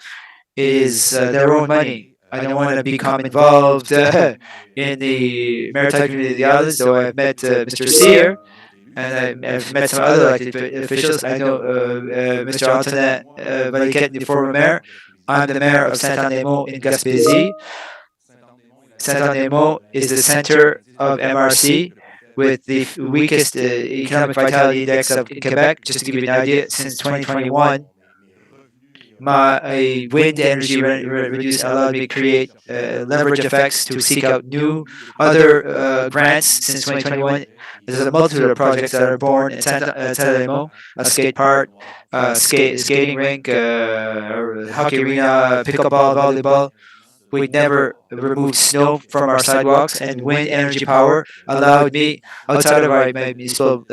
It is their own money. I don't want to become involved in the maritime community of the islands, though I've met Mr. Sear, and I've met some other elected officials. I know Mr. Antonin Valiquette, the former mayor. I'm the mayor of Saint-Anne-des-Monts in Gaspésie. Saint-Anne-des-Monts is the center of MRC with the weakest economic vitality index of Quebec. Just to give you an idea, since 2021, my wind energy reduce allowed me to create leverage effects to seek out new other grants since 2021. There's a multitude of projects that are born in San a skate park, skating rink, hockey arena, pickleball, volleyball. We never removed snow from our sidewalks, and wind energy power allowed me, outside of my municipal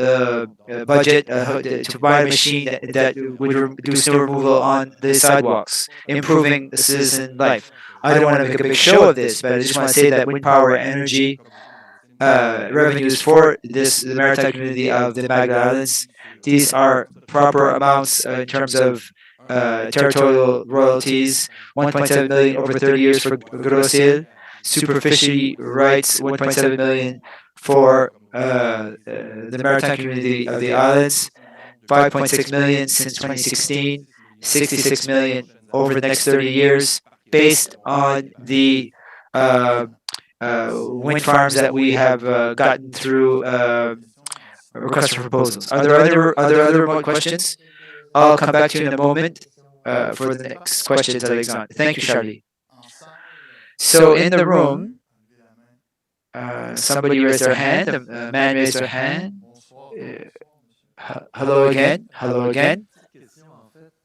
budget, to buy a machine that would do snow removal on the sidewalks, improving the citizen life. I don't want to make a big show of this, but I just want to say that wind power energy revenues for the maritime community of the Magdalene Islands. These are proper amounts in terms of territorial royalties, 1.7 million over 30 years for Grosse-Île, superficially rights 1.7 million for the maritime community of the islands, 5.6 million since 2016, 66 million over the next 30 years, based on the wind farms that we have gotten through requests for proposals. Are there other remote questions? I'll come back to you in a moment for the next questions, Alexandre. Thank you, Charlie. So in the room, somebody raised their hand. A man raised their hand. Hello again. Hello again.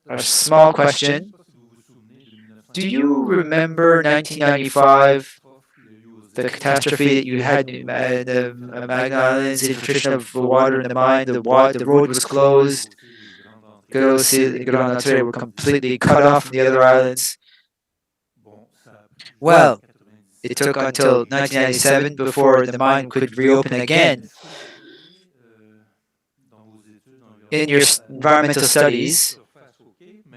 A small question. Do you remember 1995, the catastrophe that you had in the Magdalene Islands, the infiltration of water in the mine, the road was closed, Grosse-Île and Grosse-Île were completely cut off from the other islands? Well, it took until 1997 before the mine could reopen again. In your environmental studies,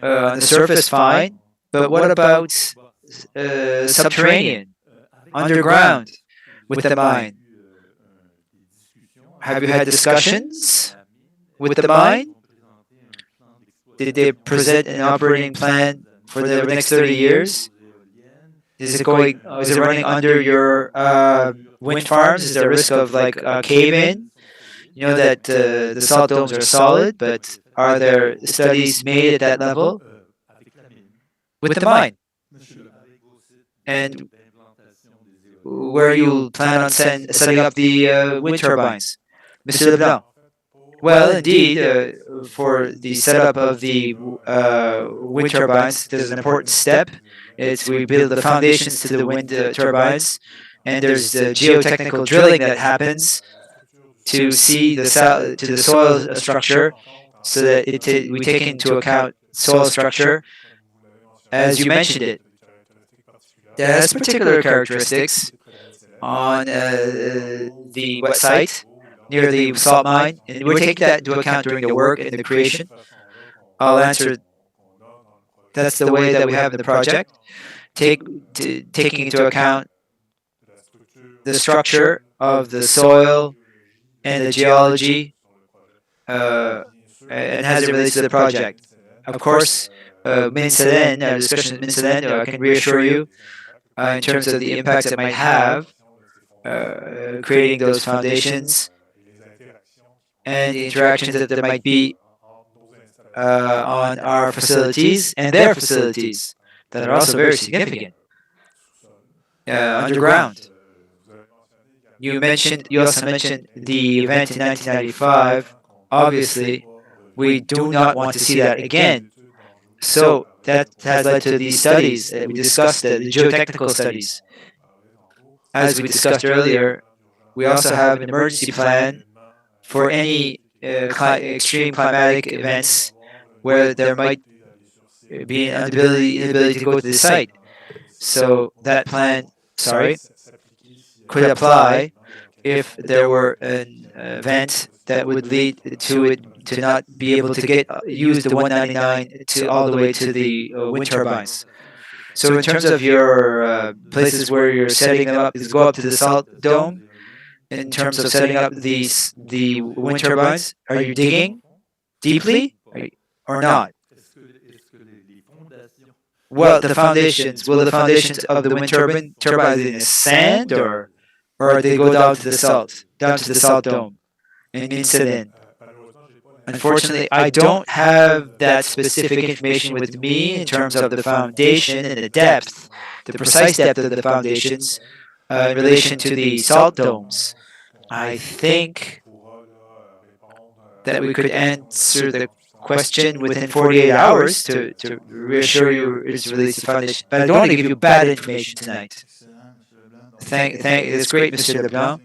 on the surface, fine, but what about subterranean, underground, with the mine? Have you had discussions with the mine? Did they present an operating plan for the next 30 years? Is it running under your wind farms? Is there a risk of like a cave-in? You know that the salt domes are solid, but are there studies made at that level with the mine? And where you plan on setting up the wind turbines, Mr. Leblanc? Well, indeed, for the setup of the wind turbines, there's an important step. It's we build the foundations to the wind turbines, and there's the geotechnical drilling that happens to see the soil structure, so that we take into account soil structure, as you mentioned it. That has particular characteristics on the wet site near the salt mine, and we're taking that into account during the work and the creation. I'll answer. That's the way that we have in the project, taking into account the structure of the soil and the geology, and as it relates to the project. Of course, Mines-Hélène, discussion with Mines-Hélène, I can reassure you in terms of the impacts it might have, creating those foundations and the interactions that there might be on our facilities and their facilities that are also very significant underground. You also mentioned the event in 1995. Obviously, we do not want to see that again. So that has led to these studies that we discussed, the geotechnical studies. As we discussed earlier, we also have an emergency plan for any extreme climatic events where there might be an inability to go to the site. So that plan, could apply if there were an event that would lead to it to not be able to use the 199 all the way to the wind turbines. So in terms of your places where you're setting them up, is go up to the salt dome. In terms of setting up the wind turbines, are you digging deeply or not? Well, the foundations. Will the foundations of the wind turbines in the sand, or they go down to the salt dome in Mines-Hélène? Unfortunately, I don't have that specific information with me in terms of the foundation and the depth, the precise depth of the foundations in relation to the salt domes. I think that we could answer the question within 48 hours to reassure you it's related to foundation. But I don't want to give you bad information tonight. It's great, Mr. Leblanc.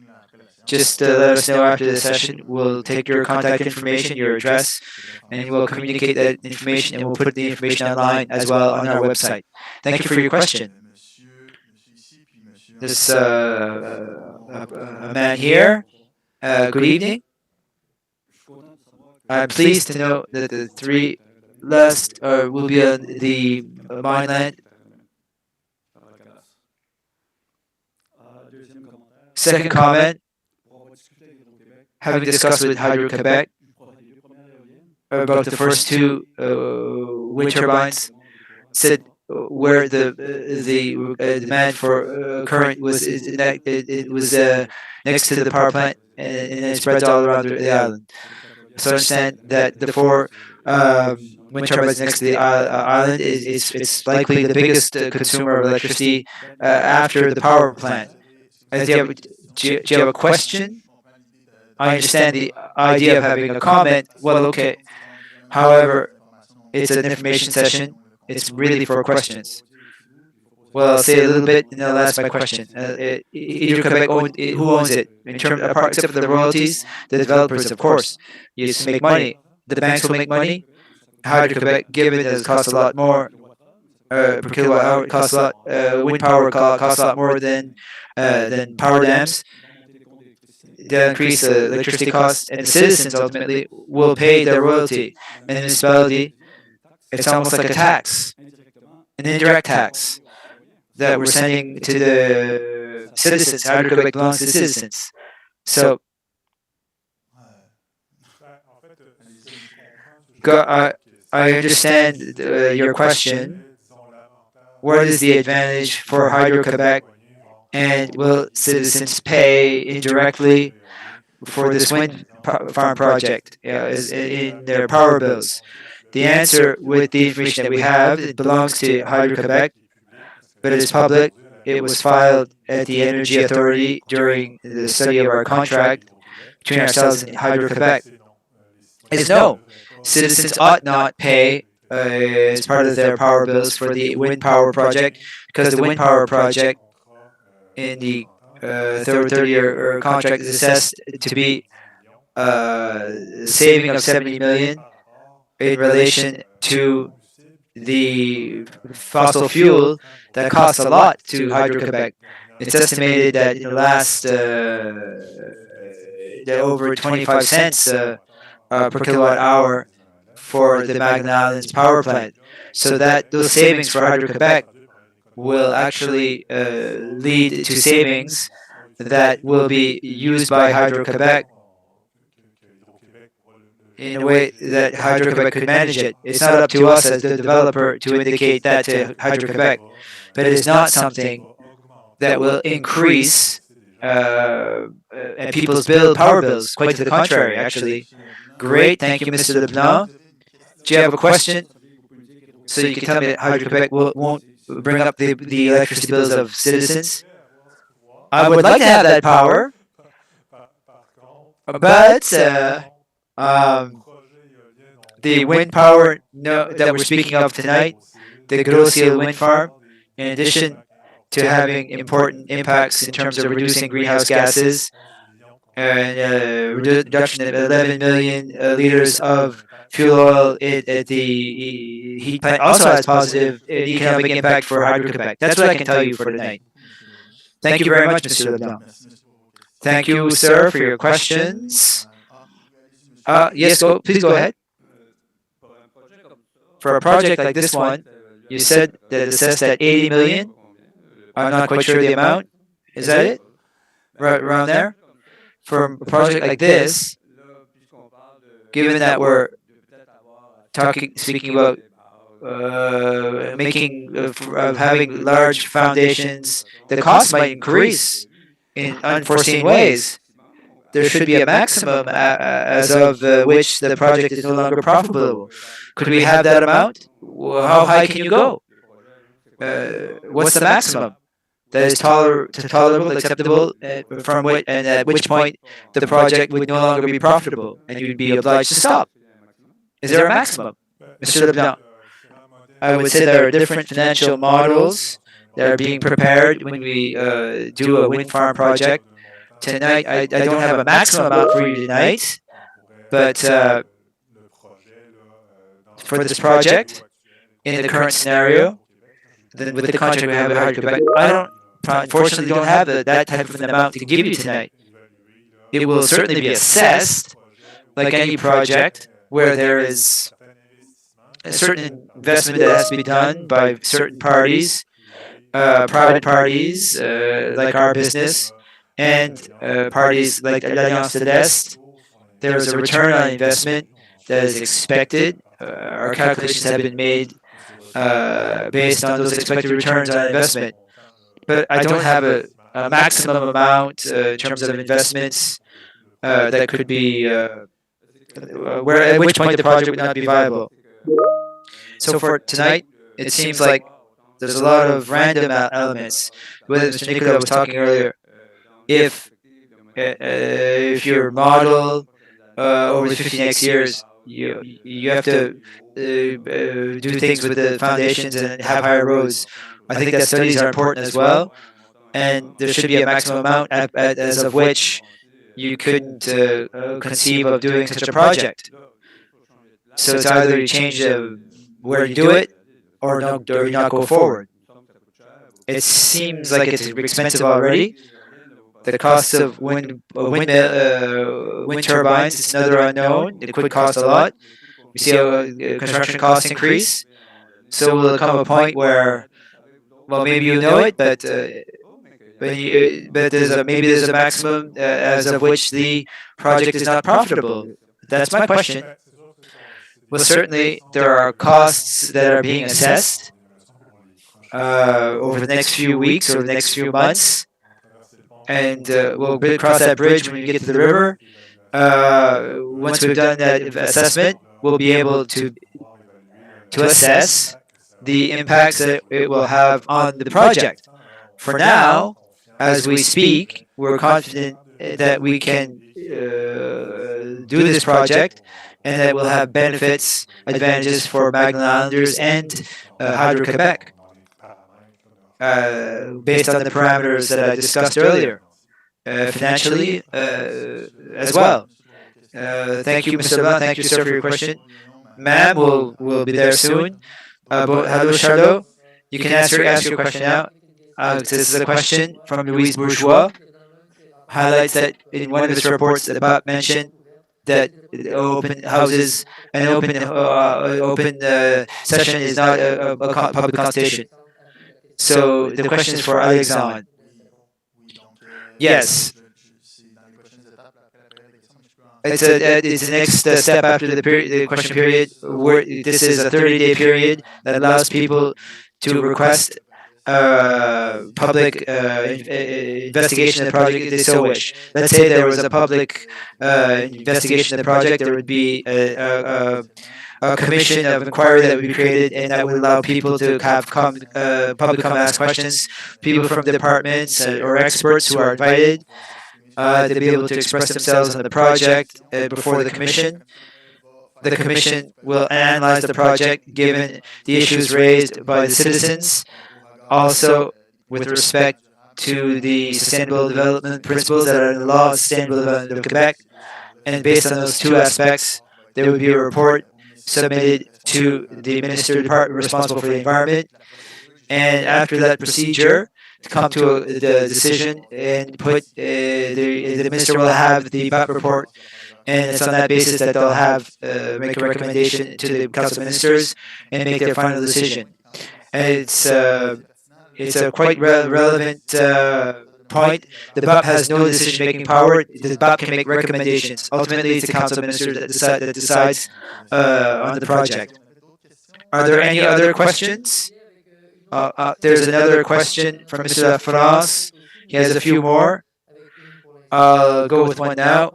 Just let us know after the session. We'll take your contact information, your address, and we'll communicate that information, and we'll put the information online as well on our website. Thank you for your question. This a man here. Good evening. I'm pleased to know that the three last will be on the mainland. Second comment. Having discussed with Hydro-Quebec about the first two wind turbines, said where the demand for current was it was next to the power plant and it spreads all around the island. So I understand that the four wind turbines next to the island it's likely the biggest consumer of electricity after the power plant. Do you have a question? I understand the idea of having a comment. Well, okay. However, it's an information session. It's really for questions. Well, I'll say a little bit and I'll ask my question. Hydro-Quebec, who owns it? In terms, except for the royalties, the developers, of course. You just make money. The banks will make money. Hydro-Quebec, given that it costs a lot more per kilowatt hour, it costs a lot. Wind power costs a lot more than power dams. They'll increase the electricity costs, and the citizens ultimately will pay their royalty. And the municipality, it's almost like a tax, an indirect tax that we're sending to the citizens. Hydro-Quebec belongs to the citizens. So, I understand your question. What is the advantage for Hydro-Quebec? And will citizens pay indirectly for this wind farm project in their power bills? The answer, with the information that we have, it belongs to Hydro-Quebec, but it is public. It was filed at the Energy Authority during the study of our contract between ourselves and Hydro-Quebec. Is no. Citizens ought not pay as part of their power bills for the wind power project, because the wind power project in the 30-year contract is assessed to be a saving of 70 million in relation to the fossil fuel that costs a lot to Hydro-Quebec. It's estimated that in the last over 25 cents per kilowatt hour for the Magna Islands power plant. So that those savings for Hydro-Quebec will actually lead to savings that will be used by Hydro-Quebec in a way that Hydro-Quebec could manage it. It's not up to us as the developer to indicate that to Hydro-Quebec, but it is not something that will increase and people's power bills. Quite to the contrary, actually. Great, thank you, Mr. Leblanc. Do you have a question? So you can tell me that Hydro-Quebec won't bring up the electricity bills of citizens. I would like to have that power, but the wind power that we're speaking of tonight, the Grosse-Île wind farm, in addition to having important impacts in terms of reducing greenhouse gases and reduction of 11 million liters of fuel oil at the heat plant, also has positive economic impact for Hydro-Quebec. That's what I can tell you for tonight. Thank you very much, Mr. Leblanc. Thank you, sir, for your questions. Yes, please go ahead. For a project like this one, you said that it's assessed at 80 million. I'm not quite sure the amount. Is that it? Right around there? For a project like this, given that we're speaking about having large foundations, the cost might increase in unforeseen ways. there should be a maximum as of which the project is no longer profitable. Could we have that amount? How high can you go? What's the maximum that is tolerable, acceptable, from which and at which point the project would no longer be profitable and you'd be obliged to stop? Is there a maximum, Mr. Leblanc? I would say there are different financial models that are being prepared when we do a wind farm project. Tonight, I don't have a maximum amount for you tonight, but for this project, in the current scenario, with the contract we have with Hydro-Québec, unfortunately don't have that type of an amount to give you tonight. It will certainly be assessed, like any project, where there is a certain investment that has to be done by certain parties, private parties, like our business, and parties like L'Alliance de l'Est. There is a return on investment that is expected. Our calculations have been made based on those expected returns on investment. But I don't have a maximum amount in terms of investments that could be where at which point the project would not be viable. So for tonight, it seems like there's a lot of random elements. Whether Mr. Nicola was talking earlier, if your model over the 50 next years, you have to do things with the foundations and have higher roads. I think that studies are important as well, and there should be a maximum amount as of which you couldn't conceive of doing such a project. So it's either you change where you do it, or not go forward. It seems like it's expensive already. The cost of wind turbines is another unknown. It could cost a lot. We see how construction costs increase. So will there come a point where, well, maybe you know it, but maybe there's a maximum as of which the project is not profitable. That's my question. Well, certainly there are costs that are being assessed over the next few weeks or the next few months, and we'll cross that bridge when we get to the river. Once we've done that assessment, we'll be able to assess the impacts that it will have on the project. For now, as we speak, we're confident that we can do this project and that will have benefits, advantages for Magdalen Islanders and Hydro-Québec, based on the parameters that I discussed earlier, financially as well. Thank you, Mr. Leblanc. Thank you, sir, for your question. Ma'am will be there soon. Hello, Charlot. You can ask your question now. This is a question from Louise Bourgeois. Highlights that in one of its reports that Bob mentioned that open houses and open session is not a public consultation. So the question is for Alexandre. Yes. It's the next step after the question period. Where this is a 30-day period that allows people to request public investigation of the project if they so wish. Let's say there was a public investigation of the project, there would be a commission of inquiry that would be created, and that would allow people to have public come ask questions, people from departments or experts who are invited to be able to express themselves on the project before the commission. The commission will analyze the project given the issues raised by the citizens, also with respect to the sustainable development principles that are in the law of sustainable development of Quebec. And based on those two aspects, there would be a report submitted to the minister department responsible for the environment. And after that procedure, to come to the decision and put the minister will have the BAP report, and it's on that basis that they'll have make a recommendation to the council of ministers and make their final decision. And it's a quite relevant point. The BAP has no decision-making power. The BAP can make recommendations. Ultimately, it's the council of ministers that decides on the project. Are there any other questions? There's another question from Mr. France. He has a few more. I'll go with one now.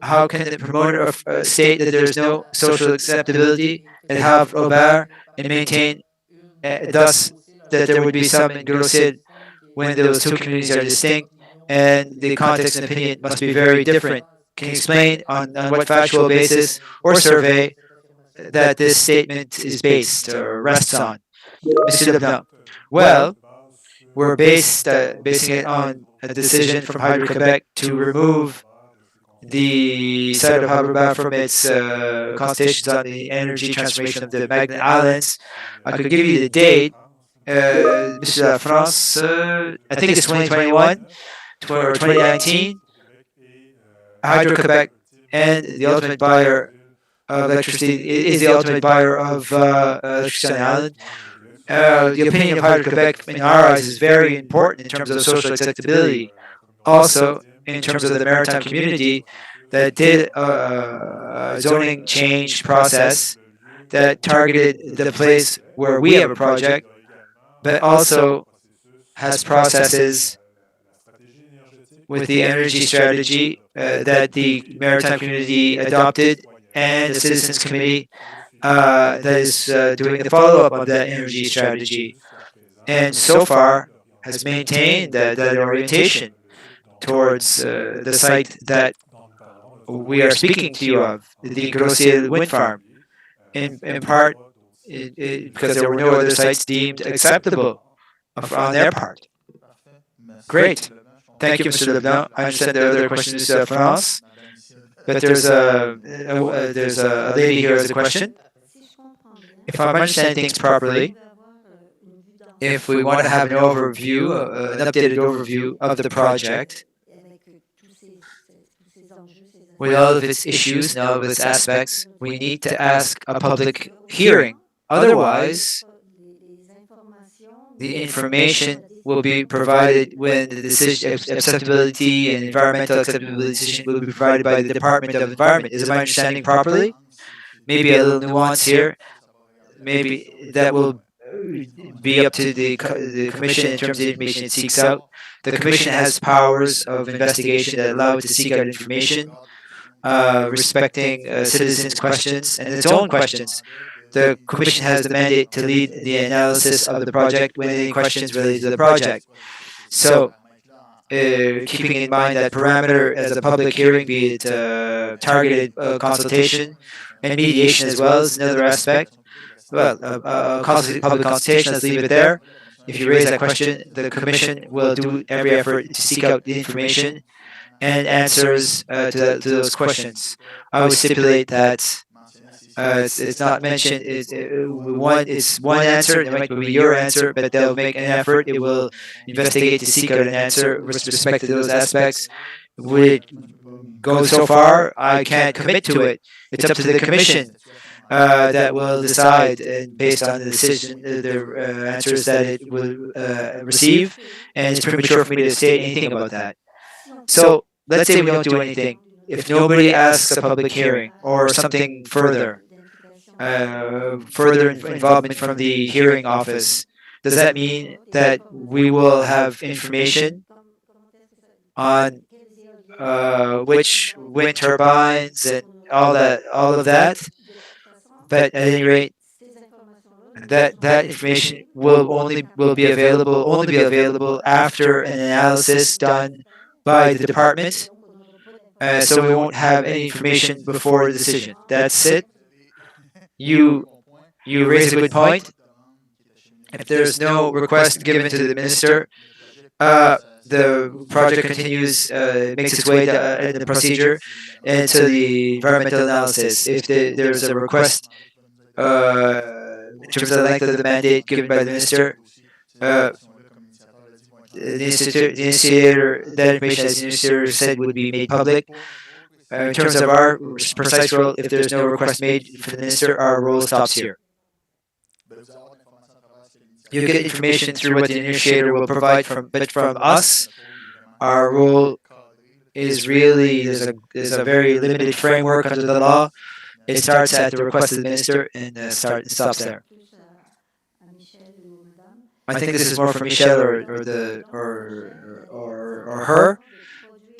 How can the promoter of state that there is no social acceptability and have Robert and maintain thus that there would be some in Grosse-Île when those two communities are distinct and the context and opinion must be very different? Can you explain on what factual basis or survey that this statement is based or rests on? Monsieur Leblanc. Well, we're basing it on a decision from Hydro-Quebec to remove the site of Haberbat from its consultations on the energy transformation of the Magnet Islands. I could give you the date, Monsieur La France, I think it's 2021 or 2019. Hydro-Quebec and the ultimate buyer of electricity is the ultimate buyer of electricity on the island. The opinion of Hydro-Quebec, in our eyes, is very important in terms of social acceptability. Also, in terms of the maritime community that did a zoning change process that targeted the place where we have a project, but also has processes with the energy strategy that the maritime community adopted and the citizens committee that is doing the follow-up of that energy strategy, and so far has maintained that orientation towards the site that we are speaking to you of, the Grosse-Île wind farm, in part because there were no other sites deemed acceptable on their part. Great. Thank you, Mr. Leblanc. I understand the other question is France, but there's a lady here as a question. If I'm understanding things properly, if we want to have an overview, an updated overview of the project, with all of its issues and all of its aspects, we need to ask a public hearing. Otherwise, the information will be provided when the decision acceptability and environmental acceptability decision will be provided by the Department of Environment. Is my understanding properly? Maybe a little nuance here. Maybe that will be up to the commission in terms of the information it seeks out. The commission has powers of investigation that allow it to seek out information respecting citizens' questions and its own questions. The commission has the mandate to lead the analysis of the project when any questions related to the project. So, keeping in mind that parameter as a public hearing, be it targeted consultation and mediation as well is another aspect. Well, public consultation, let's leave it there. If you raise that question, the commission will do every effort to seek out the information and answers to those questions. I would stipulate that it's not mentioned. It's one answer. It might be your answer, but they'll make an effort. It will investigate to seek out an answer with respect to those aspects. Would it go so far? I can't commit to it. It's up to the commission that will decide, and based on the decision, the answers that it will receive. And it's premature for me to say anything about that. So let's say we don't do anything. If nobody asks a public hearing or something further, further involvement from the hearing office, does that mean that we will have information on which wind turbines and all of that? But at any rate, that information will be available after an analysis done by the department. So we won't have any information before the decision. That's it. You raise a good point. If there's no request given to the minister, the project continues, makes its way in the procedure into the environmental analysis. If there's a request in terms of the length of the mandate given by the minister, the initiator, that information, as the initiator said, would be made public. In terms of our precise role, if there's no request made from the minister, our role stops here. You get information through what the initiator will provide but from us, our role is really there's a very limited framework under the law. It starts at the request of the minister and stops there. I think this is more for Michel or her.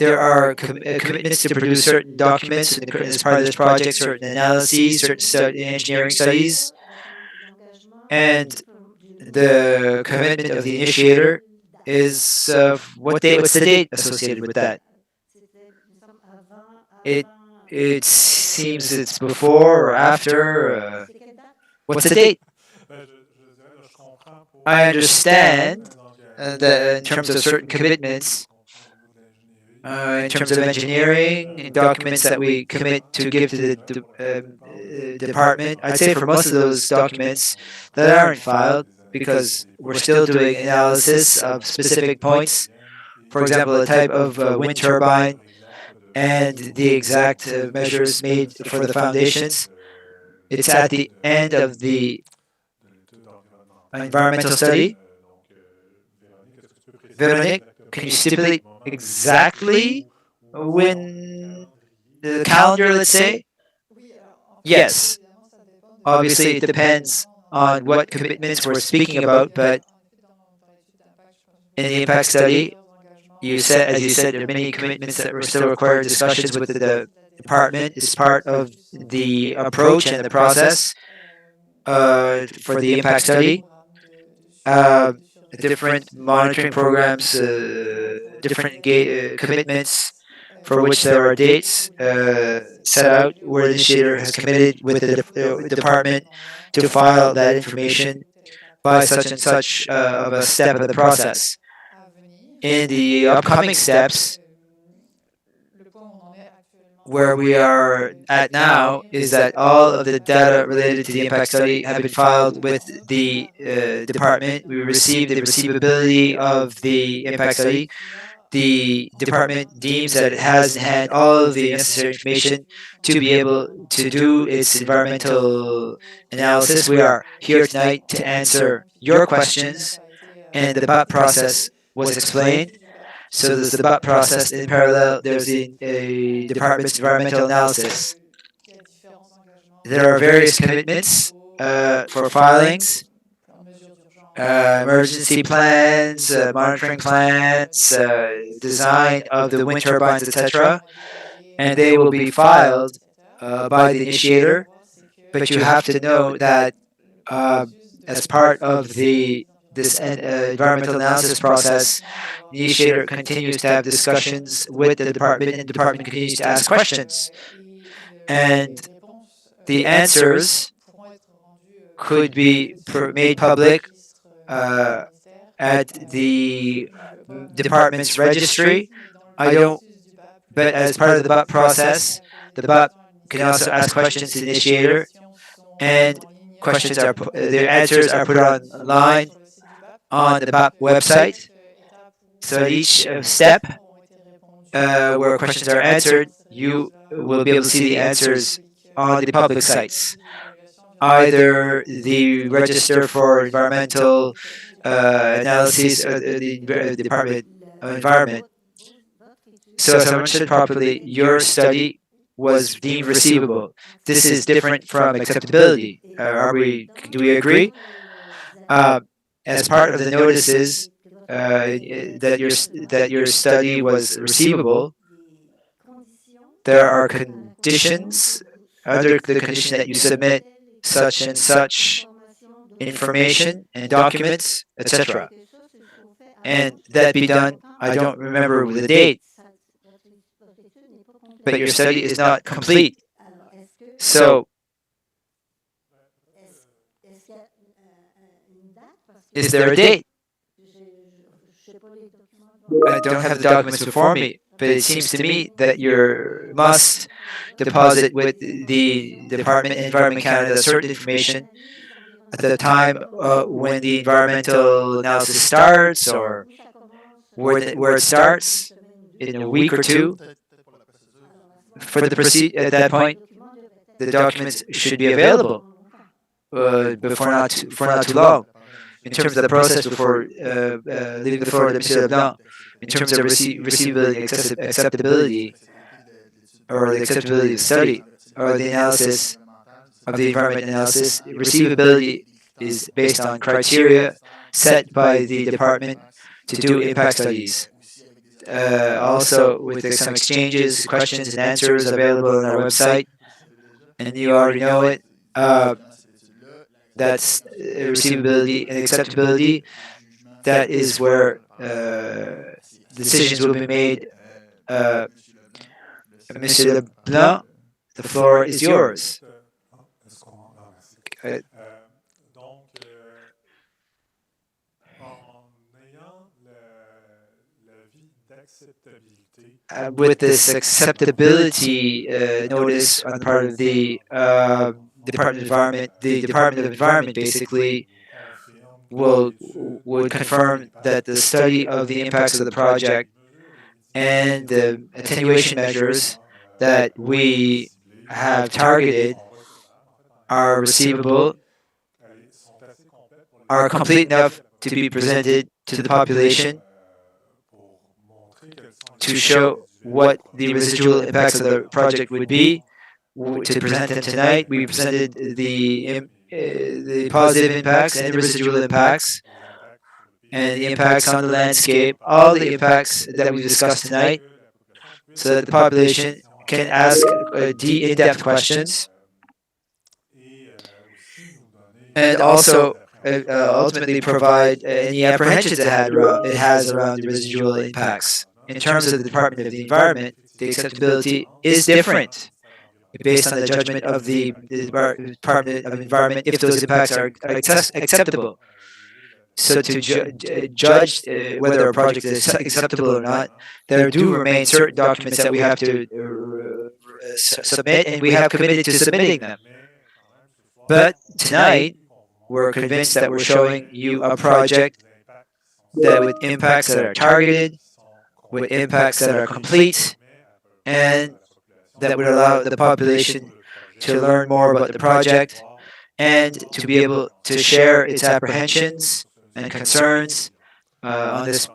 there are commitments to produce certain documents as part of this project, certain analyses, certain engineering studies, and the commitment of the initiator is what's the date associated with that? It seems it's before or after. What's the date? I understand that in terms of certain commitments, in terms of engineering and documents that we commit to give to the department, I'd say for most of those documents that aren't filed, because we're still doing analysis of specific points, for example, the type of wind turbine and the exact measures made for the foundations. It's at the end of the environmental study. Veronique, can you stipulate exactly when the calendar, let's say? Yes. Obviously, it depends on what commitments we're speaking about, but in the impact study, as you said, there are many commitments that were still required discussions with the department. It's part of the approach and the process for the impact study. Different monitoring programs, different commitments for which there are dates set out where the initiator has committed with the department to file that information by such and such of a step of the process. In the upcoming steps, where we are at now is that all of the data related to the impact study have been filed with the department. We received the receivability of the impact study. The department deems that it has in hand all of the necessary information to be able to do its environmental analysis. We are here tonight to answer your questions, and the BOT process was explained. So there's the BOT process. In parallel, there's the department's environmental analysis. There are various commitments for filings, emergency plans, monitoring plans, design of the wind turbines, etc. And they will be filed by the initiator. But you have to know that as part of this environmental analysis process, the initiator continues to have discussions with the department, and the department continues to ask questions. And the answers could be made public at the department's registry. But as part of the BOT process, the BOT can also ask questions to the initiator, and their answers are put online on the BOT website. So at each step where questions are answered, you will be able to see the answers on the public sites, either the Register for Environmental Analysis or the Department of Environment. So as I mentioned properly, your study was deemed receivable. This is different from acceptability. Do we agree? As part of the notices that your study was receivable, there are conditions under the condition that you submit such and such information and documents, etc. And that be done, I don't remember the date, but your study is not complete. So, is there a date? I don't have the documents before me, but it seems to me that you must deposit with the Department of Environment Canada certain information at the time when the environmental analysis starts, or where it starts in a week or two. For the at that point, the documents should be available before not too long. In terms of the process, before leaving the floor to Mr. Leblanc, in terms of receivability, acceptability, or the acceptability of the study, or the analysis of the environment analysis, receivability is based on criteria set by the department to do impact studies. also with some exchanges, questions, and answers available on our website. And you already know it. That's receivability and acceptability. That is where decisions will be made. Monsieur Leblanc, the floor is yours. Est-ce qu'on... Ah, merci. Euh, Donc, en ayant l'avis d'acceptabilité, with this acceptability notice on the part of the Department of Environment, the Department of Environment basically confirme would confirm that the study of the impacts of the project and the attenuation measures that we have targeted are receivable, sont assez complètes pour are complete enough to be presented to the population pour montrer quels sont to show what the residual impacts of the project would be. To present them tonight, we presented the positive impacts and the residual impacts and the impacts on the landscape, all the impacts that we discussed tonight, so that the population can ask in-depth questions and also ultimately provide any apprehensions it has around the residual impacts. In terms of the Department of the Environment, the acceptability is different based on the judgment of the Department of Environment if those impacts are acceptable. So to judge whether a project is acceptable or not, there do remain certain documents that we have to submit, and we have committed to submitting them. But tonight, we're convinced that we're showing you a project that with impacts that are targeted, with impacts that are complete, and that would allow the population to learn more about the project and to be able to share its apprehensions and concerns on this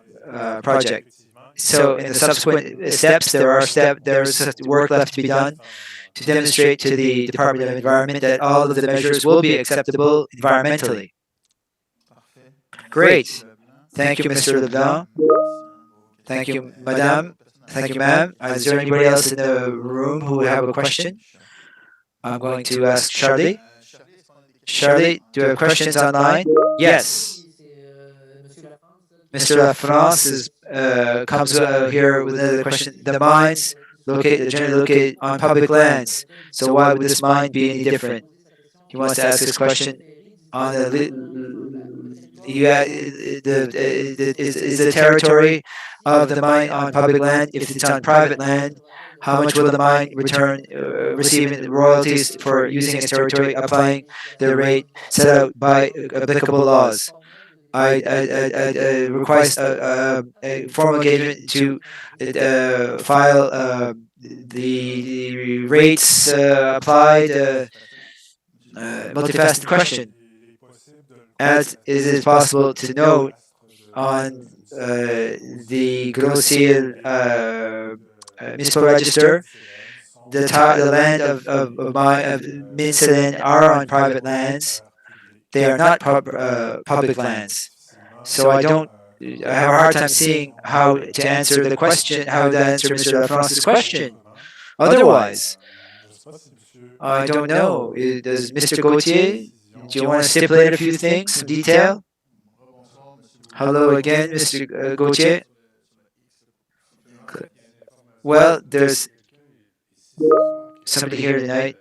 project. So in the subsequent steps, there's work left to be done to demonstrate to the Department of Environment that all of the measures will be acceptable environmentally. Great. Thank you, Mr. Leblanc. Thank you, Madame. Thank you, ma'am. Is there anybody else in the room who would have a question? I'm going to ask Charlie. Charlie, do you have questions online? Yes. Mr. LaFrance comes here with another question. The mines generally located on public lands. So why would this mine be any different? He wants to ask this question on is the territory of the mine on public land? If it's on private land, how much will the mine return, receiving royalties for using its territory, applying the rate set out by applicable laws? I request a formal engagement to file the rates applied multifaceted question. As it is possible to note on the Grosse-Île municipal register, the land of Mine-Céline are on private lands. They are not public lands. So I have a hard time seeing how to answer the question, how to answer Mr. LaFrance's question. Otherwise, I don't know. Does Mr. Gauthier, do you want to stipulate a few things, some detail? Hello again, Mr. Gauthier. Well, there's somebody here tonight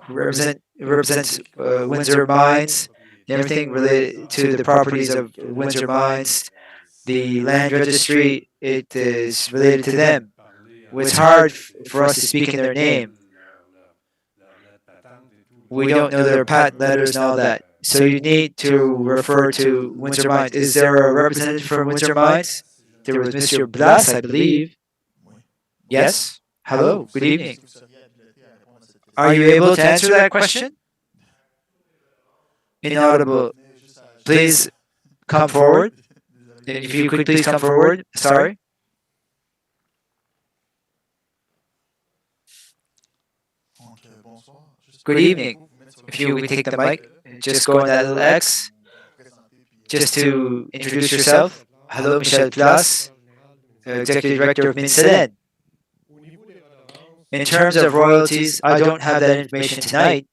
who represents Windsor Mines, everything related to the properties of Windsor Mines. The land registry, it is related to them. It's hard for us to speak in their name. We don't know their patent letters and all that. So you need to refer to Windsor Mines. Is there a representative from Windsor Mines? There was Mr. Blas, I believe. Yes? Hello, good evening. Are you able to answer that question? Inaudible. Please come forward. If you could please come forward. Sorry. Good evening. If you would take the mic, just go on that little X, just to introduce yourself. Hello, Michel Plas. executive director of Îles-de-la-Madeleine. In terms of royalties, I don't have that information tonight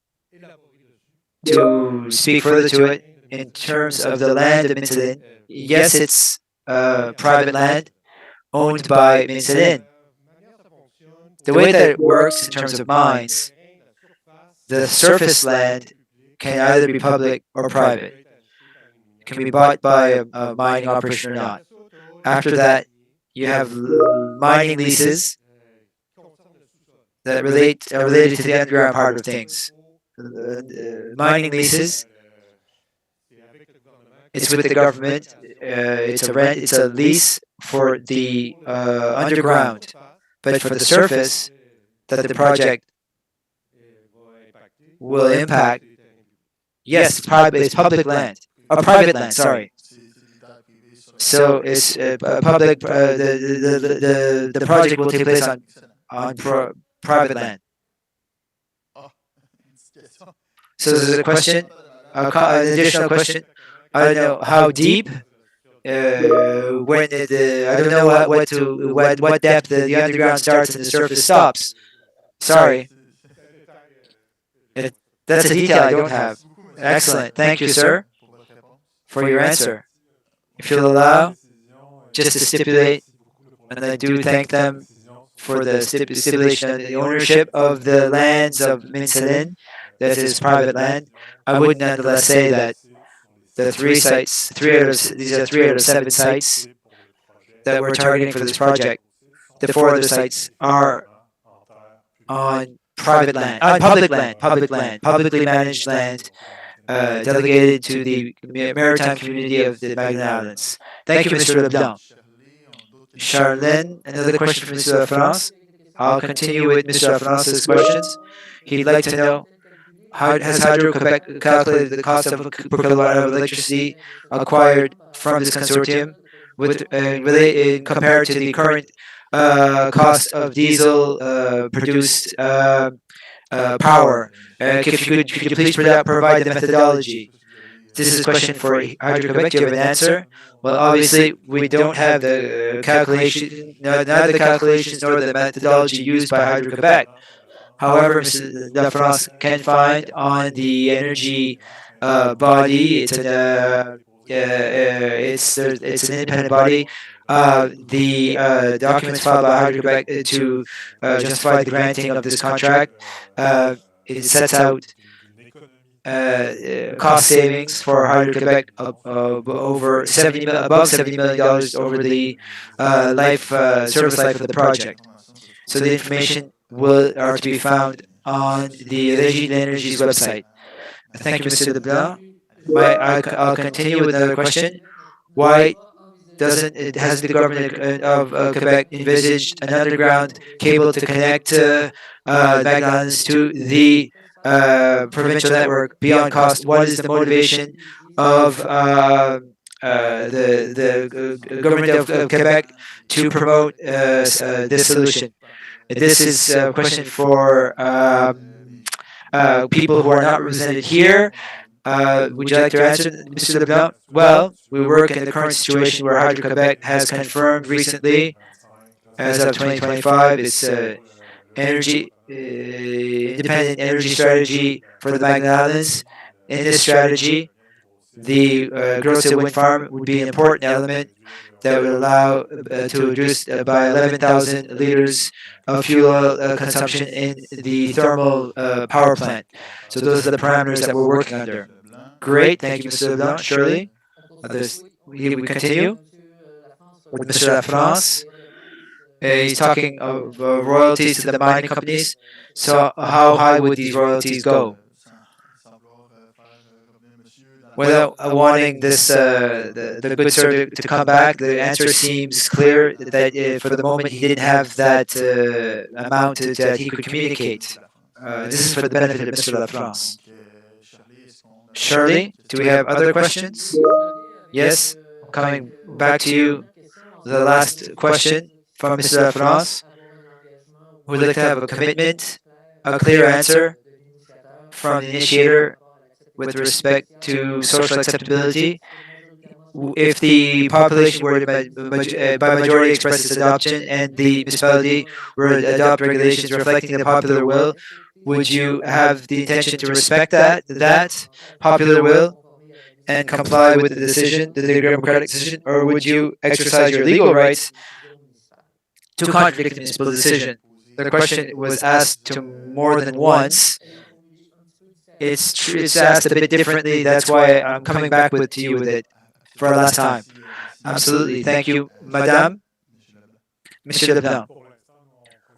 to speak further to it. In terms of the land of Îles-de-la-Madeleine, yes, it's private land owned by Îles-de-la-Madeleine. The way that it works in terms of mines, the surface land can either be public or private. It can be bought by a mining operation or not. After that, you have mining leases that are related to the underground part of things. Mining leases, it's with the government. It's a rent. It's a lease for the underground, but for the surface that the project will impact. Yes, it's private. It's public land. Private land. Sorry. So it's public. The project will take place on private land. So there's a question, an additional question. I don't know how deep. When I don't know what depth the underground starts and the surface stops. Sorry, that's a detail I don't have. Excellent, thank you, sir, for your answer. If you'll allow, just to stipulate, and I do thank them for the stipulation of the ownership of the lands of Îles-de-la-Madeleine, that is private land. I would nonetheless say that the these are 3 out of 7 sites that we're targeting for this project. The 4 other sites are on private land, on publicly managed land, delegated to the maritime community of the Madeleine Islands. Thank you, Mr. Leblanc. Charlene, another question from Mr. LaFrance. I'll continue with Mr. LaFrance's questions. He'd like to know, how has Hydro-Quebec calculated the cost of per kilowatt of electricity acquired from this consortium compared to the current cost of diesel produced power? Could you please provide the methodology? This is a question for Hydro-Quebec. Do you have an answer? Well, obviously, we don't have the calculation, neither the calculations nor the methodology used by Hydro-Quebec. However, Mr. LaFrance can find on the energy body, it's an independent body. The documents filed by Hydro-Quebec to justify the granting of this contract, it sets out cost savings for Hydro-Quebec above $70 million over the service life of the project. So the information are to be found on the Régie de l'Énergie's website. Thank you, Mr. Leblanc. I'll continue with another question. Why has the government of Quebec envisaged an underground cable to connect the Madeleines to the provincial network beyond cost? What is the motivation of the government of Quebec to promote this solution? This is a question for people who are not represented here. Would you like to answer, Mr. Leblanc? Well, we work in the current situation where Hydro-Quebec has confirmed recently, as of 2025, its independent energy strategy for the Madeleine Islands. In this strategy, the Grosse-Île wind farm would be an important element that would allow to reduce by 11,000 liters of fuel oil consumption in the thermal power plant. So those are the parameters that we're working under. Great, thank you, Mr. Leblanc. Shirley, we continue with Mr. LaFrance. He's talking of royalties to the mining companies. So how high would these royalties go? Without wanting this the good sir to come back, the answer seems clear that for the moment he didn't have that amount that he could communicate. This is for the benefit of Mr. LaFrance. Shirley, do we have other questions? Yes, coming back to you, the last question from Mr. LaFrance. We'd like to have a commitment, a clear answer from the initiator with respect to social acceptability. if the population were to by majority express its adoption and the municipality were to adopt regulations reflecting the popular will, would you have the intention to respect that popular will and comply with the democratic decision, or would you exercise your legal rights to contradict the municipal decision? The question was asked to more than once. It's asked a bit differently. That's why I'm coming back to you with it for a last time. Absolutely. Thank you, Madame, Monsieur Leblanc.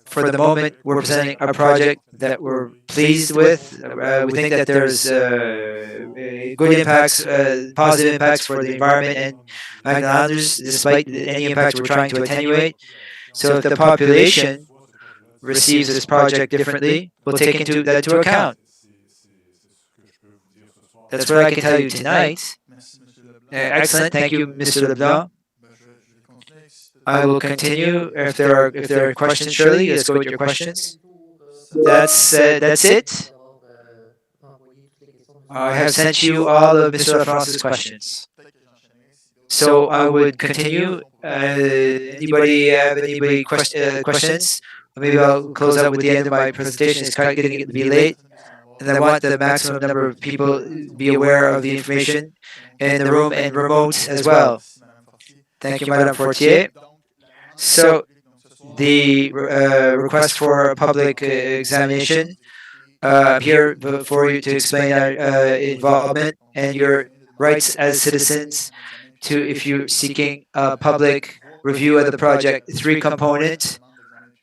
For the moment, we're presenting a project that we're pleased with. We think that there's good impacts, positive impacts for the environment and Magnalanders, despite any impacts we're trying to attenuate. So if the population receives this project differently, we'll take that into account. That's what I can tell you tonight. Excellent. Thank you, Mr. Leblanc. I will continue. If there are questions, Shirley, let's go with your questions. That's it. I have sent you all of Mr. LaFrance's questions. So I would continue. Anybody have questions? Maybe I'll close out with the end of my presentation. It's kind of getting to be late, and I want the maximum number of people be aware of the information in the room and remote as well. Thank you, Madame Fortier. So the request for a public examination. I'm here for you to explain our involvement and your rights as citizens to, if you're seeking a public review of the project, three components.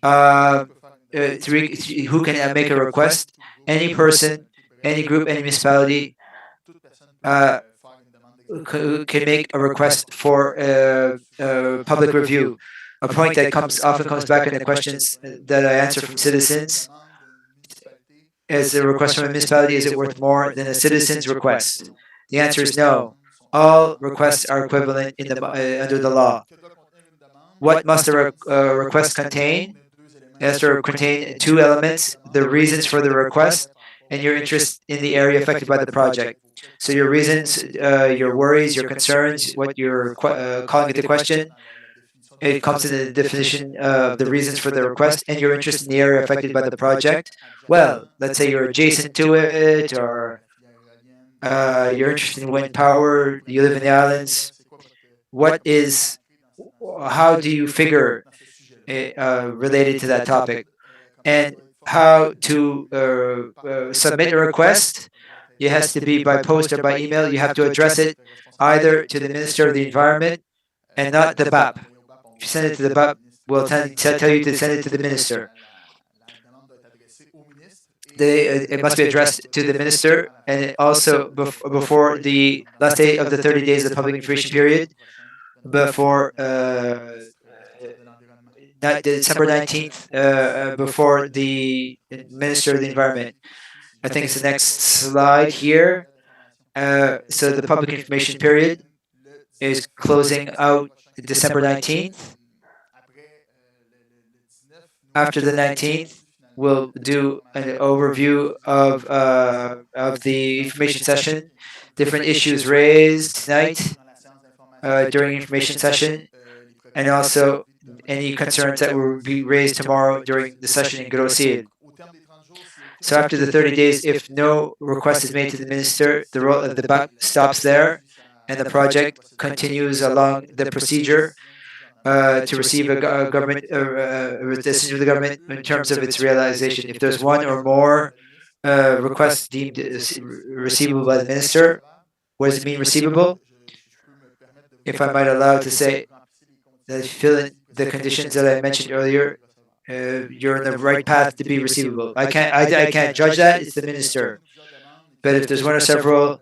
Who can make a request? Any person, any group, any municipality can make a request for public review. A point that often comes back in the questions that I answer from citizens is a request from a municipality, is it worth more than a citizen's request? The answer is no. All requests are equivalent under the law. What must a request contain? It has to contain two elements: the reasons for the request and your interest in the area affected by the project. So your reasons, your worries, your concerns, what you're calling into question, it comes in the definition of the reasons for the request and your interest in the area affected by the project. Well, let's say you're adjacent to it, or you're interested in wind power, you live in the islands. How do you figure related to that topic? And how to submit a request? It has to be by post or by email. You have to address it either to the Minister of the Environment and not the BAP. If you send it to the BAP, we'll tell you to send it to the Minister. It must be addressed to the Minister, and also before the last day of the 30 days of the public information period, before December 19th, before the Minister of the Environment. I think it's the next slide here. So the public information period is closing out December 19th. After the 19th, we'll do an overview of the information session, different issues raised tonight during information session, and also any concerns that will be raised tomorrow during the session in Grosse-Île. So after the 30 days, if no request is made to the minister, the role of the BAC stops there, and the project continues along the procedure to receive a government decision of the government in terms of its realization. If there's one or more requests deemed receivable by the minister, what does it mean receivable? If I might allow to say that if you fill in the conditions that I mentioned earlier, you're in the right path to be receivable. I can't judge that. It's the minister. But if there's one or several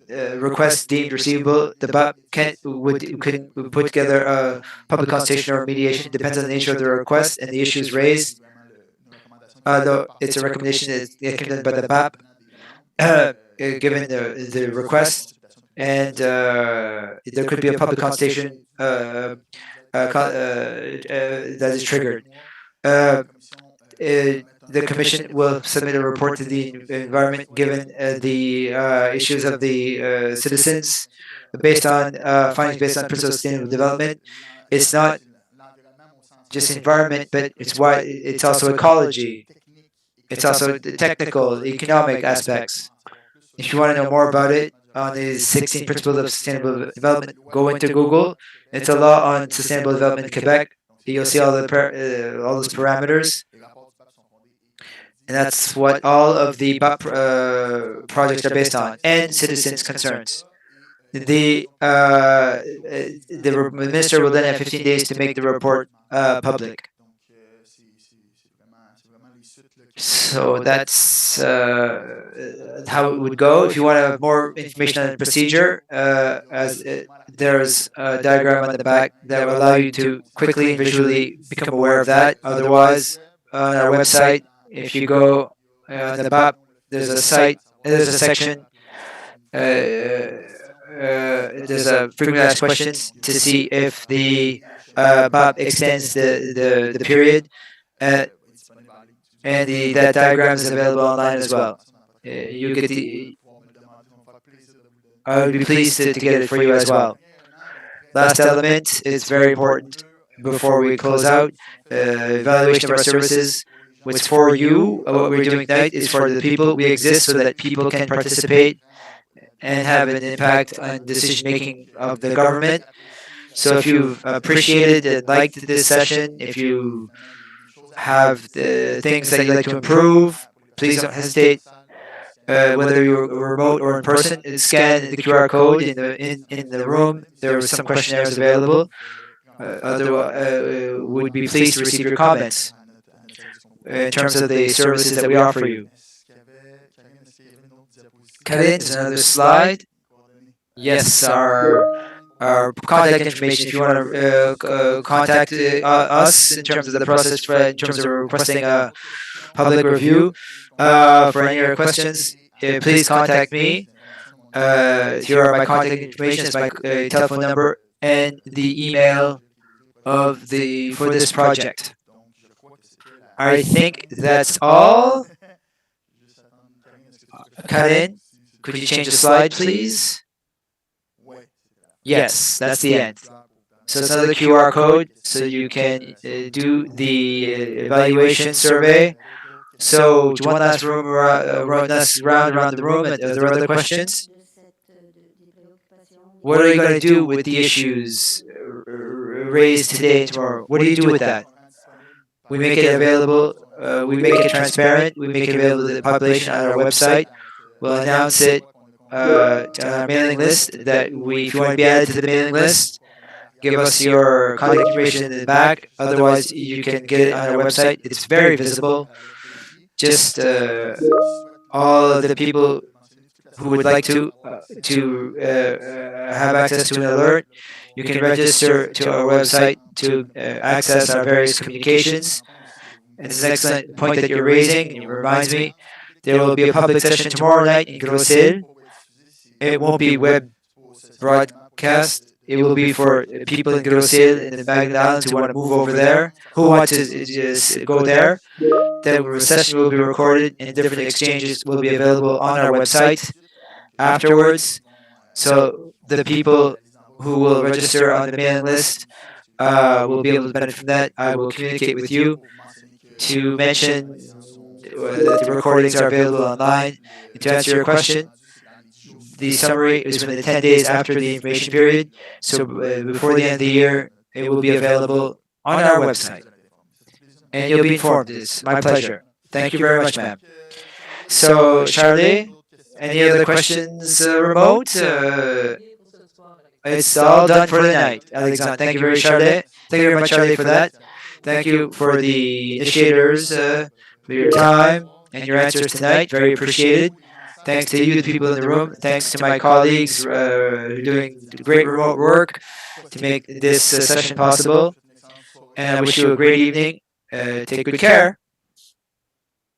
requests deemed receivable, the BAP could put together a public consultation or mediation. It depends on the nature of the request and the issues raised. Though it's a recommendation that can be done by the BAP, given the request, and there could be a public consultation that is triggered. the Commission will submit a report to the environment given the issues of the citizens based on findings based on principles of sustainable development. It's not just environment, but it's also ecology. It's also the technical, economic aspects. If you want to know more about it, on the 16 Principles of Sustainable Development, go into Google. It's a law on sustainable development in Quebec. You'll see all those parameters, and that's what all of the projects are based on, and citizens' concerns. The minister will then have 15 days to make the report public. So that's how it would go. If you want to have more information on the procedure, there's a diagram on the back that will allow you to quickly and visually become aware of that. Otherwise, on our website, if you go on the BAP, there's a section. There's a frequently asked questions to see if the BAP extends the period. And that diagram is available online as well. You get I would be pleased to get it for you as well. Last element is very important before we close out. Evaluation of our services. What's for you, what we're doing tonight is for the people. We exist so that people can participate and have an impact on decision making of the government. So if you've appreciated and liked this session, if you have the things that you'd like to improve, please don't hesitate. Whether you're remote or in person, scan the QR code in the room. There are some questionnaires available. Otherwise, would be pleased to receive your comments in terms of the services that we offer you. Karine, is another slide. Yes, our contact information if you want to contact us in terms of the process in terms of requesting a public review for any of your questions, please contact me. Here are my contact information, it's my telephone number and the email of for this project. I think that's all. Karine, could you change the slide, please? Yes, that's the end. So it's another QR code, so you can do the evaluation survey. So one last round around the room. Are there other questions? What are you going to do with the issues raised today and tomorrow? What do you do with that? We make it available. We make it transparent. We make it available to the population on our website. We'll announce it on our mailing list if you want to be added to the mailing list, give us your contact information in the back. Otherwise, you can get it on our website. It's very visible. Just all of the people who would like to have access to an alert, you can register to our website to access our various communications. And it's an excellent point that you're raising. It reminds me, there will be a public session tomorrow night in Grosse-Île. It won't be web broadcast. It will be for people in Grosse-Île and the Madeleine Islands who want to move over there, who want to just go there. The session will be recorded and different exchanges will be available on our website afterwards. So the people who will register on the mailing list will be able to benefit from that. I will communicate with you to mention that the recordings are available online. And to answer your question, the summary is within the 10 days after the information period. So before the end of the year, it will be available on our website. And you'll be informed. It's my pleasure. Thank you very much, ma'am. So, Charlie, any other questions remote? It's all done for the night. Alexandre, thank you very much, Charlie. Thank you very much, Charlie, for that. Thank you for the initiators, for your time and your answers tonight. Very appreciated. Thanks to you, the people in the room. Thanks to my colleagues who are doing great remote work to make this session possible. And I wish you a great evening. Take good care.